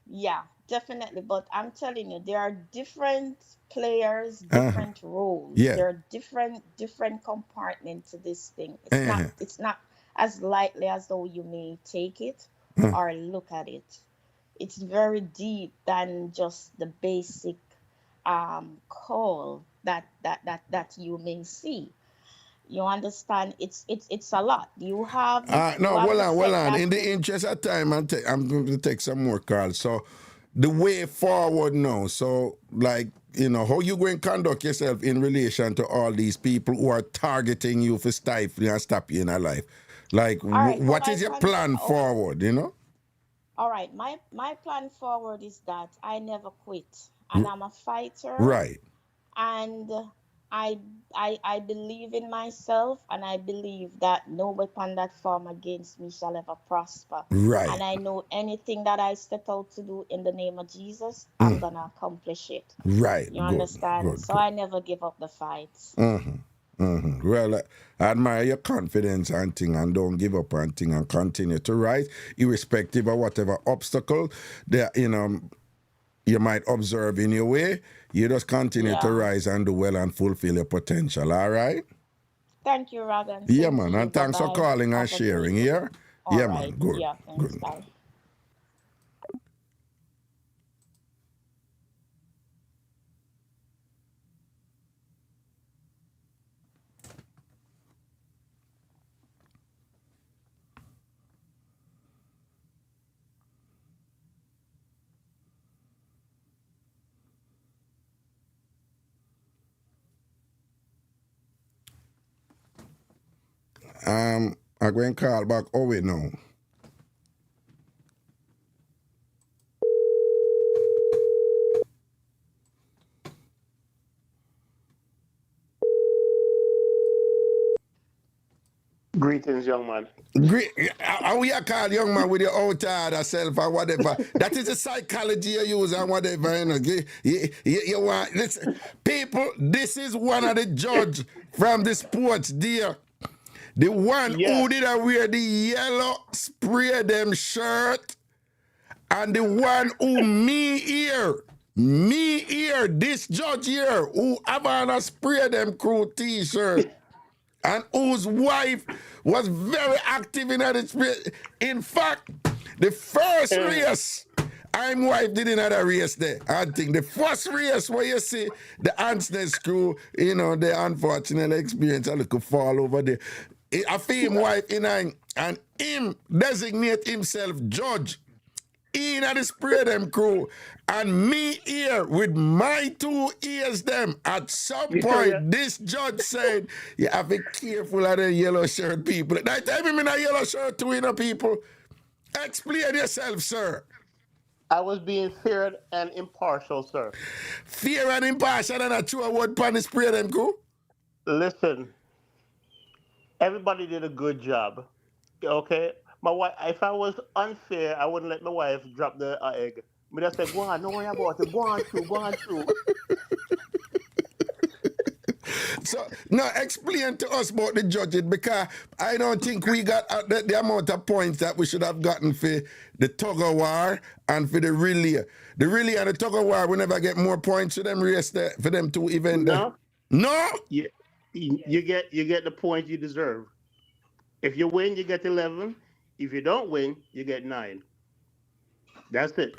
Yeah, definitely. But I'm telling you, there are different players, Uh-huh. different roles. Yeah. There are different compartments to this thing. It's not Uh-huh. it's not as lightly as though you may take it Uh-huh. or look at it. It's very deep than just the basic call that you may see. You understand? It's a lot. You No, have to hold set on. that In the in. interest of time, I'm going to take some more calls. So, the way forward now. So, like how you going to conduct yourself in relation to all these people who are targeting you for stifling and stop you in your life? Like, All right. what is your plan forward, All right. My plan forward is that I never quit, and I'm a fighter, Right. and I I believe in myself, and I believe that no weapon that form against me shall ever prosper. Right. And I know anything that I set out to do in the name of Jesus, I'm gonna accomplish it. Right. You Good. understand? Good. So Good. I never give up the fight. Well, I admire your confidence and thing, and don't give up and thing, and continue to rise, irrespective of whatever obstacle that you might observe in your way. You just continue to Yeah. rise and do well and fulfill your potential. All right? Thank you, Ragan. Yeah, Same to man. you. And thanks for Bye-bye. calling and Have a great sharing. day. Yeah. All Yeah, right. man. Good. Yeah, thanks. Good. Bye. I'm going to call back Owen now. Greetings, young man. Great. How we are call young man with your own tired self or whatever. That is the psychology you use and whatever. You want listen, people. This is one of the judge from the sports dear. The one Yes. who did wear the yellow spray them shirt, and the one who me here, this judge here who have on a spray them crew t-shirt. And whose wife was very active in that spirit. In fact, the first race, I'm wife did another race there. I think the first race where you see the Ansness crew, the unfortunate experience, a little fall over there. A fame wife and him designate himself judge. In the spray them crew, and me here with my 2 ears them. At some point, this judge said, you have to be careful of the yellow shirt people. That time I'm in a yellow shirt too, people. Explain yourself, sir. I was being fair and impartial, sir. Fair and impartial and a true word pan the spray them crew? Listen, everybody did a good job. Okay? My wife, if I was unfair, I wouldn't let my wife drop the egg. But I said, go on, don't worry about it. Go on through, go on through. So, now explain to us about the judging, because I don't think we got the amount of points that we should have gotten for the tug of war and for the relay. The relay and the tug of war, we never get more points for them race for them two events. No? No? You get the point you deserve. If you win, you get 11. If you don't win, you get 9. That's it.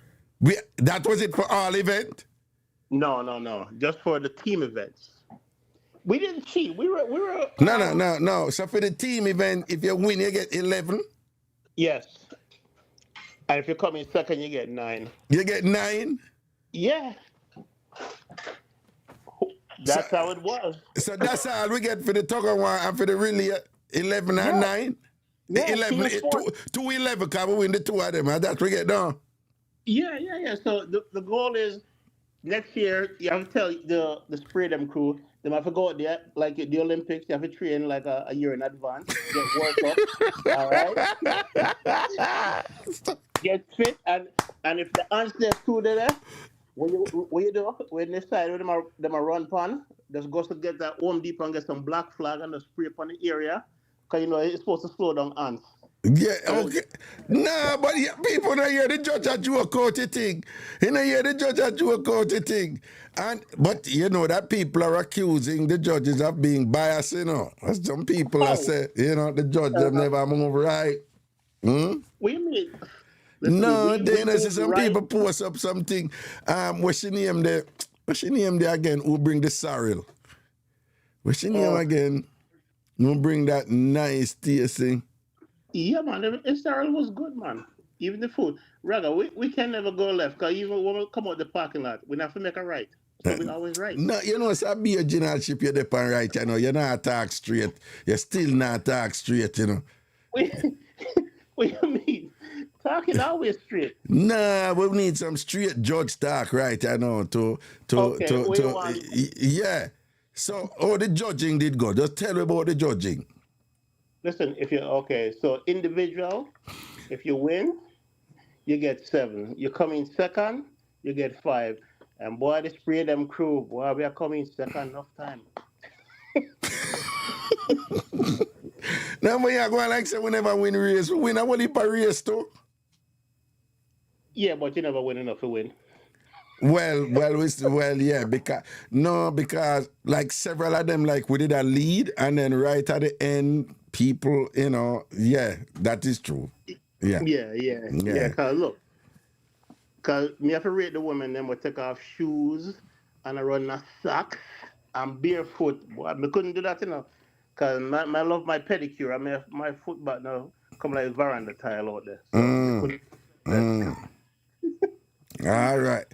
That was it for all event? No. Just for the team events. We didn't cheat. We were. No. So for the team event, if you win, you get 11. Yes. And if you come in second, you get 9. You get 9? Yeah. That's how it was. So that's all we get for the tug of war and for the relay, 11 and 9? Yeah, 11, 2 11, because we win the 2 of them, and that's what we get done. Yeah. So the goal is next year you have to tell the spray them crew they have to go out there like the Olympics. You have to train like a year in advance, get worked up, all right. Get fit, and if the ants there's crew there, what you do when they decide them a run pan, just go to get that Home Depot and get some black flag and just spray upon the area, because it's supposed to slow down ants. Yeah, okay. Nah, but people don't hear the judge a joke out the thing. You don't hear the judge a joke out the thing. But you know that people are accusing the judges of being biased, As some people are saying, the judge them never move right. What do you mean? No, then I see some people post up something. What's she name there? What's she name there again? Who bring the sorrel? What's she name again? Who bring that nice tasting? Yeah, man, the cereal was good, man. Even the food. Raga, we can never go left, because even when we come out the parking lot, we have to make a right. So we always right. No, you know, it's a be a generalship you're depend right, you know. You're not talk straight. You're still not talk straight, you know. What you mean? Talking always straight. Nah, we need some straight judge talk, right? I know Okay, what you want? yeah. So, how the judging did go? Just tell me about the judging. Listen, so individual, if you win, you get 7. You come in second, you get 5. And boy, they spray them crew. Boy, we are coming second enough time. Now, when you're going like say we never win race, we win a whole heap of race too. Yeah, but you never win enough to win. Well, yeah, because like several of them, like we did a lead, and then right at the end, people, you know, yeah, that is true. Yeah. Cause look, me have to rate the women, then we take off shoes and I run a socks and barefoot. Boy, I couldn't do that, you know, cause I love my pedicure. I mean, my foot back now come like veranda tile out there. So All right.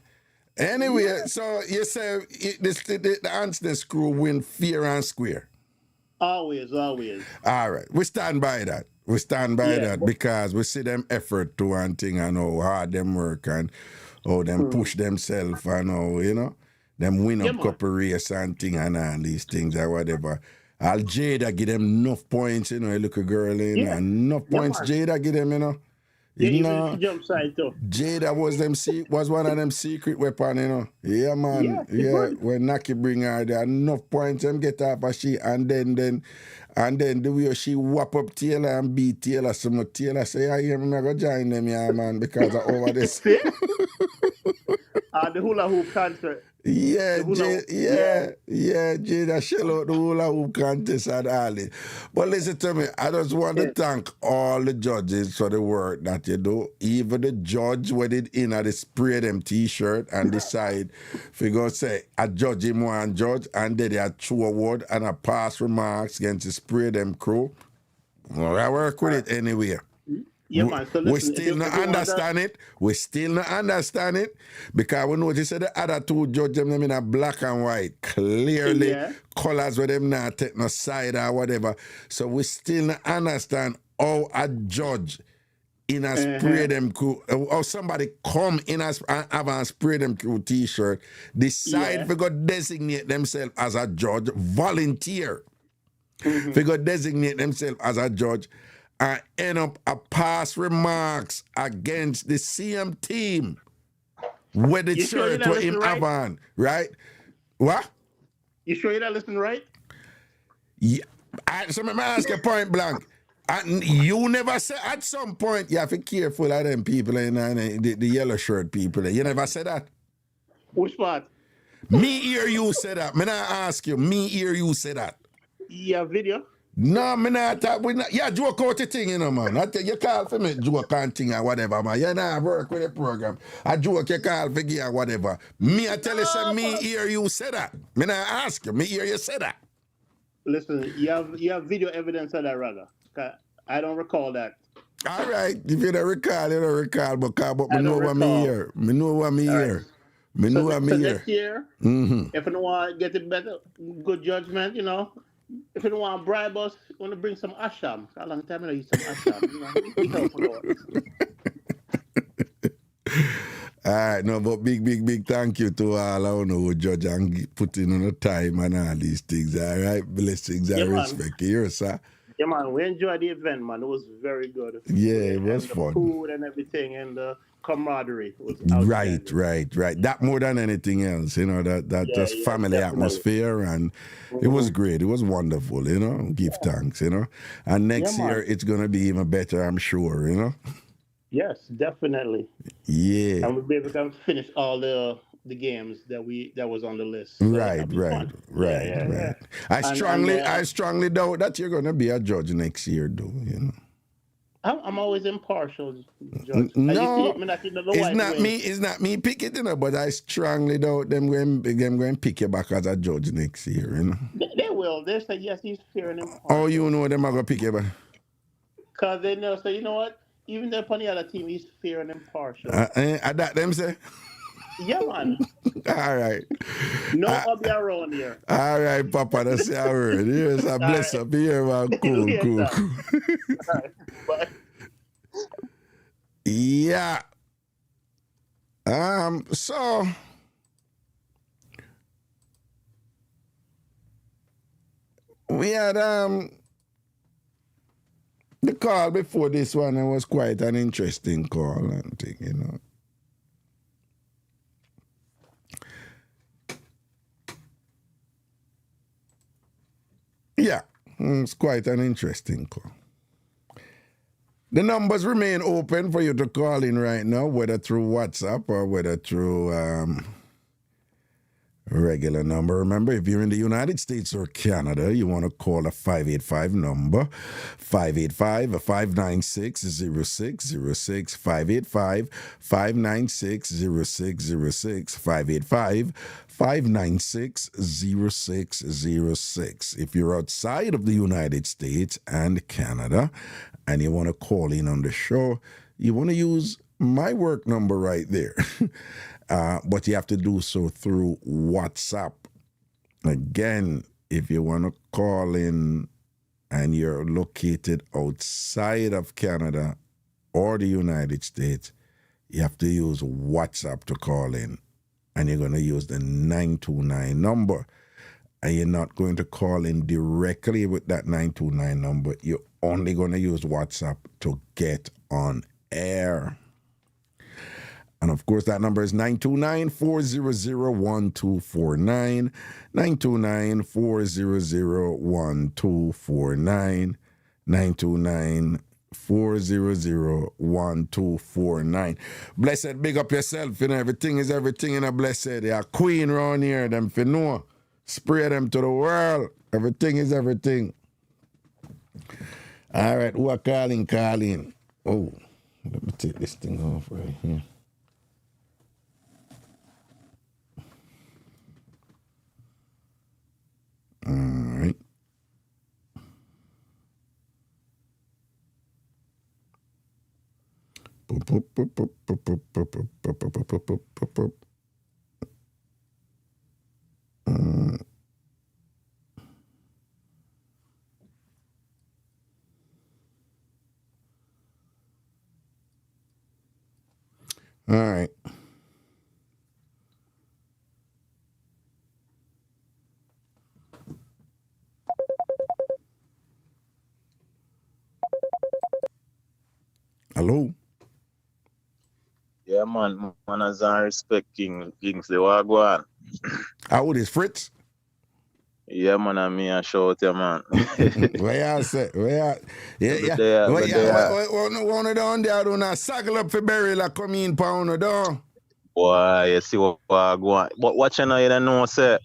Anyway, so you say the Ansness crew win fair and square. Always. All right. We stand by that. Because we see them effort to one thing and how hard them work and how them push themselves and how, you know, them win up couple race and thing and all these things or whatever. I'll Jada give them enough points, you know, you look a girl in enough points Jada give them, you know. You know, jump side too. Jada was one of them secret weapon, you know. Yeah, man. Yeah. When Naki bring her there, enough points them get off of she, and then the way she whop up Taylor and beat Taylor, some Taylor say, I hear me go join them, yeah, man, because of over this. The hula hoop concert. Yeah, Jada shell out the hula hoop contest and all it. But listen to me, I just want to thank all the judges for the work that you do. Even the judge when it in at the spray them t-shirt and decide if you go say a judge him one judge and then they a true award and a pass remarks against the spray them crew. Well, I work with it anyway. Yeah, man. So listen, we still not understand it. We still not understand it because we notice that the other two judges them in a black and white, clearly colors where them not take no side or whatever. So we still not understand how a judge in a spray them crew or somebody come in a have a spray them crew t-shirt, decide we go designate themselves as a judge, volunteer. We go designate themselves as a judge. And end up a pass remarks against the same team with the shirt were him have on, right? What? You sure you not listening right? Yeah. So I'm ask you point blank. And you never said at some point you have to be careful of them people and the yellow shirt people. You never said that. Which part? Me hear you say that. Me not ask you. Me hear you say that. Yeah, video. No, me not talk. Yeah, joke out the thing, you know, man. I tell you call for me joke and thing or whatever, man. You not work with the program. I joke you call for you or whatever. Me, I tell you, say, me hear you say that. Me not ask you. Me hear you say that. Listen, you have video evidence of that, Raga. I don't recall that. All right. If you don't recall, you don't recall. But me know what me hear. Me know what me hear. Me know what me hear. Next year, if you want to get a better, good judgment, you know, if you don't want to bribe us, you want to bring some asham. A long time I use some asham. You know, all right, no, but big thank you to all I know who judge and put in on the time and all these things. All right, blessings and respect here, sir. Yeah, man, we enjoyed the event, man. It was very good. Yeah, it was and fun. The food and everything and the camaraderie was right. That more than anything else, you know, that just family definitely. Atmosphere, and it was great. It was wonderful, you know. Give thanks, you know. And next year it's gonna be even better, I'm sure, you know. Yes, definitely. Yeah. And we'll be able to finish all the games that was on the list. So right. I strongly doubt that you're gonna be a judge next year, though, you know. I'm always impartial, Judge. No, it's not me picking, you know, but I strongly doubt them going to pick you back as a judge next year, you know. They will. They say, yes, he's fair and impartial. Oh, you know them are going to pick you back? Because they know, so you know what? Even though upon the other team, he's fair and impartial. That them say? Yeah, man. All right. No hobby around here. All right, Papa, that's our word. Yes, I bless All up here, man. Cool, right. cool, Later. cool. All right. Bye. Yeah. So we had the call before this one. It was quite an interesting call and thing, you know. Yeah, it's quite an interesting call. The numbers remain open for you to call in right now, whether through WhatsApp or whether through regular number. Remember, if you're in the United States or Canada, you want to call a 585 number, 585-596-0606, 585-596-0606, 585-596-0606. If you're outside of the United States and Canada and you want to call in on the show, you want to use my work number right there. But you have to do so through WhatsApp. Again, if you want to call in and you're located outside of Canada or the United States, you have to use WhatsApp to call in. And you're going to use the 929 number. And you're not going to call in directly with that 929 number. You're only going to use WhatsApp to get on air. And of course, that number is 929-400-1249, 929-400-1249, 929-400-1249. Blessed, big up yourself, you know, everything is everything in a blessed. They are queen around here, them for know. Spray them to the world. Everything is everything. All right, who are calling? Oh, let me take this thing off right here. All right. All right. Hello? Yeah, man. Manners and respect Kingsley. What go on? How old is Fritz? Yeah, man, and me a shout you, man. Where you say? Where you? There. One of down there do not saddle up for Beryl and come in pound or down. Boy, you see what go on. But what you know, you don't know, say,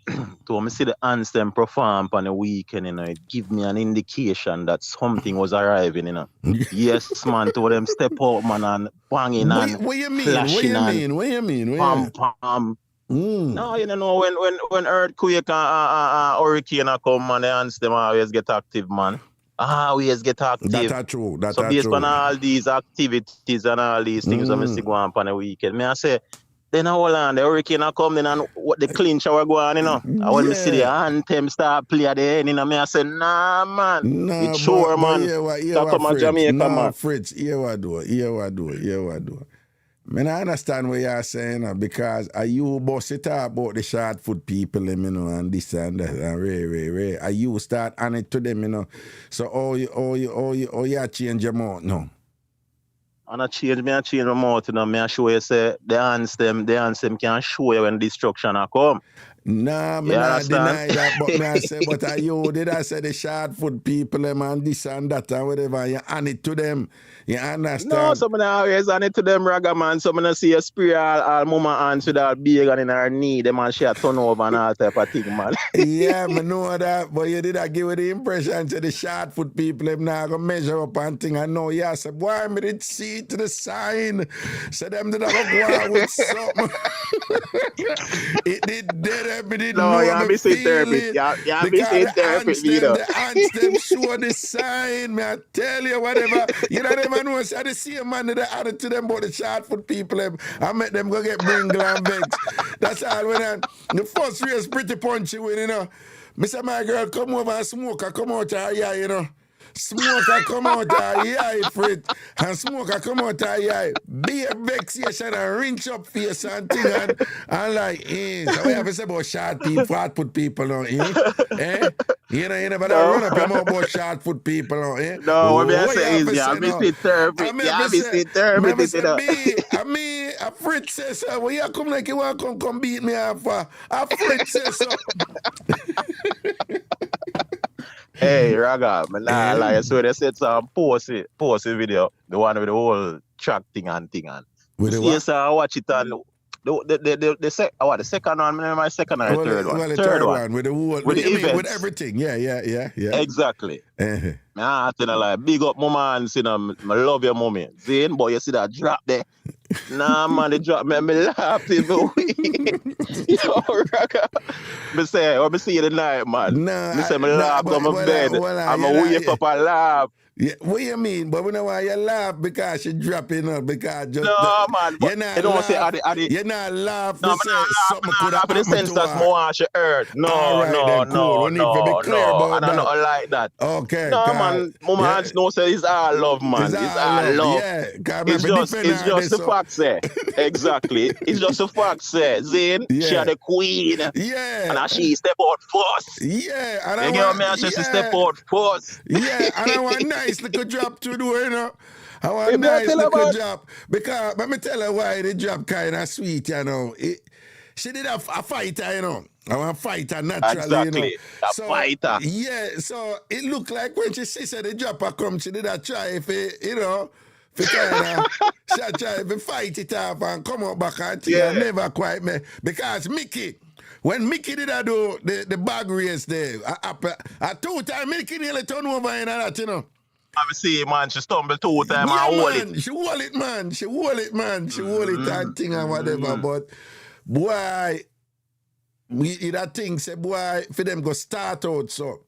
to me see the anthem perform on the weekend, you know, it give me an indication that something was arriving, you know. Yes, man, to them step out, man, and banging and What you mean? flashing What you mean? pam, pam. No, you know, when earthquake and hurricane come, man, the anthem always get active, man. Always get active. That's true. So based on all these activities and all these things that I see go on the weekend, me I say, then hold on, the hurricane come then and what the clinch our go on, you know. And when me see the anthem start play at the end, you know, me I say, nah, man. It's sure, man. That come on Jamaica, man. Fritz, here what do. I understand what you're saying, because you boss it about the short foot people, you know, and this and that, and Ray. And you start on it to them, you know. So you change your mouth, no. And I change my mouth, you know, me I show you say the anthem can show you when destruction a come. Nah, me not deny that, but me I say, but did I say the short foot people, them and this and that and whatever, you hand it to them. You understand? No, some of them always hand it to them, Raga, man. Some of them see a spray all mama hands with all big in her knee, them and she a turn over and all type of thing, man. Yeah, me know that, but you did I give it the impression to the short foot people, them now go measure up and thing. I know, yeah, I said, boy, me did see it to the sign. So them did I go on with something. It did dead, me No, know you me misinterpret. feeling. You Because misinterpret me, the ants them show the sign. Me I tell you whatever. You know them know say the same man that added to them about the short foot people. I met them go get Bringle and Vex. That's all when the first race pretty punchy with, you know. Me say my girl come over and smoke. I come out her eye, you know. Smoker come out her eye, Frit. And smoker come out her eye. Be a vexation and rinse up face and thing and like, so we have to say about short people, flat foot people now, eh? You know, you never run up your mouth about short foot people now, eh? No, what I What say is, you you have to say now? misinterpret. You misinterpret, you know. Me, a Frit says so. Well, you come like you want to come beat me off. A Frit says so. Hey, Raga, man, nah, like, so they said some post video, the one with the whole track thing and thing. And With the see, what? so I watch it and the second one, my second or Well, third one? Well, the third one. with the whole, With the events. With everything. Yeah. Exactly. Uh-huh. I tell you, like, big up my man, you know, I love your mommy. Zane, but you see that drop there? Nah, man, the drop me laugh in the way. Yo, Raga. Me say, when me see you tonight, man. Nah, Me say, me laugh on my bed. I'm a wake up and laugh. Yeah, what you mean? But we know why you laugh because she dropping up because just no, man, but you're not you don't laugh, say you're not laugh no, to say something could have in the happened sense to that her. more on she heard. No, All right, no, then, cool. no, We need to be clear no. about And I'm that. not like that. Okay. No, man, Mama Hans no say it's all love, man. It's all love. Yeah, it's just the fact, say. Exactly. It's just the fact, say. Zane, she are the queen. Yeah. And she step out first. Yeah. And you get me? She step out first. Yeah, and I want nice little drop to do, you know. I want nice little drop. Because, let me tell her why the drop kind of sweet, you know. She did a fighter, you know. I want a fighter naturally, exactly. You know. A fighter. Yeah, so it looked like when she said the dropper come, she did a try if it, you know, for kind of, she try to fight it off and come up back and thing, and never quite me. Because Mickey, when Mickey did do the bag race there, a 2 time Mickey nearly turn over in that, you know. I see, man, she stumbled 2 times yeah, and hold it. She hold it, man. She hold it and thing and whatever. But, boy, that thing say, boy, for them go start out, so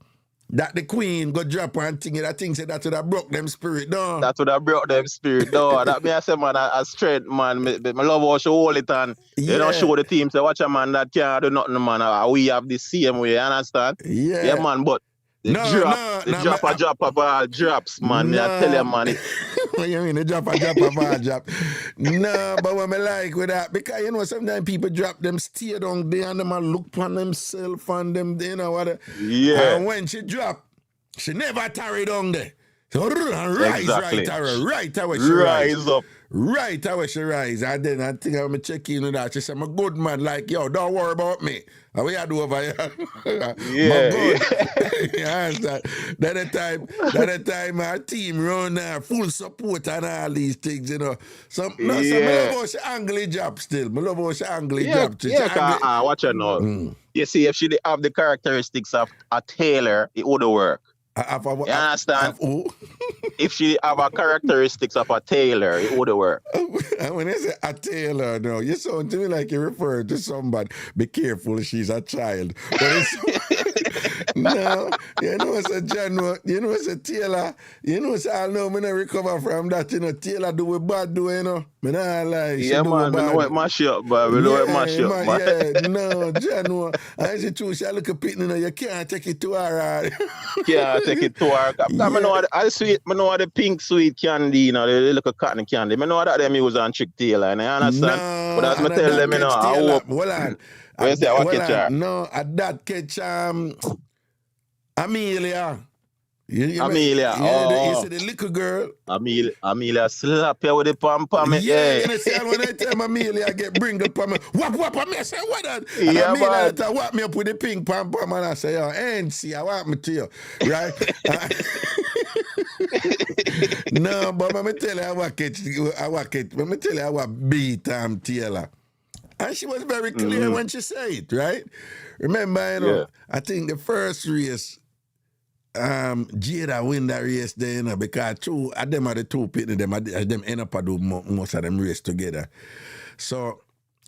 that the queen go drop one thing, that thing say that would have broke them spirit, no. That would have broke them spirit, no. That me I say, man, a strength, man. Me love how she hold it and, you know, show the team, say, watch a man that can't do nothing, man. We have the same way, you understand? Yeah, man, but the drop of all drops, man. Me I tell you, man. What you mean, the drop of all drop? No, but what I like with that, because, you know, sometimes people drop them, stay down there and them and look upon themselves and them, you know what? Yeah. And when she drop, she never tarry down there. So rise, exactly. right away she rise up. Right away she rise. And then I think I'm checking with that. She said, I'm a good man, like, yo, don't worry about me. What you do over here? Yeah. Good. You understand? That time our team run full support and all these things, you know. So I love how she angle job still. I love how she angle job. Watch her now. You see, if she have the characteristics of a tailor, it would work. You understand? If she have a characteristics of a tailor, it would work. When I say a tailor, no, you sound to me like you refer to somebody. Be careful, she's a child. But it's, no, you know it's a general, you know it's a tailor. You know it's all know me not recover from that, you know, tailor do with bad do, you know. Me not lie. Yeah, man, we know it mash up, but we know it mash up, man. Yeah, no, general. And she too, she look a pit, you know, you can't take it to her. Can't take it to her. I know the pink sweet candy, you know, the little cotton candy. I know that them use on Trick Taylor, and I understand. No, but as I tell them, you know, I hope. Hold on. No, at that catch Amelia. Amelia. You see the little girl. Amelia slap you with the pom-pom. Yeah, you know, see, when I tell Amelia bring the pom, whap, I say, what that? And yeah, Amelia whap me up with the pink pom-pom, and I say, yo, and see, I want me to you, right? No, but let me tell you, I beat Taylor. And she was very clear when she said it, right? Remember, you know, I think the first race, Jada win that race there, you know, because two of them are the two pitting them end up do most of them race together. So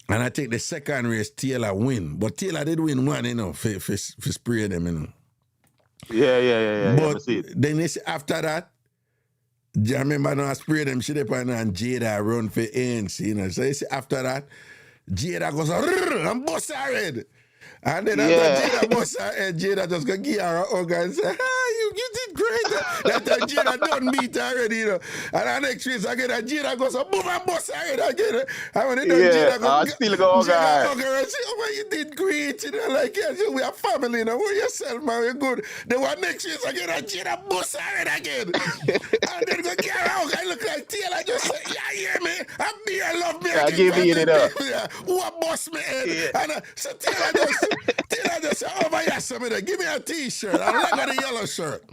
And I think the second race, Taylor win. But Taylor did win one, you know, for spray them, you know. Yeah. But I see it. then you see after that, I remember now I spray them shit up and Jada run for ANC, you know. So you see after that, Jada goes, I'm boss already. And then after Jada bust her head, Jada just gonna give her a hug and say, you did great. That time Jada done beat her already, you know. And the next race again, Jada goes, boom, and bust her head again. And when they done, Jada goes, still go hug her. and say, oh, man, you did great, you know. Like, yeah, we are family, you know. We're yourself, man, we're good. Then one next race again, and Jada bust her head again. And then go give her a hug and look like Taylor just say, yeah, hear me? I'm me, I love me. I give me it up. Who a bust me head? And so Taylor just say, over here, somebody, give me a t-shirt. I like the yellow shirt.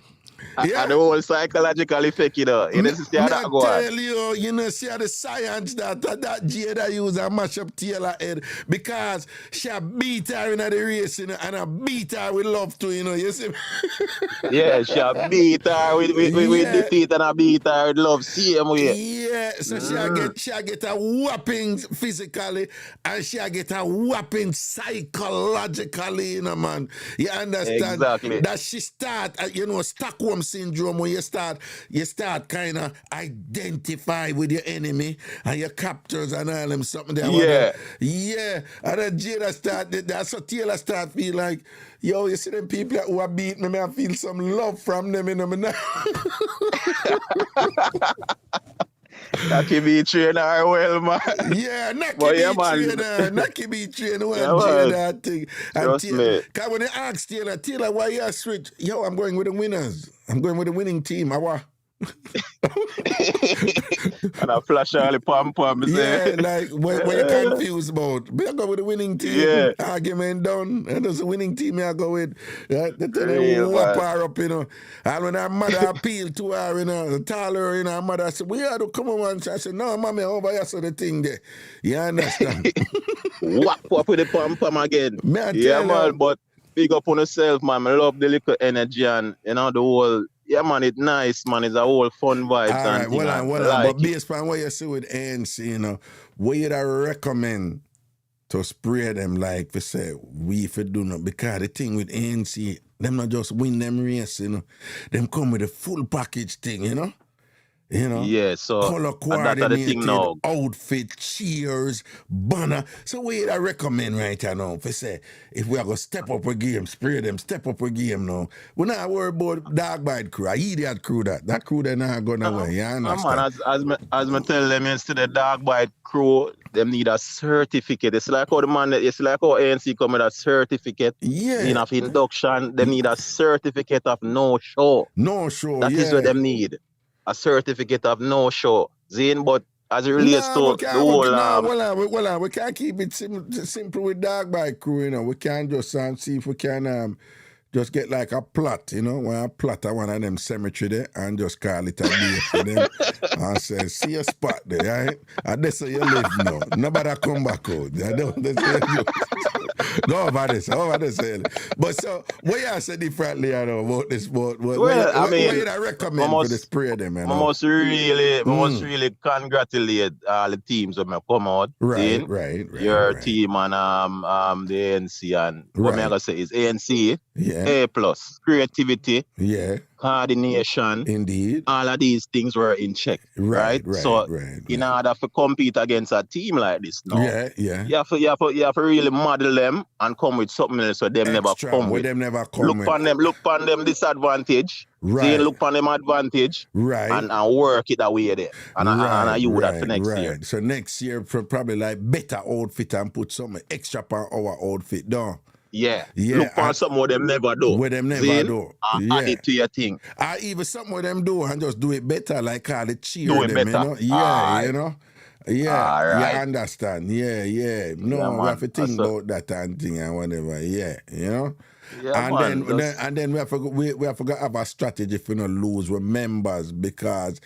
Yeah. And the whole psychological effect, you know. You know, see how that go on. Tell you know, see how the science that Jada use and mash up Taylor head because she beat her in the race, you know, and I beat her with love too, you know, you see? Yeah, she beat her with defeat and I beat her with love, same way. Yeah, so she get a whopping physically and she get a whopping psychologically, you know, man. You understand? Exactly. That she start, you know, Stockholm syndrome when you start kind of identify with your enemy and your captors and all them something there. Yeah. And then Jada start, that's how Taylor start feel like, yo, you see them people who are beat me, I feel some love from them, you know, me now. Naki be trainer well, man. Yeah, Naki be trainer well, Jada thing. Trust me. Because when they ask Taylor, why you switch? Yo, I'm going with the winners. I'm going with the winning team. And I flash all the pom-pom. Yeah, like what you're confused about. I go with the winning team. Yeah. Argument done. And there's a winning team I go with. They tell Real, her whop her up, you know. And when her mother appealed to her, you know, tell her, you know, her mother said, we had to come on. I said, no, mommy, over here, so the thing there. You understand? Whap up with the pom-pom again. Yeah, man, but big up on yourself, man. I love the little energy and, you know, the whole... Yeah, man, it's nice, man. It's a whole fun vibes. All right, well on. But based on what you see with ANC, you know, what you'd recommend to spray them like we say, we if you do not, because the thing with ANC, them not just win them race, you know. Them come with a full package thing, you know. Yeah, so color coordinated, now. outfit, cheers, banner. So what I recommend right now, if I say, if we are going to step up a game, spray them, step up a game now. We're not worried about dog bite crew, a idiot crew that crew they're not going away, you understand? Man, as I tell them, instead of dog bite crew, them need a certificate. It's like how ANC come with a certificate. Yeah. Enough induction, they need a certificate of no show. No show, That is what them need. A certificate of no show. Zine, but as it relates to the whole... we can't keep it simple with dog bite crew, you know. We can't just see if we can just get like a plot, you know. When I plot at one of them cemetery there and just call it a day for them and say, see a spot there, right? And that's how you live now. Nobody come back out. Go over this. But so, what you say differently, you know, about this? What you recommend for the spray them? You know? must really congratulate all the teams that come out. Right. Your team and the ANC and what I'm gonna say is ANC. Yeah. A+, creativity, coordination, indeed, all of these things were in check, right? So in order to compete against a team like this now, you have to really model them and come with something else so them never come with. Look on them disadvantage, look on them advantage, and work it away there, and you would that for next year. So next year probably like better outfit and put some extra on our outfit down. Yeah. Look for something what them never do. What them never do. Add it to your thing. Even something what them do and just do it better, like how they cheer do it them, better. you know? You know? Yeah, you understand. Yeah. No, we have to think about that and thing and whatever. Yeah, you know? And then we have to have a strategy if we not lose with members because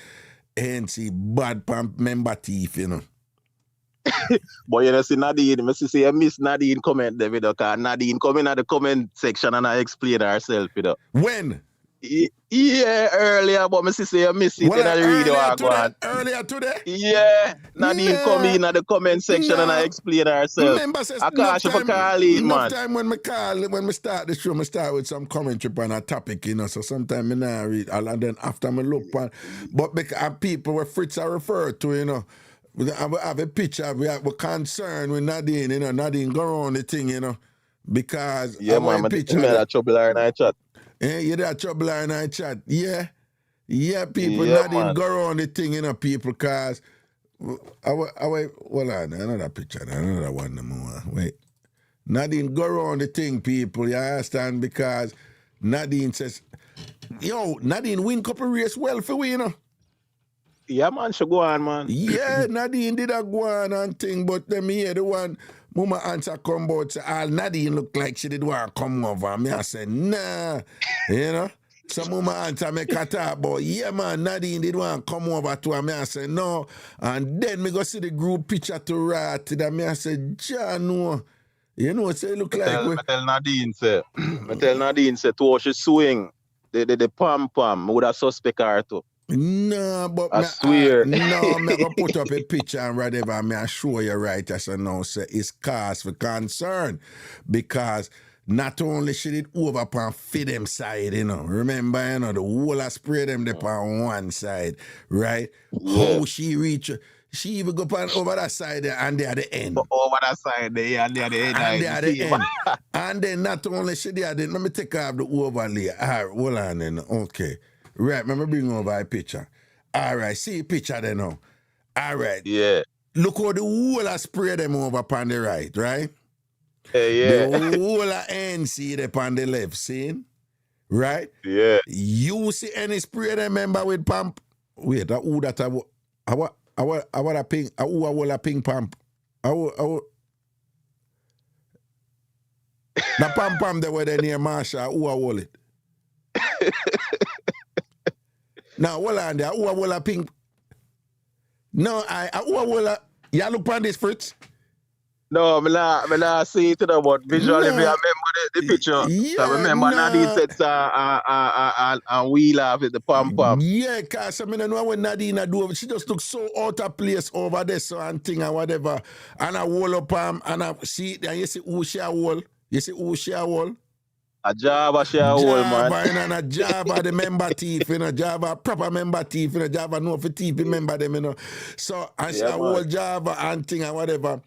ANC bad member thief, you know. But you know, see Nadine, I see I miss Nadine comment there, because Nadine come in at the comment section and I explain herself, you know. When? Yeah, earlier, but me say you miss it Well, in the radio. earlier today? Yeah, Nadine come Nah. in at the comment section and I explain herself. Remember, says I enough catch you for time, Carleen, man. when we start the show, I start with some commentary on a topic, you know. So sometimes I not read, and then after I look on, but because people where Fritz are referred to, you know, we have a picture, we're concerned with Nadine, you know, Nadine go on the thing, you know, because Yeah, man, I had a trouble in our chat. Yeah, you had trouble in our chat. Yeah, people, Yeah, Nadine man. go on the thing, you know, people, because. Well, another picture, another one no more. Wait. Nadine go around the thing, people, you understand? Because Nadine says, Nadine win couple race well for we, you know. Yeah, man, she go on, man. Yeah, Nadine did a go on and thing, but then me hear the one, Mama answer come about, say, Nadine look like she did want to come over. Me I said, nah, you know. Some woman answer make a talk about, yeah, man, Nadine did want to come over to her. Me I say, no. And then me go see the group picture to right to that. Me I say, John, no. You know, say look like... I tell Nadine, say, to her she swing, the pom-pom, would have suspect her too. No, but I swear. I'm going to put up a picture and whatever. I show you right as I know, say, it's cause for concern. Because... not only she did over upon feed them side, you know. Remember, you know, the whole I spray them on one side, right? Yeah. How she reach, she even go on over that side there and they at the end. Over that side there and they at the end. And they at the end. And then not only she there, then let me take off the overlay. All right, hold on then. Okay. Right, let me bring over a picture. All right, see a picture there now. All right. Yeah. Look how the whole I spray them over upon the right, right? Yeah. The whole of NC there on the left, see? Right? Yeah. You see any spray them member with pump? Wait, who that I ping a ping pump? The pump there were there near Marsha, who a wallet? Now, hold on there, who a ping? No, who a wallet? You look on this, Fritz? No, me not see it, but visually, me remember the picture. Yeah, so I remember Nadine said and we laugh at the pom-pom. Yeah, because I mean, I know when Nadine do, she just look so out of place over there, so and thing and whatever. And I wall up and I see it, and you see who she a wall. You see who she a wall? A Java she a wall, man. And a Java, the member thief, you know, Java, proper member thief, you know, Java know for thief, remember them, you know. So, and she a wall Java and thing and whatever.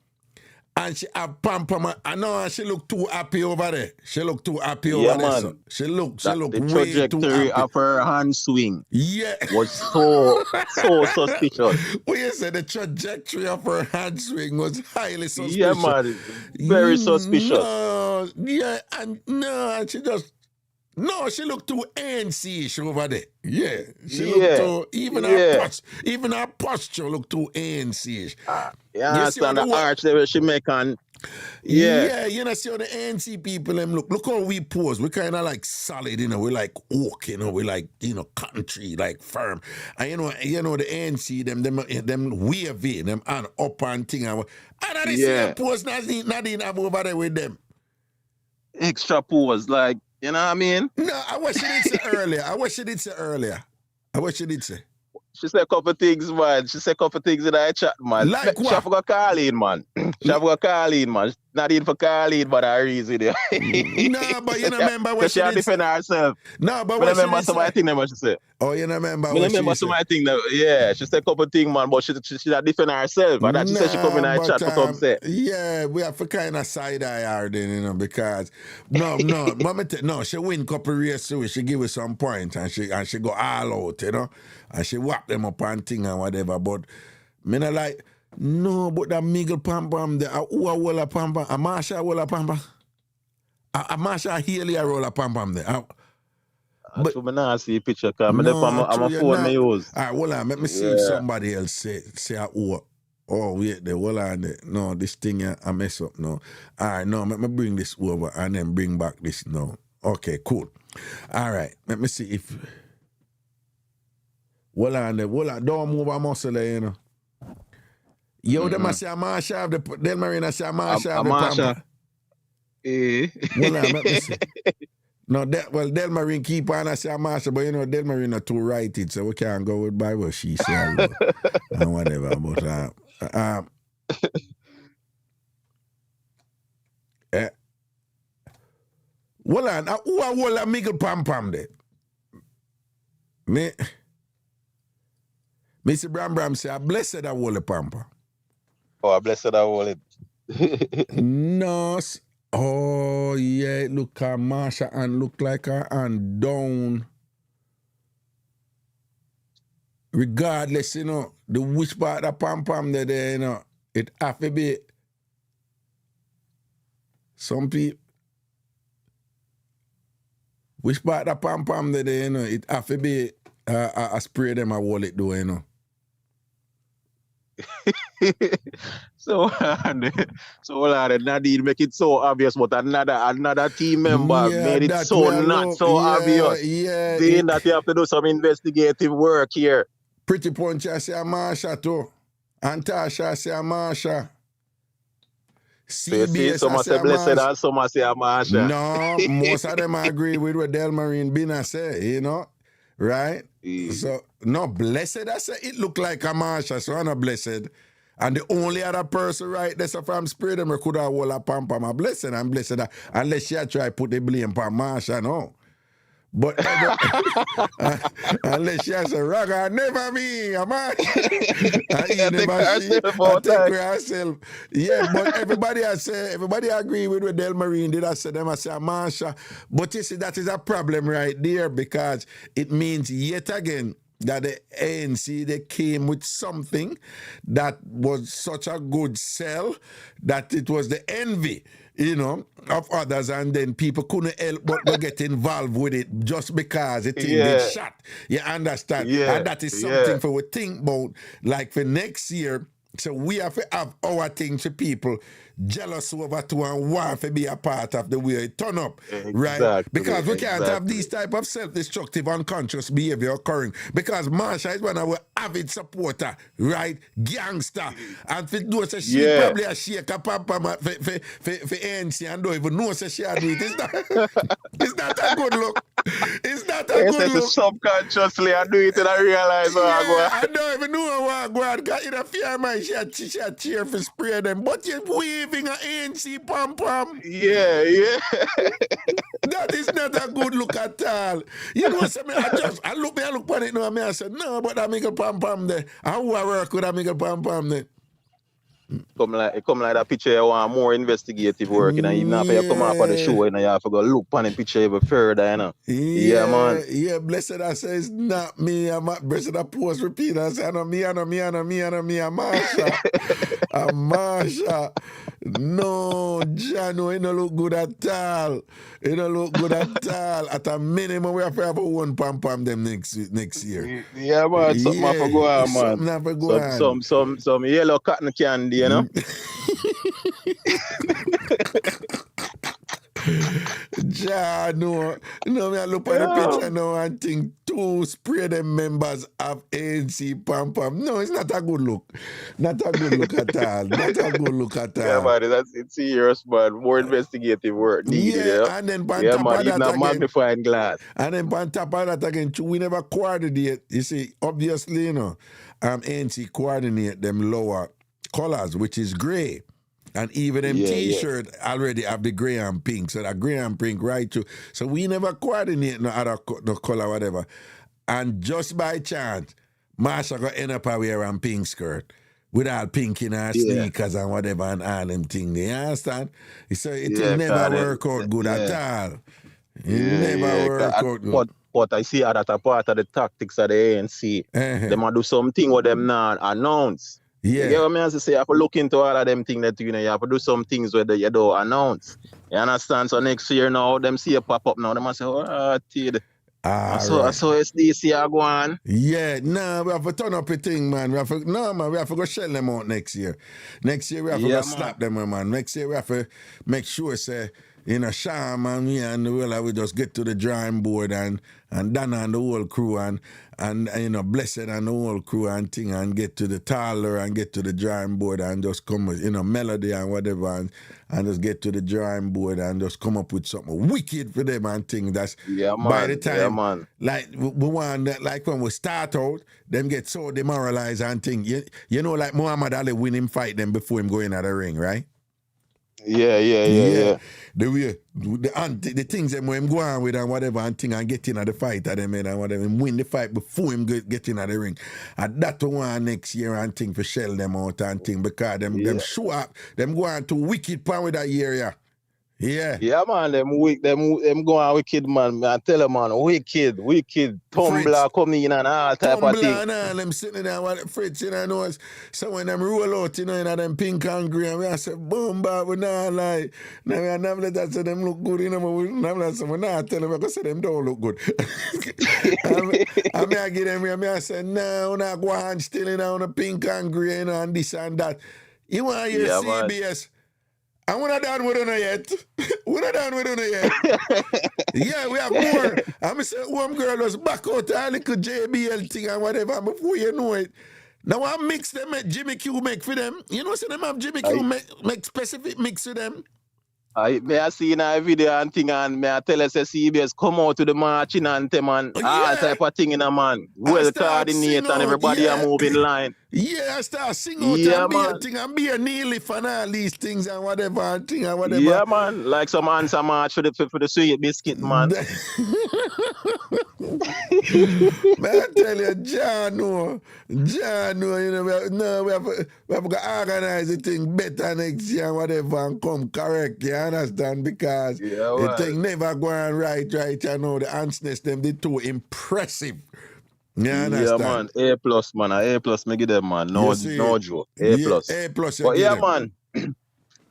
And she a pam. I know she look too happy over there. She look too happy over there. So she look the way too trajectory happy. of her hand swing was so suspicious. Well, you said the trajectory of her hand swing was highly suspicious. Yeah, man. Very suspicious. And she just... No, she looked too ANC-ish over there. Yeah. She looked too... Even her posture looked too ANC-ish. Yeah, you understand the arch there she make on... Yeah, you know, see how the ANC people them look how we pose. We're kind of like solid, you know. We're like oak, you know. We're like, you know, cotton tree, like firm. And you know the ANC them wavy, them and up and thing. And the same pose Nadine have over there with them. Extra pose, like, you know what I mean? No, I wish she did say earlier. She said a couple things, man. She said a couple things in our chat, man. Like what? She forgot Carleen, man. Not even for Carleen, but her reason. No, but you remember what she defend herself. No, but what she remember some of the things she said. Oh, you remember what she said? Some of the things yeah, she said a couple things, man, but she defend herself. And that she said she come in our chat for come say. Yeah, we have to kind of side eye her then, you know, because no, she win couple races, so she give us some points and she go all out, you know. And she whap them up and thing and whatever. But me not like, no, but that Miguel Pam there, who a roll a Pam, a Marsha roll a Pam, a Marsha Haley a roll a Pam there. But I not see a picture, because I'm a phone me use. All right, hold on, let me see if somebody else say oh, wait there, hold on there. No, this thing I mess up now. All right, no, let me bring this over and then bring back this now. Okay, cool. All right, let me see if... Hold on, don't move a muscle there, you know. Yo, them must say a Marsha have the... Del Marina say a Marsha have the pamper. Eh. Hold on, let me see. No, Del Marine keep on I say Marsha, but you know Del Marine not too righted, so we can't go with Bible. She say and whatever. But well, who are all a Miguel Pam Pam there? Me see Bram say, I blessed a whole Pampa. Oh, I blessed I whole it. No. Oh, yeah, it look at Marsha and look like her and down. Regardless, you know, the which part of Pam Pam there, you know, it have to be some people. Which part of Pam Pam there, you know, it have to be a spray them a wallet do, you know. So Nadine make it so obvious, but another team member made it so not so obvious. Yeah, saying that you have to do some investigative work here. Pretty Punch I say a Marsha too. And Tasha say a Marsha. CBS some say blessed and some say a Marsha. No, most of them agree with what Del Marine Bina say, you know. Right? So, no, blessed, I say it look like a Marsha, so I'm not blessed. And the only other person right there so from Spirit them could have wall a Pam Pam. I'm blessed, unless she try put the blame on Marsha, no. But unless she has a Raga, never me, a Marsha. I take herself. Yeah, but everybody agree with what Del Marine did. I say them, I say a Marsha. But you see, that is a problem right there because it means yet again that the ANC, they came with something that was such a good sell that it was the envy, you know, of others, and then people couldn't help but to get involved with it just because the thing did shot. You understand? Yeah. And that is something for we think about, like for next year. So we have to have our things for people jealous over to and want to be a part of the way it turn up, right? Because we can't have these type of self-destructive, unconscious behavior occurring. Because Marsha is one of our avid supporter, right? Gangster. And for those that she probably a shake a papa for ANC and don't even know she do it. It's not a good look. It's not a good look. Subconsciously I do it and I realize I don't even know how I go on. Because in a fear man, she cheer for spray them. But you're waving an ANC pom pom. Yeah. That is not a good look at all. You know what I look on it now and I said, no, but that make a pom pom there. How I work with that make a pom pom there? Come like that picture you want more investigative work, you know, even after you come off of the show, you know, you have to go look on the picture even further, you know. Yeah, man. Yeah, blessed I say it's not me. I'm not blessed I post repeat. I say, I know me, I'm Marsha. I'm Marsha. No, Jano, it don't look good at all. It don't look good at all. At a minimum, we have to have a one pam pam them next year. Yeah, man. Something have to go on, man. Something have to go on. Some yellow cotton candy, you know. Ja, no, me I look at the picture now and think two spray them members of ANC pam pam. No, it's not a good look. Not a good look at all. Not a good look at all. Yeah, man, it's serious, man. More investigative work needed. Yeah, and then on top of that again, magnifying glass. And then on top of that again, we never coordinate. You see, obviously, you know, ANC coordinate them lower colors, which is gray. And even them T-shirt already have the gray and pink. So that gray and pink right too. So we never coordinate no other no color, whatever. And just by chance, Marsha got end up wearing pink skirt with all pink in her sneakers and whatever and all them things. You understand? So it will never work out good at all. It never work out good. But I see that a part of the tactics of the ANC. They might do something with them now announce. Yeah. You get what I mean? Say, you have to look into all of them things that you know, you have to do some things where you don't announce. You understand? So next year now, them see you pop up now, they must say, oh, Tid. I saw SDC are going. Yeah, we have to turn up a thing, man. We have to go shell them out next year. Next year we have to go slap them, man. Next year we have to make sure, say, Sham and me and well, we just get to the drawing board and Dana and the whole crew and Blessed and the whole crew and thing and get to the taller and get to the drawing board and just come with, melody and whatever and just get to the drawing board and just come up with something wicked for them and thing. That's by the time, like we want that, like when we start out, them get so demoralized and thing. Like Muhammad Ali win him fight them before him go in at the ring, right? Yeah. The way the things them when him go on with and whatever and thing and get in at the fight at them and whatever, him win the fight before him get in at the ring. And that one next year and thing for shell them out and thing because them show up, them go on to wicked power with that year, yeah. Yeah, man, them go on wicked, man. I tell them, man, wicked, Tumbler coming in and all type of thing. Tumbler and all them sitting there with the fridge, so when them roll out, them pink and green, we say, boom, but we not like, now we never let us say them look good, but we never say, we not tell them, because say them don't look good. I give them, I say, no, we not go on still, on the pink and green, and this and that. You want to hear CBS? And we're not done with it yet. Yeah, we have more. I'm saying, one girl was back out a little JBL thing and whatever before you know it. Now I mix them, Jimmy Q make for them. So them have Jimmy Q make specific mix for them. I see in a video and thing and I tell us CBS come out to the marching anthem and all type of thing in a man. Well coordinate and everybody are moving line. Yeah, I start singing out and be a thing and be a knee and all these things and whatever and thing and whatever. Yeah, man. Like some answer march for the sweet biscuit, man. Man, I tell you, John, we have to organize the thing better next year and whatever and come correct, you understand? Because the thing never going right, the answers them, they too impressive. You understand? Yeah, man. A+, man. A+, me give them, man. No joke. A+. A+. But yeah, man.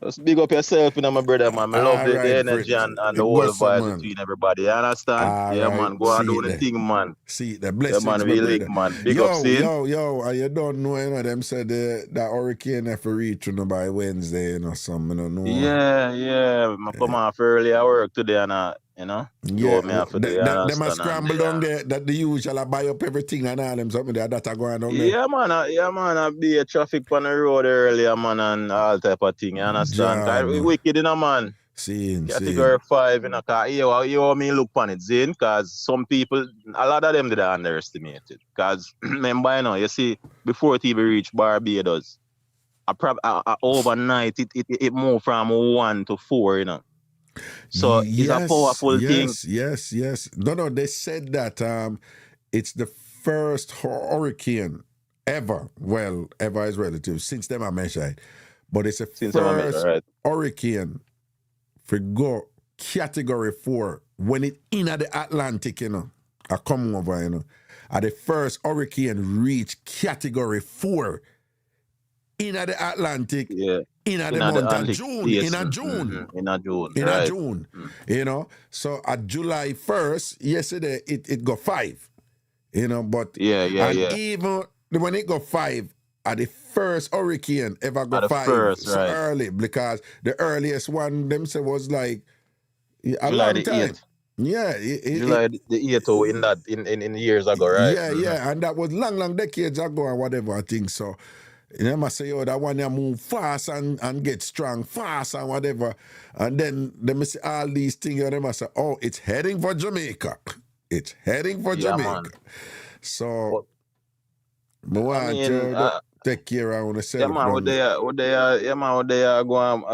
Just big up yourself, my brother, man. I love the energy and the whole vibe between everybody. You understand? Man. Go and do the thing, man. See, the blessings, man. We link, man. Big up, see? Yo, and you don't know, them said that hurricane have to reach by Wednesday, something, know. Yeah. I come off early at work today, and them a scramble down there that the usual buy up everything and all them something that are going on there. Yeah, man. I be a traffic on the road earlier, man, and all type of thing. You understand? We wicked in a man. Category 5 in a car. You want me look on it, Zane? Because some people, a lot of them did underestimate it. Because remember, you see, before it even reached Barbados, overnight it moved from 1 to 4, So it's a powerful thing. Yes. No, they said that it's the first hurricane ever. Well, ever is relative, since them I mentioned. But it's the first hurricane for go category 4 when it in at the Atlantic, I come over, at the first hurricane reached category 4 in at the Atlantic. Yeah. In the month of June, yes. in June. So at July 1st, yesterday, it got 5, but even when it got 5, at the first hurricane ever got 5, so early, because the earliest one, them say was like a July long time. 8th. Yeah. July the 8th in years ago, right? Yeah, and that was long decades ago and whatever, I think so. I must say, that one move fast and get strong fast and whatever. And then they must say all these things and they must say, it's heading for Jamaica. It's heading for Jamaica. Man. So, take care of yourself. Yeah, man, what they are going,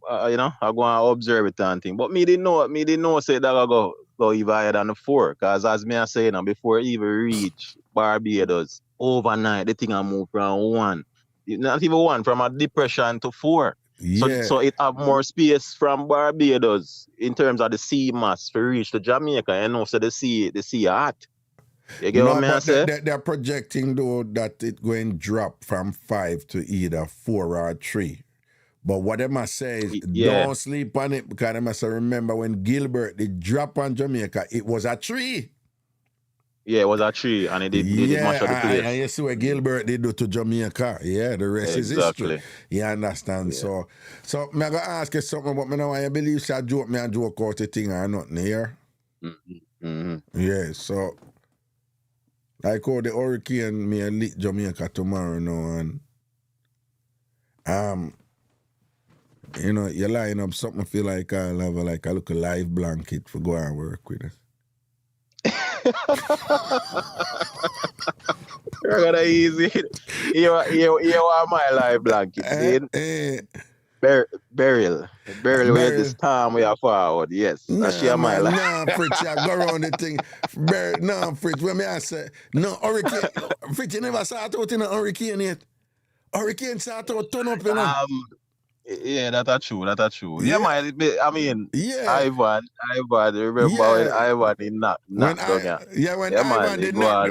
I go and observe it and thing. But me didn't know say that I go even higher than the 4. Because as me I say now, before it even reach Barbados, overnight, the thing I move from 1. Not even 1, from a depression to 4. Yeah. So it have more space from Barbados in terms of the sea mass to reach to Jamaica. So the sea hot. You get what I say? They're projecting though that it going drop from 5 to either 4 or 3. But what they must say is don't sleep on it, because they must remember when Gilbert did drop on Jamaica, it was a 3. Yeah, it was a tree, and it mash up the place. And you see what Gilbert did do to Jamaica. Yeah, the rest is history. Exactly. You understand? Yeah. So I'm going to ask you something, but I know I believe she joke me and joke out the thing or nothing here. Yeah, so like how the hurricane may lit Jamaica tomorrow now, and you know, you line up something feel like I'll have like a little live blanket for go and work with us. You're gonna easy. You are my life blanket. Beryl, where this time we are forward. Yes, she are my life. Nah, Fritz, you go around the thing. No, Fritz, when me I say, no, hurricane. Fritz, you never start out in a hurricane yet. Hurricane start out turn up, you know. Yeah, that's true. Yeah, I mean, yeah. Ivan, remember when Ivan did knock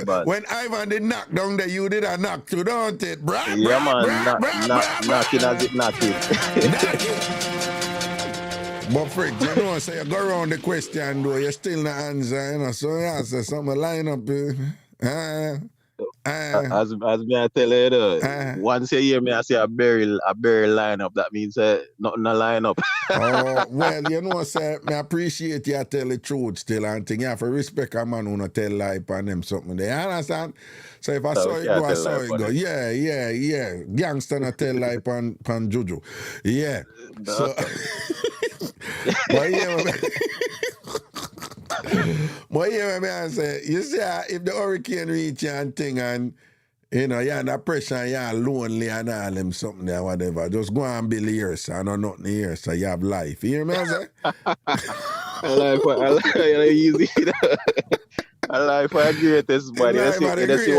down? When Ivan did knock down there, you did a knock too, don't it? Knocking as it knocking. But Frick, you know, so you go around the question though, you still not answer, you know, so you answer something line up. As me I tell you, once you hear me I say a Beryl line up, that means nothing a line up. Oh, well, you know, sir, I appreciate you tell the truth still and thing. You have to respect a man who not tell lie upon them something. You understand? So if I saw it go, I saw it go. Yeah. Gangster not tell lie upon Juju. Yeah. So but yeah, I say, you see, if the hurricane reach you and thing and, you know, you're under pressure and you're lonely and all them something there, whatever, just go and build yours. I know nothing here, so you have life. You hear me, I say? I like it easy. I like for the greatest, but you see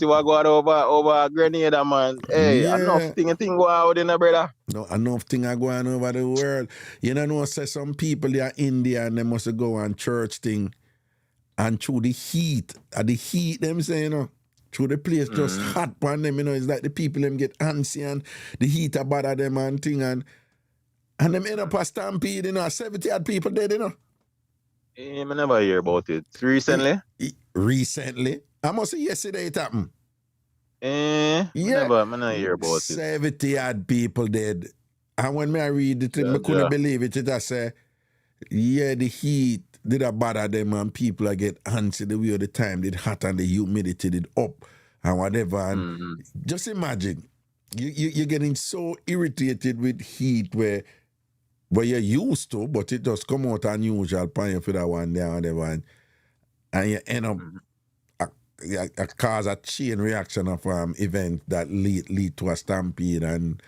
what going over Grenada, man. Hey, enough thing go out in the brother. No, enough thing are going over the world. You know, say some people they are India and they must go on church thing and through the heat them say, you know, through the place just hot on them, you know, it's like the people them get antsy and the heat bother them and thing and them end up a stampede, you know, 70 odd people dead, you know. I never hear about it. Recently? Recently? I must say yesterday it happened. Never hear about it. 70 odd people dead. And when I read it, I couldn't believe it. It I say, yeah, the heat did bother them and people get antsy the way of the time did hot and the humidity did up and whatever. And just imagine, you're getting so irritated with heat where you're used to, but it just come out unusual pan for that one there and whatever. And you end up cause a chain reaction of event that lead to a stampede and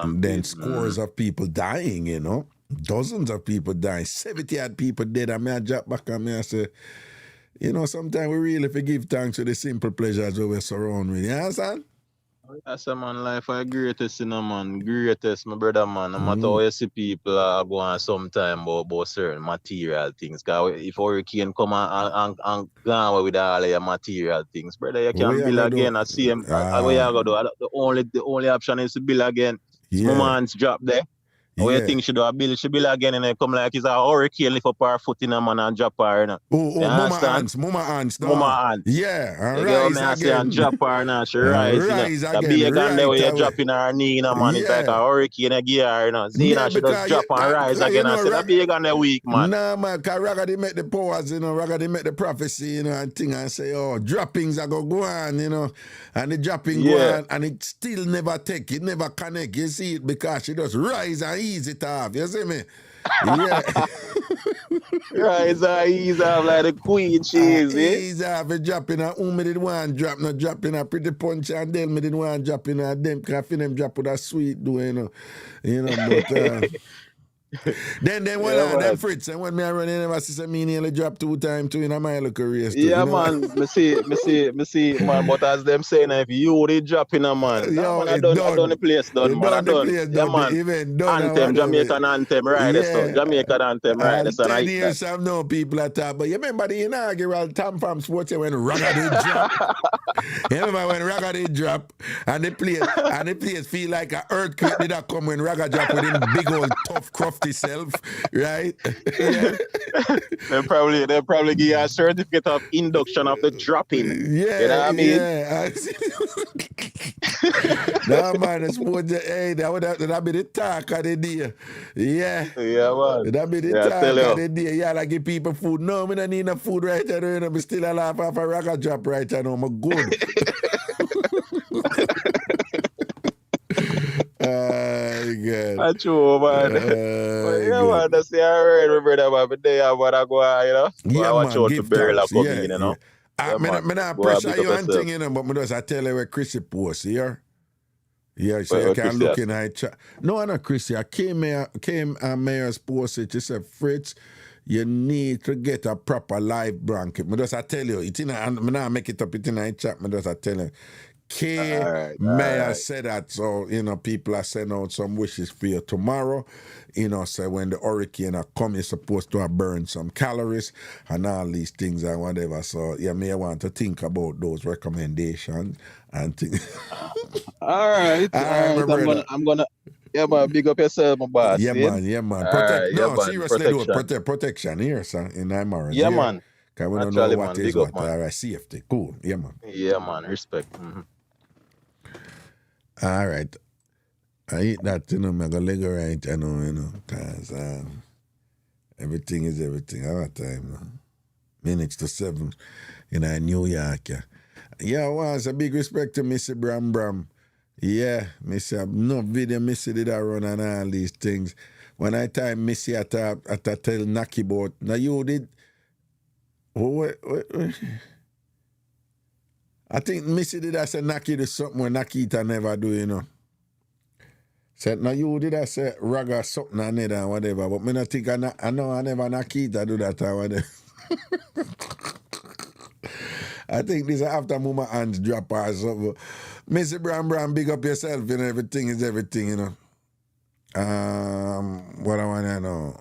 then scores of people dying, you know. Dozens of people dying. 70 odd people dead. I mean, I drop back and I say, you know, sometimes we really forgive thanks to the simple pleasures that we're surrounded with. You understand? That's a man life the greatest, you know, man. Greatest, my brother, man. No matter how you see people go on sometime about certain material things. Because if hurricane come and gone away with all of your material things, brother, you can build again. I see him. What you going to do? The only option is to build again. Yeah. Moments drop there. How you think she do a bill? She bill again and then come like it's a hurricane lift up her foot in a man and drop her. You know? Mama ants. Yeah, and rise again. And drop her now. She rise again. The big gun there where you drop in her knee, you know, man. It's like a hurricane again, you know. Zena, she just drop and rise again. I said, the big gun there weak, man. Nah, man, because Ragadi make the powers, you know. Ragadi make the prophecy, you know, and thing and say, oh, droppings are going to go on, you know. And the dropping go on, and it still never take, it never connect. You see it because she just rise and ease it off. You see me? Yeah. Rise and ease off like the queen cheese, ease off, dropping a me did one drop, not dropping a pretty punch and then me did one dropping a them coffee them drop with a sweet do, you know. But then then Fritz, and when me I run in, I see me nearly drop 2 times too in a mile of race. Yeah, man. Me see, man. But as them saying, if you did drop in a man, I done the place done, man. I done. Yeah, man. Anthem, Jamaican anthem, right? So Jamaican anthem, right? 10 years have no people at all. But you remember the inaugural Tam Fam Sports when Ragadi drop? You remember when Ragadi drop and the place feel like an earthquake did that come when Raga drop with him big old tough cruff itself, right? Yeah. They'll probably give you a certificate of induction of the dropping. You know Yeah, what I mean? yeah. Nah, man, it's more hey, that be the talk of the day. Yeah. Yeah, man. That be the Yeah, I talk tell of you. the day. Yeah, like give people food. No, me don't need no food right now. You know, me still alive off a rocket drop right now. I'm good. God. That's true, man. Yeah, man, that's the alright, brother, man. But they have what I go on, you know. Yeah, Go watch man, out for give Beryl thanks. come Yeah, in, you yeah. know. Yeah, Me man. not Go and pressure pick up you and yourself. thing, you know, but me just I tell you where Chrissy post here. Yeah, so Where you can Chrissy look at? in her chat. No, I'm not Chrissy. I came Mayor's post it. She said, Fritz, you need to get a proper live blanket. Me just I tell you, it's in a, me not make it up, it's in her chat. Me just I tell you. Alright, Mayor alright. said that, so you know people are sending out some wishes for you tomorrow. You know, so when the hurricane come, you're supposed to have burned some calories and all these things and whatever. So yeah, may want to think about those recommendations and things. Alright, All right, my brother. I'm gonna yeah, man, big up yourself, my boss. Yeah, See? man. Alright, yeah, No, man. seriously, do Protection. protection here, sir, in Imara. Yeah, man. Because we don't know Actually, what man, is big up, what. man. All right, safety. Cool. Yeah, man. Yeah, man. Respect. All right. I eat that, you know, I'm going to leg right, you know, because everything is everything. Our time, minutes to 7, you know, in New York, yeah. Yeah, once a big respect to Missy Bram. Yeah, Missy, no video Missy did I run and all these things. When I time Missy at tell Naki about, now you did, what? I think Missy did I say Naki do something where Nakita never do, you know. Said, now you did I say Raga something and whatever, but me not think I know I never Nakita do that or whatever. I think this is after Mama hands drop or something. Missy Bram, big up yourself, you know, everything is everything, you know. What I want to know.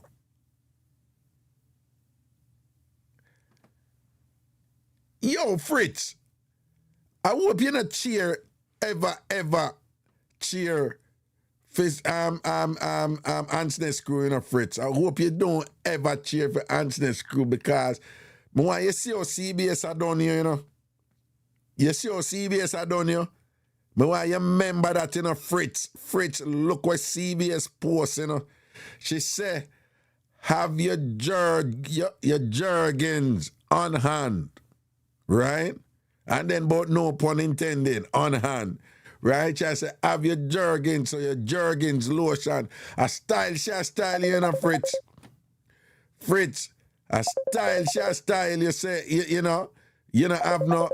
Yo, Fritz, I hope you not cheer ever cheer Ansnes Screw, you know, Fritz. I hope you don't ever cheer for Ansnes Screw because when you see how CBS are done here, you know. You see how CBS are done here. But why you remember that, you know, Fritz, look what CBS post, you know. She said, have your jergens on hand, right? And then, but no pun intended, on hand. Right? She said, have your jergens, so your jergens lotion. A style, you know, Fritz. A style, you say, you know have no...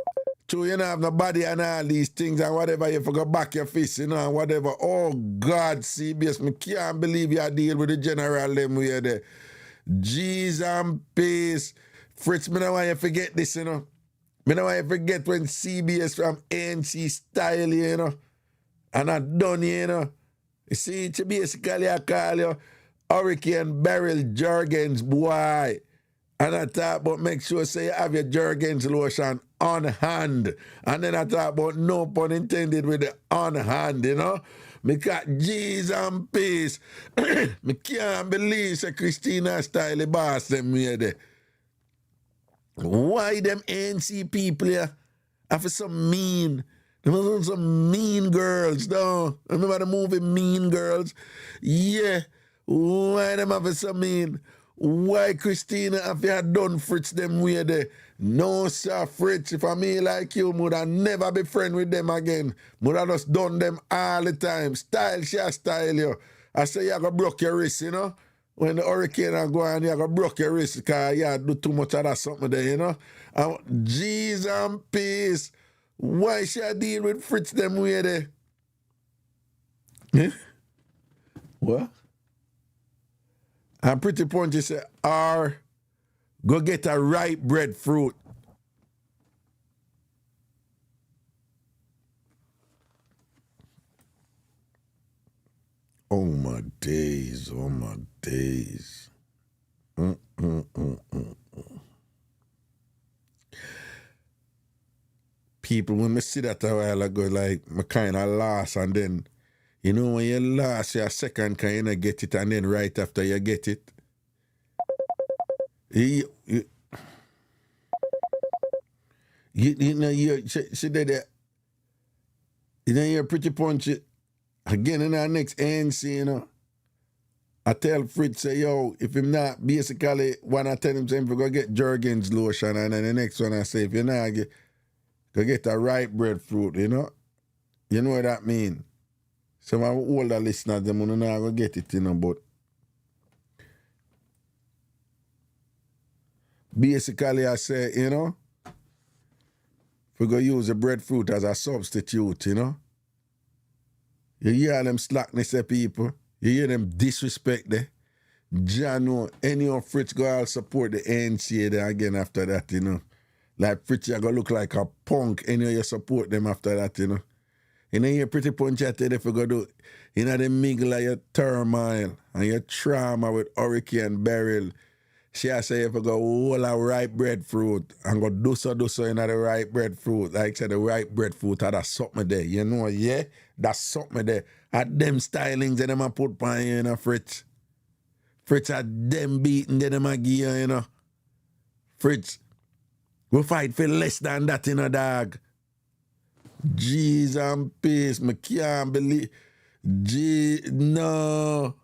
So you don't have no body and all these things and whatever, you forgot back your fist, you know, and whatever. Oh, God, CBS, me can't believe you deal with the general them way there. Jeez and peace. Fritz, me don't want you to forget this, you know. Me don't want you to forget when CBS from ANC style, you know, and I done, you know. You see, it's basically I call you Hurricane Beryl Jergens, boy. And I talk about make sure say you have your Jergens lotion on hand. And then I talk about no pun intended with the on hand, you know. Because G's and peace. Me can't believe say Christina Style boss them here there. Why them ANC people here have some mean? Them are some mean girls, though. Remember the movie Mean Girls? Yeah. Why them have some mean? Why Christina have you done Fritz them way there? No, sir, Fritz, if I me like you, would I never be friend with them again. Would I just done them all the time. Style you. I say you gonna broke your wrist, you know? When the hurricane are going, you gonna broke your wrist because you do too much of that something there, you know? Jeez and peace. Why should I deal with Fritz them way there? What? And Pretty Punchy say, go get a ripe breadfruit. Oh my days. People, when me see that a while ago, like, me kind of lost, and then, You know when you lost your second can you not get it and then right after you get it? You know she did it. You know you're pretty punchy. Again in our next ANC, you know. I tell Fritz, say, yo, if him not, basically, one I tell him, say, if we go get Jergens lotion, and then the next one I say, if you not get, go get a ripe breadfruit, you know? You know what that mean? Some of the older listeners, them will not go get it, you know, but basically I say, you know, if we go use the breadfruit as a substitute, you know? You hear them slackness of people. You hear them disrespect there. Jano, any of Fritz go all support the ANC there again after that, you know. Like Fritz, you go look like a punk, any of you support them after that, you know. You know, you're pretty punch at it if you go do, you know, the mingle of your turmoil and your trauma with Hurricane Beryl. She say if you go hold a ripe breadfruit and go do so in the ripe breadfruit, like I said, the ripe breadfruit, that's something there, you know, yeah? That's something there. At them stylings that them a put on you, you know, Fritz. Fritz at them beating that them a give you, you know. Fritz, we fight for less than that, you know, dog. Jeez and peace, I can't believe. No,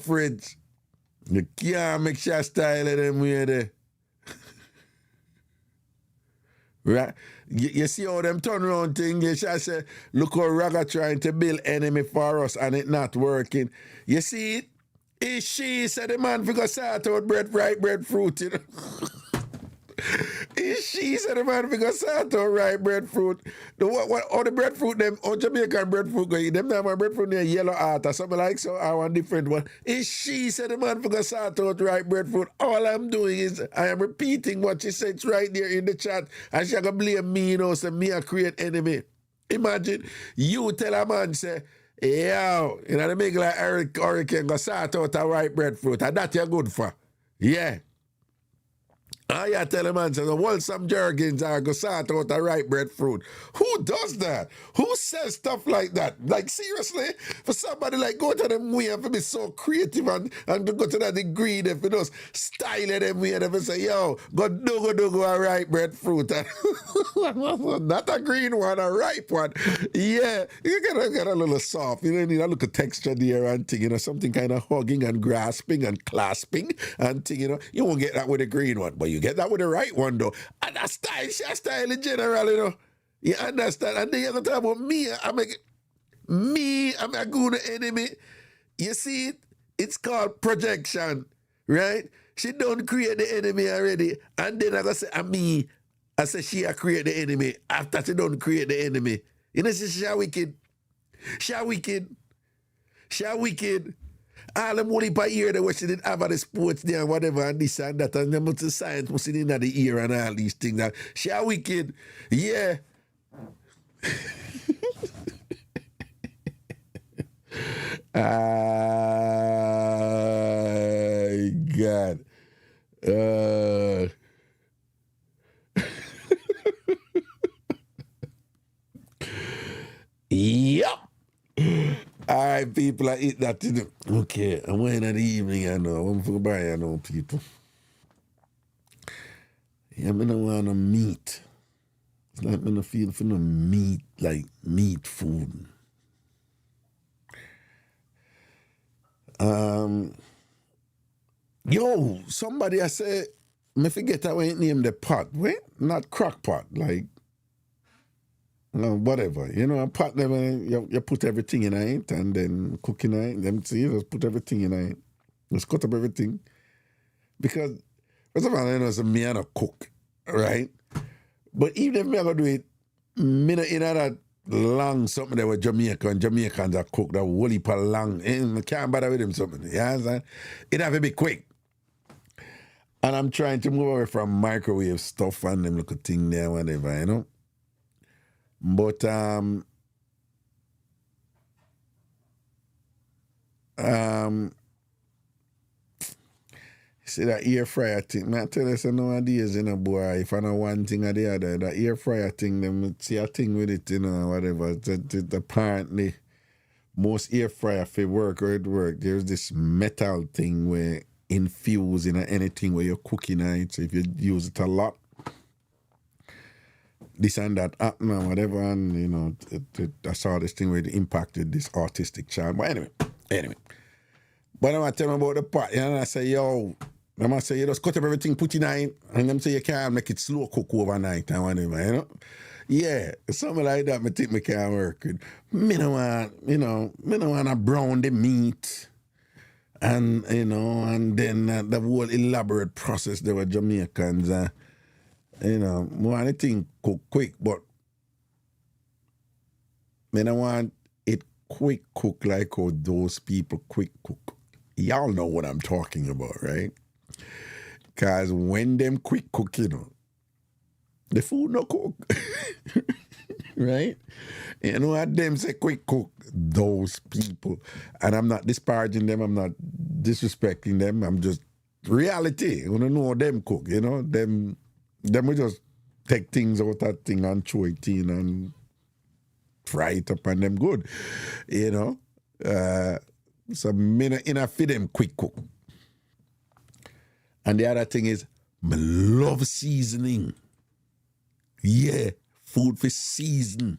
Fritz. You can't make sure style of them way there. Right? You see how them turn around thing, you shall say, look how Raga trying to build enemy for us and it not working. You see it? It's she said the man figure sort out ripe breadfruit, you know. It's she said the man figure sort out ripe breadfruit. All the breadfruit, them, all Jamaican breadfruit go eat, them have a breadfruit near yellow heart or something like so, or one different one. It's she said the man figure sort out ripe breadfruit. All I'm doing is I am repeating what she said right there in the chat, and she gonna blame me, you know, say me a create enemy. Imagine you tell a man, say, yo, you know, the make like Hurricane go sort out a ripe breadfruit, and that you're good for. Yeah. I tell a man, says, well, some Jergens are go sort out a ripe breadfruit. Who does that? Who says stuff like that? Like, seriously? For somebody like go to them way and for be so creative and to go to that degree, if you just style it them way and say, yo, go do a ripe breadfruit. Not a green one, a ripe one. Yeah, you gotta get a little soft. You know, need a little texture there and thing, you know, something kind of hugging and grasping and clasping and thing, you know. You won't get that with a green one, but you get that with the right one though. And that style in general, you know. You understand? And then you're gonna talk about me, I'm a good enemy. You see it? It's called projection, right? She don't create the enemy already. And then I go say, I say she create the enemy after she don't create the enemy. You know, she wicked. All them only by ear that what she did have at the sports there and whatever and this and that and them the science was in the ear and all these things. She a wicked. Yeah. God. Yep. All right, people, I eat that. Okay, I'm waiting at the evening, I know. I'm for buy, I know, people. Yeah, I don't want no meat. It's like I don't feel for no meat, like meat food. Yo, somebody I say, I forget how I name the pot. Wait, not crock pot, like, whatever. You know, a pot, you put everything in it and then cook in it. Then see, you just put everything in it. Just cut up everything. Because, first of all, I know it's me and a cook, right? But even if me going to do it, me not in that long something that was Jamaicans that cook that whole heap of long. I can't bother with them something. You understand? It have to be quick. And I'm trying to move away from microwave stuff and them little thing there, whatever, you know? But see that air fryer thing, I tell you, so nowadays, you know, boy, if I know one thing or the other, that air fryer thing, them see a thing with it, you know, whatever. Apparently, most air fryer for work or it work, there's this metal thing where infuse in anything where you're cooking it. So if you use it a lot, this and that happen and whatever, and you know, I saw this thing where it impacted this autistic child. But anyway. But I'm gonna tell them about the pot, you know, and I say, yo, I'm gonna say, you just cut up everything, put it in, and them say you can't make it slow cook overnight and whatever, you know? Yeah, something like that, I think me can't work with. Me no want to brown the meat, and, you know, and then the whole elaborate process there were Jamaicans, you know, more anything cook quick, but me no want it quick cook like how those people quick cook. Y'all know what I'm talking about, right? Because when them quick cook, you know, the food no cook. Right? You know what them say quick cook? Those people. And I'm not disparaging them, I'm not disrespecting them, I'm just reality. You know them cook, you know? Them we just take things out that thing and throw it in and fry it up and them good. You know? So me in a feed them quick cook. And the other thing is, I love seasoning. Yeah, food for season.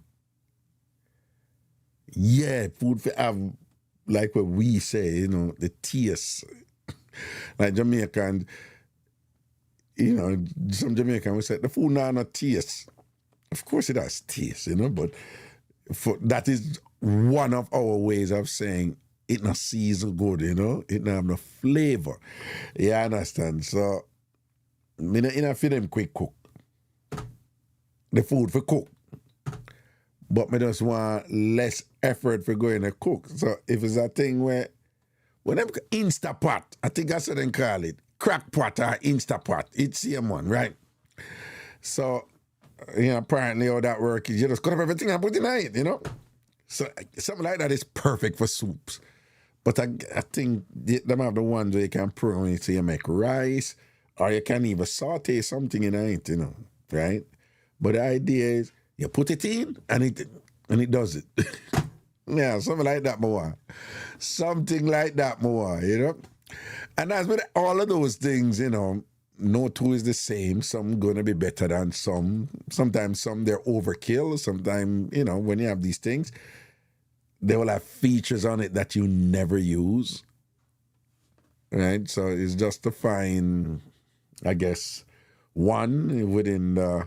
Yeah, food for have, like what we say, you know, the taste. Like Jamaican, you know, some Jamaican will say, the food now not taste. Of course it has taste, you know, but that is one of our ways of saying it not season good, you know, it not have no flavor. You understand? So, me not for them quick cook. The food for cook. But me just want less effort for going to cook. So if it's a thing where, when them Instapot, I think that's what they call it, crack pot or Instapot, it's the same one, right? So, you know, apparently how that works is you just cut up everything and put it in it, you know? So something like that is perfect for soups. But I think them have the ones where you can put on it so you make rice, or you can even saute something in it, you know, right? But the idea is you put it in and it does it. Yeah, something like that more. Something like that more, you know? And as with all of those things, you know, no two is the same. Some gonna be better than some. Sometimes some they're overkill. Sometimes, you know, when you have these things, they will have features on it that you never use. Right? So it's just to find, I guess, one within the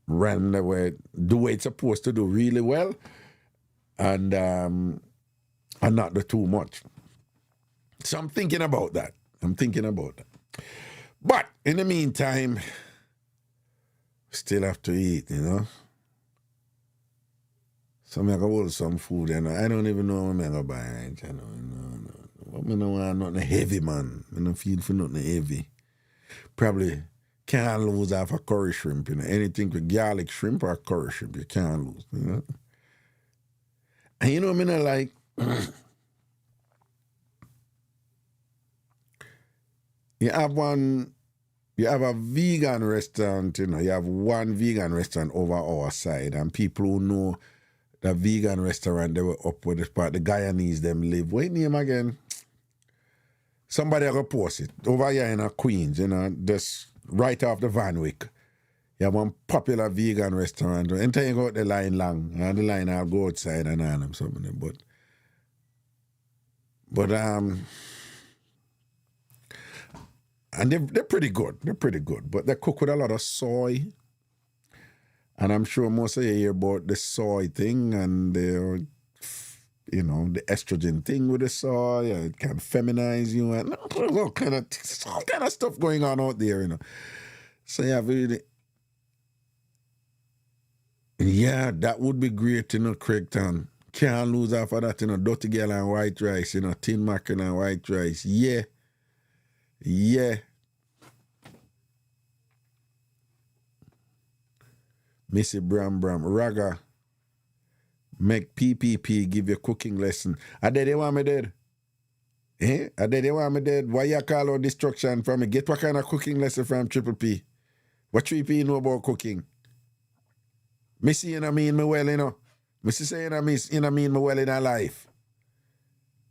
realm that we do what it's supposed to do really well, and not the too much. So I'm thinking about that. But in the meantime, still have to eat, you know. So I'm going to hold some food, you know. I don't even know what I'm going to buy, right? You know. I don't want nothing heavy, man. I don't feel for nothing heavy. Probably can't lose off a curry shrimp, you know. Anything with garlic shrimp or curry shrimp, you can't lose, you know. And you know what I mean? Like, you have a vegan restaurant, you know. You have one vegan restaurant over our side, and people who know the vegan restaurant, they were up with this part, the Guyanese, them live. What name again? Somebody will post it. Over here in Queens, you know, just right off the Van Wyck. You have one popular vegan restaurant. Anytime you go out the line long, and the line I'll go outside and all them something. But and they're pretty good. But they cook with a lot of soy. And I'm sure most of you hear about the soy thing and the, you know, the estrogen thing with the soy. It can feminize you and all kind of stuff going on out there, you know. So yeah, really, yeah, that would be great, you know, Craigtown. Can't lose off of that, you know, dirty girl and white rice, you know, tin mackerel and white rice. Yeah. Missy Bram, Raga, make PPP give you cooking lesson. I did they want me dead? I did they want me dead? Why you call out destruction from me? Get what kind of cooking lesson from Triple P? What 3P know about cooking? Missy, you know me well, you know. Mr. say, you know mean me well in her life.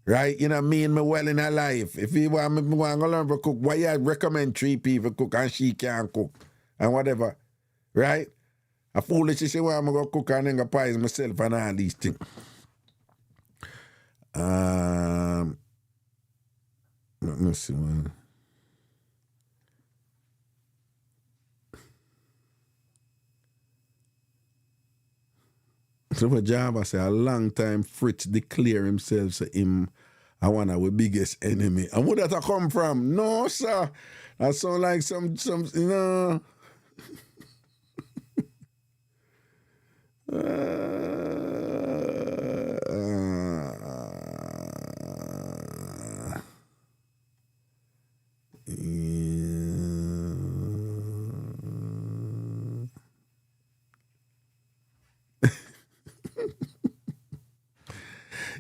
Right? You know mean me well in her life. If you want me want to learn to cook, why you recommend 3 people cook and she can't cook? And whatever. Right? A foolish she say, well, I'm going to cook and then go pies myself and all these things. Let me see one. So for Java say a long time Fritz declare himself say him one of our biggest enemy. And where that come from? No, sir. That sound like some you know.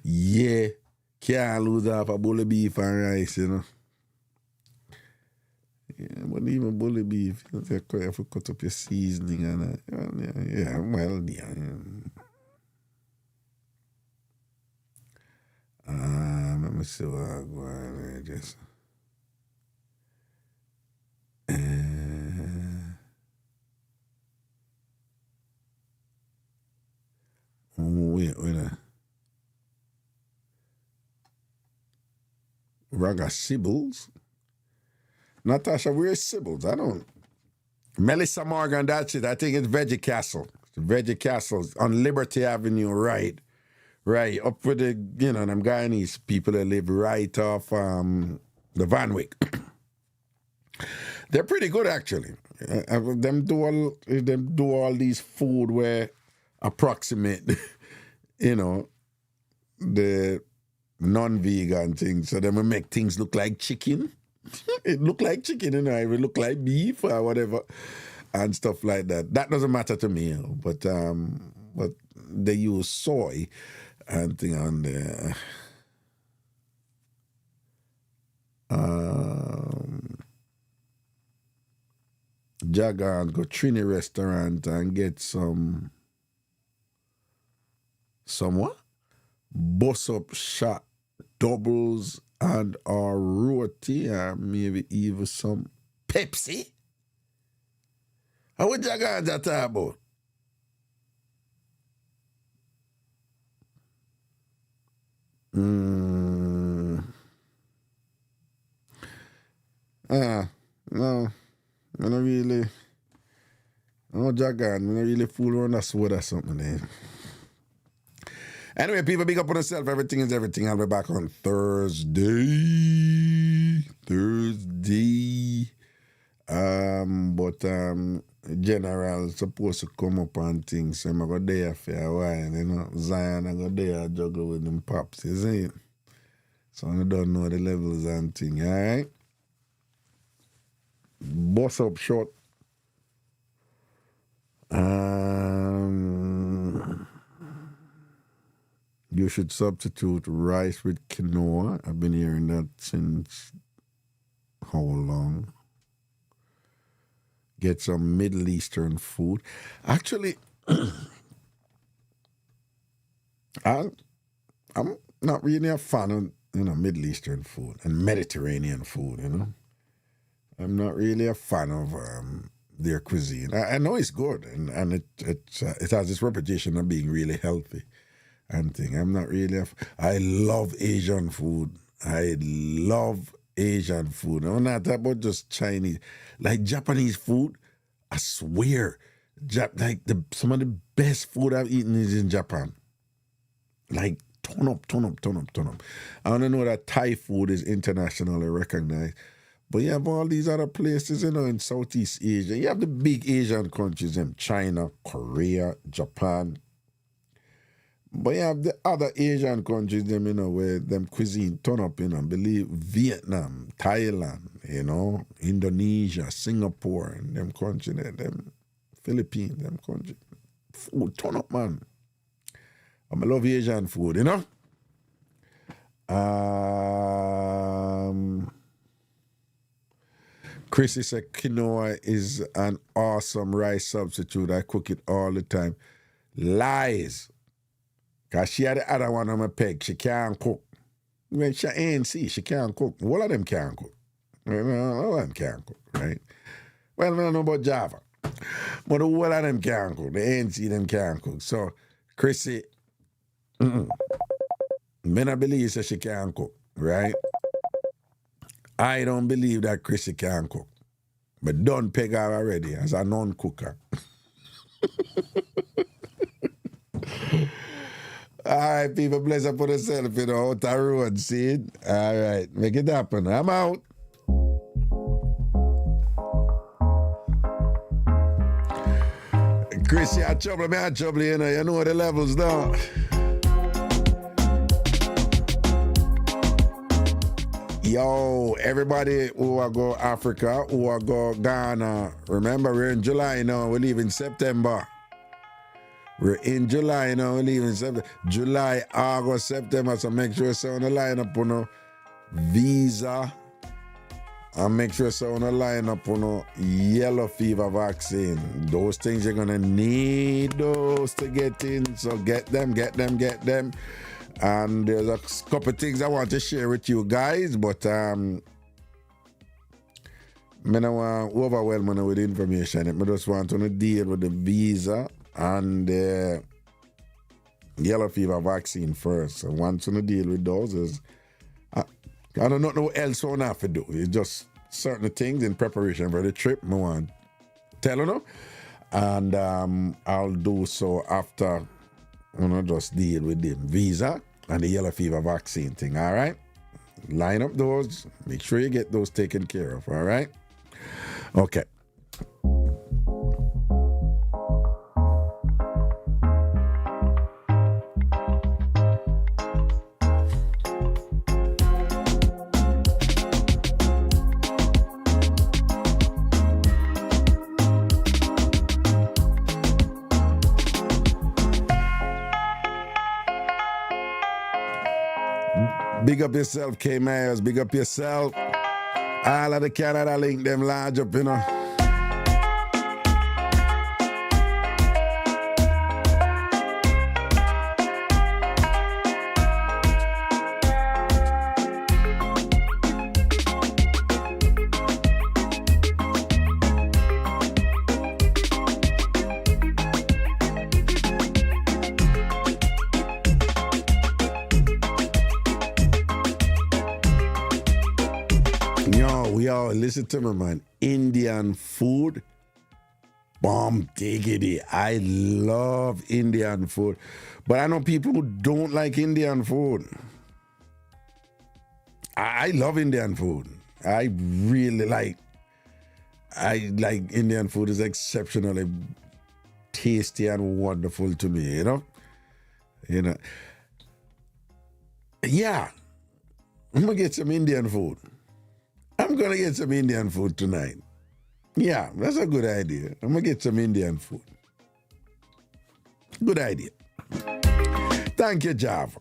Yeah, can't lose half a bowl of beef and rice, you know. Yeah, but even bowl of beef, you have to cut up your seasoning and yeah, well, yeah. Let me see what I go on just. Wait. Raga Sibbles? Natasha, where's Sibbles? I don't. Melissa Morgan, that's it. I think it's Veggie Castle. Veggie Castle on Liberty Avenue, right. Right, up with the, you know, them Guyanese people that live right off the Van Wyck. They're pretty good, actually. Them do all these food where approximate, you know, the non-vegan things. So then we make things look like chicken. It look like chicken, you know, it will look like beef or whatever and stuff like that. That doesn't matter to me, but they use soy and thing on there. Jagan go Trini restaurant and get some what? Boss up shot doubles and or roti or maybe even some Pepsi. How would Jagan that talk about? No, I don't really. No, Jagan, I don't really fool around that sword or something there. Anyway, people, big up on yourself. Everything is everything. I'll be back on Thursday. General supposed to come up and things. So I'm going to go there for a while, you know. Zion, I go there juggle with them pops, you see it? So I don't know the levels and thing, all right? Boss up short. You should substitute rice with quinoa. I've been hearing that since how long? Get some Middle Eastern food. Actually, I'm not really a fan of, you know, Middle Eastern food and Mediterranean food, you know. I'm not really a fan of their cuisine. I know it's good and it has this reputation of being really healthy and thing. I'm not really I love Asian food. I'm not about just Chinese. Like Japanese food, I swear, some of the best food I've eaten is in Japan. Like turn up. I don't know that Thai food is internationally recognized. But you have all these other places, you know, in Southeast Asia. You have the big Asian countries, China, Korea, Japan. But you have the other Asian countries, them, you know, where them cuisine turn up, you know, believe Vietnam, Thailand, you know, Indonesia, Singapore, and them countries, them Philippines, them countries. Food turn up, man. I love Asian food, you know. Chrissy said quinoa is an awesome rice substitute. I cook it all the time. Lies. Because she had the other one on my peg. She can't cook. When she ANC, she can't cook. All of them can't cook. All of them can't cook, right? Well, I don't know about Java. But the whole of them can't cook. The ANC, them can't cook. So, Chrissy, me not believe that she can't cook, right? I don't believe that Chrissy can cook. But don't peg her already as a non-cooker. All right, people, bless up for yourself, you know, out the road, see it? All right, make it happen. I'm out. Chris, you're trouble, me a trouble, you know the levels now. Yo, everybody who are go Africa, who are go Ghana, remember we're in July now, we leave in September. We're in July now, we leave in September. July, August, September, so make sure you're on the line up on a visa. And make sure you're on the line up on a yellow fever vaccine. Those things you're gonna need those to get in. So get them. And there's a couple things I want to share with you guys, but I don't want to overwhelm you with information. I just want to deal with the visa and the yellow fever vaccine first. So once you deal with those, I don't know what else I have to do. It's just certain things in preparation for the trip I want to tell you. And I'll do so after just deal with the visa and the yellow fever vaccine thing, all right? Line up those. Make sure you get those taken care of, all right? Okay. Big up yourself, K Myers. Big up yourself. All of the Canada link, them large up, you know. Yo, listen to me, man. Indian food, bomb diggity. I love Indian food. But I know people who don't like Indian food. I love Indian food. I really like Indian food. Is exceptionally tasty and wonderful to me, you know? Yeah. I'm gonna get some Indian food. I'm going to get some Indian food tonight. Yeah, that's a good idea. I'm going to get some Indian food. Good idea. Thank you, Java.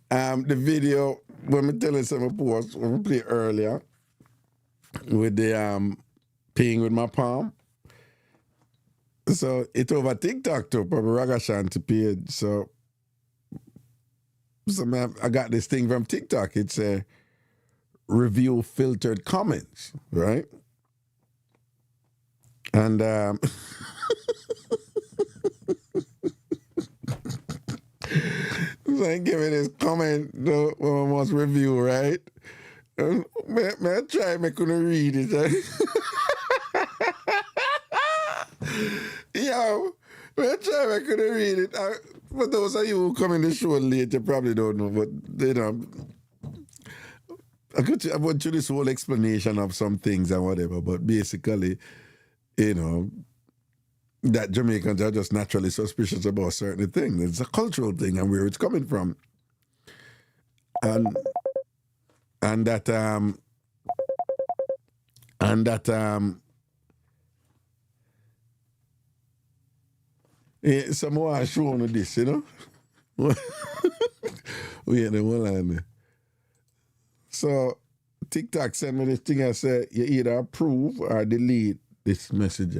The video, when me telling some post, when we play earlier, with the playing with my palm. So it's over TikTok too, probably Ragashanti page. So I got this thing from TikTok. It's a review filtered comments, right? And so I give it this comment when I was review, right? And I try, I couldn't read it. Right? Yo, I try, I couldn't read it. For those of you who come in the show late, you probably don't know, but you know, I went through this whole explanation of some things and whatever, but basically, you know, that Jamaicans are just naturally suspicious about certain things. It's a cultural thing and where it's coming from. And that someone has shown this, you know? Wait, hold on. So TikTok sent me this thing and said, you either approve or delete this message.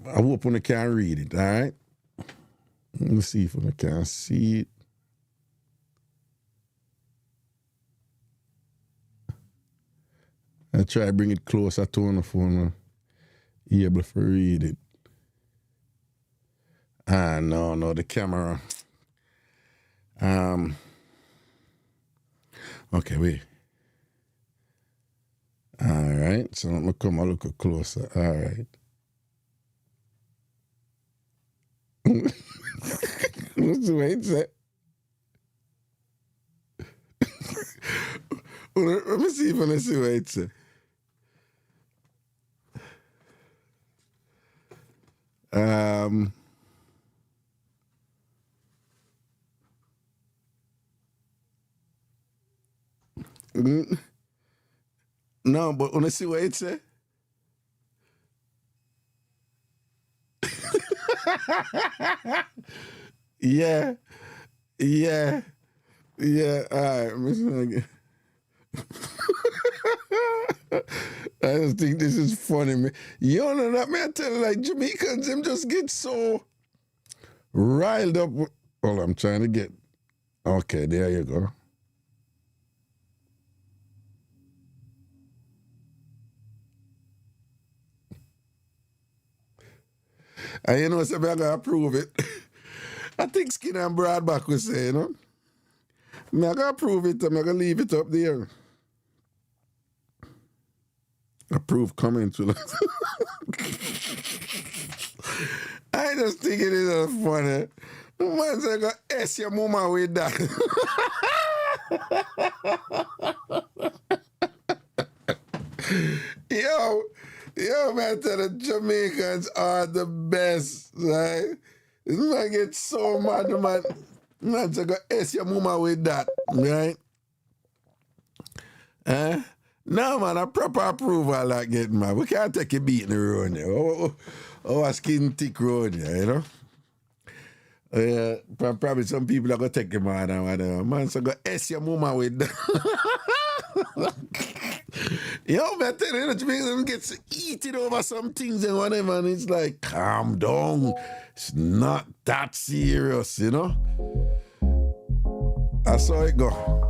I hope I can read it, all right? Let me see if I can see it. I try to bring it closer to the phone. You able to read it. No, the camera. Okay, wait. All right, so I'm gonna come a little closer. All right. What's the way it said? Let me see if I can see what it said. No, but want to see what it say? Yeah. All right. I just think this is funny, man. You don't know that, man. I tell you, like, Jamaicans, them just get so riled up. Hold on, I'm trying to get. Okay, there you go. And you know, so I'm going to approve it. I think Skinner and Broadback was saying, you know, I'm going to approve it. I'm going to leave it up there. Approve comments. I just think it is funny. Man's going to S your mama with that. Yo, man, tell the Jamaicans are the best, right? This man gets so mad, man. Man's going to S your mama with that, right? No, man, a proper approval like getting, man. We can't take a beat in the road there. A skin thick road there, you know? Probably some people are going to take him out and whatever. Man, so go S your mama with that. Yo, man, tell you, Jamaican gets eaten over some things and whatever, and it's like, calm down. It's not that serious, you know? That's how it go.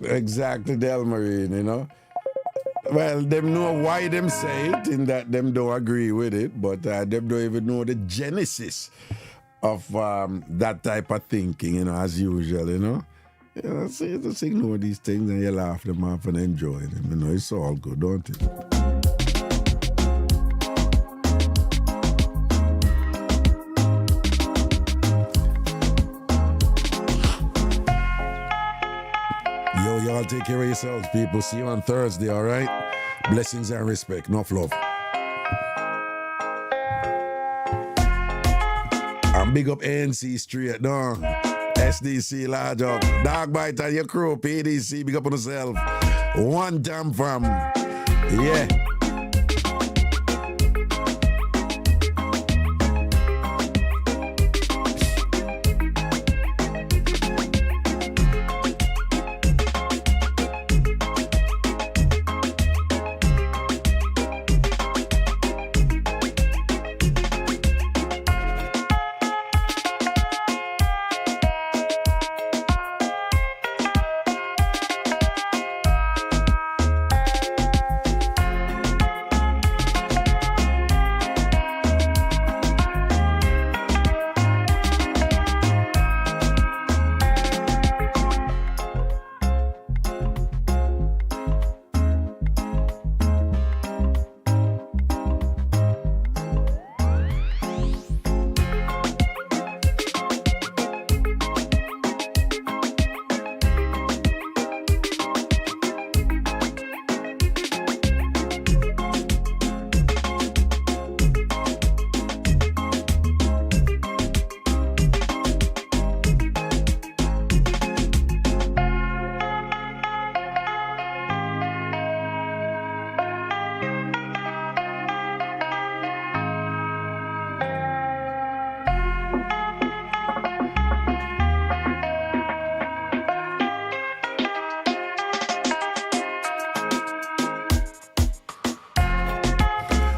Exactly, Del Marine, you know. Well, them know why them say it, in that them don't agree with it, but them don't even know the genesis of that type of thinking, you know, as usual, you know. You know, so you just ignore these things and you laugh them off and enjoy them, you know. It's all good, don't it? Yo, y'all take care of yourselves, people. See you on Thursday, all right? Blessings and respect. Enough love. And big up ANC straight, no? SDC, large up. Dog Bite and your crew, PDC, big up on yourself. One time from, yeah.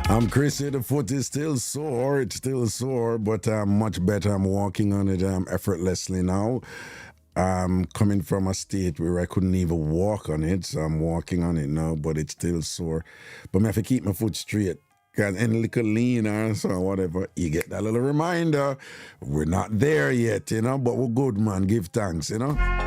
I'm Chrissy, the foot is still sore, it's still sore, but I'm much better. I'm walking on it effortlessly now. I'm coming from a state where I couldn't even walk on it, so I'm walking on it now, but it's still sore. But I have to keep my foot straight, because any little leaner, so whatever, you get that little reminder. We're not there yet, you know, but we're good, man. Give thanks, you know.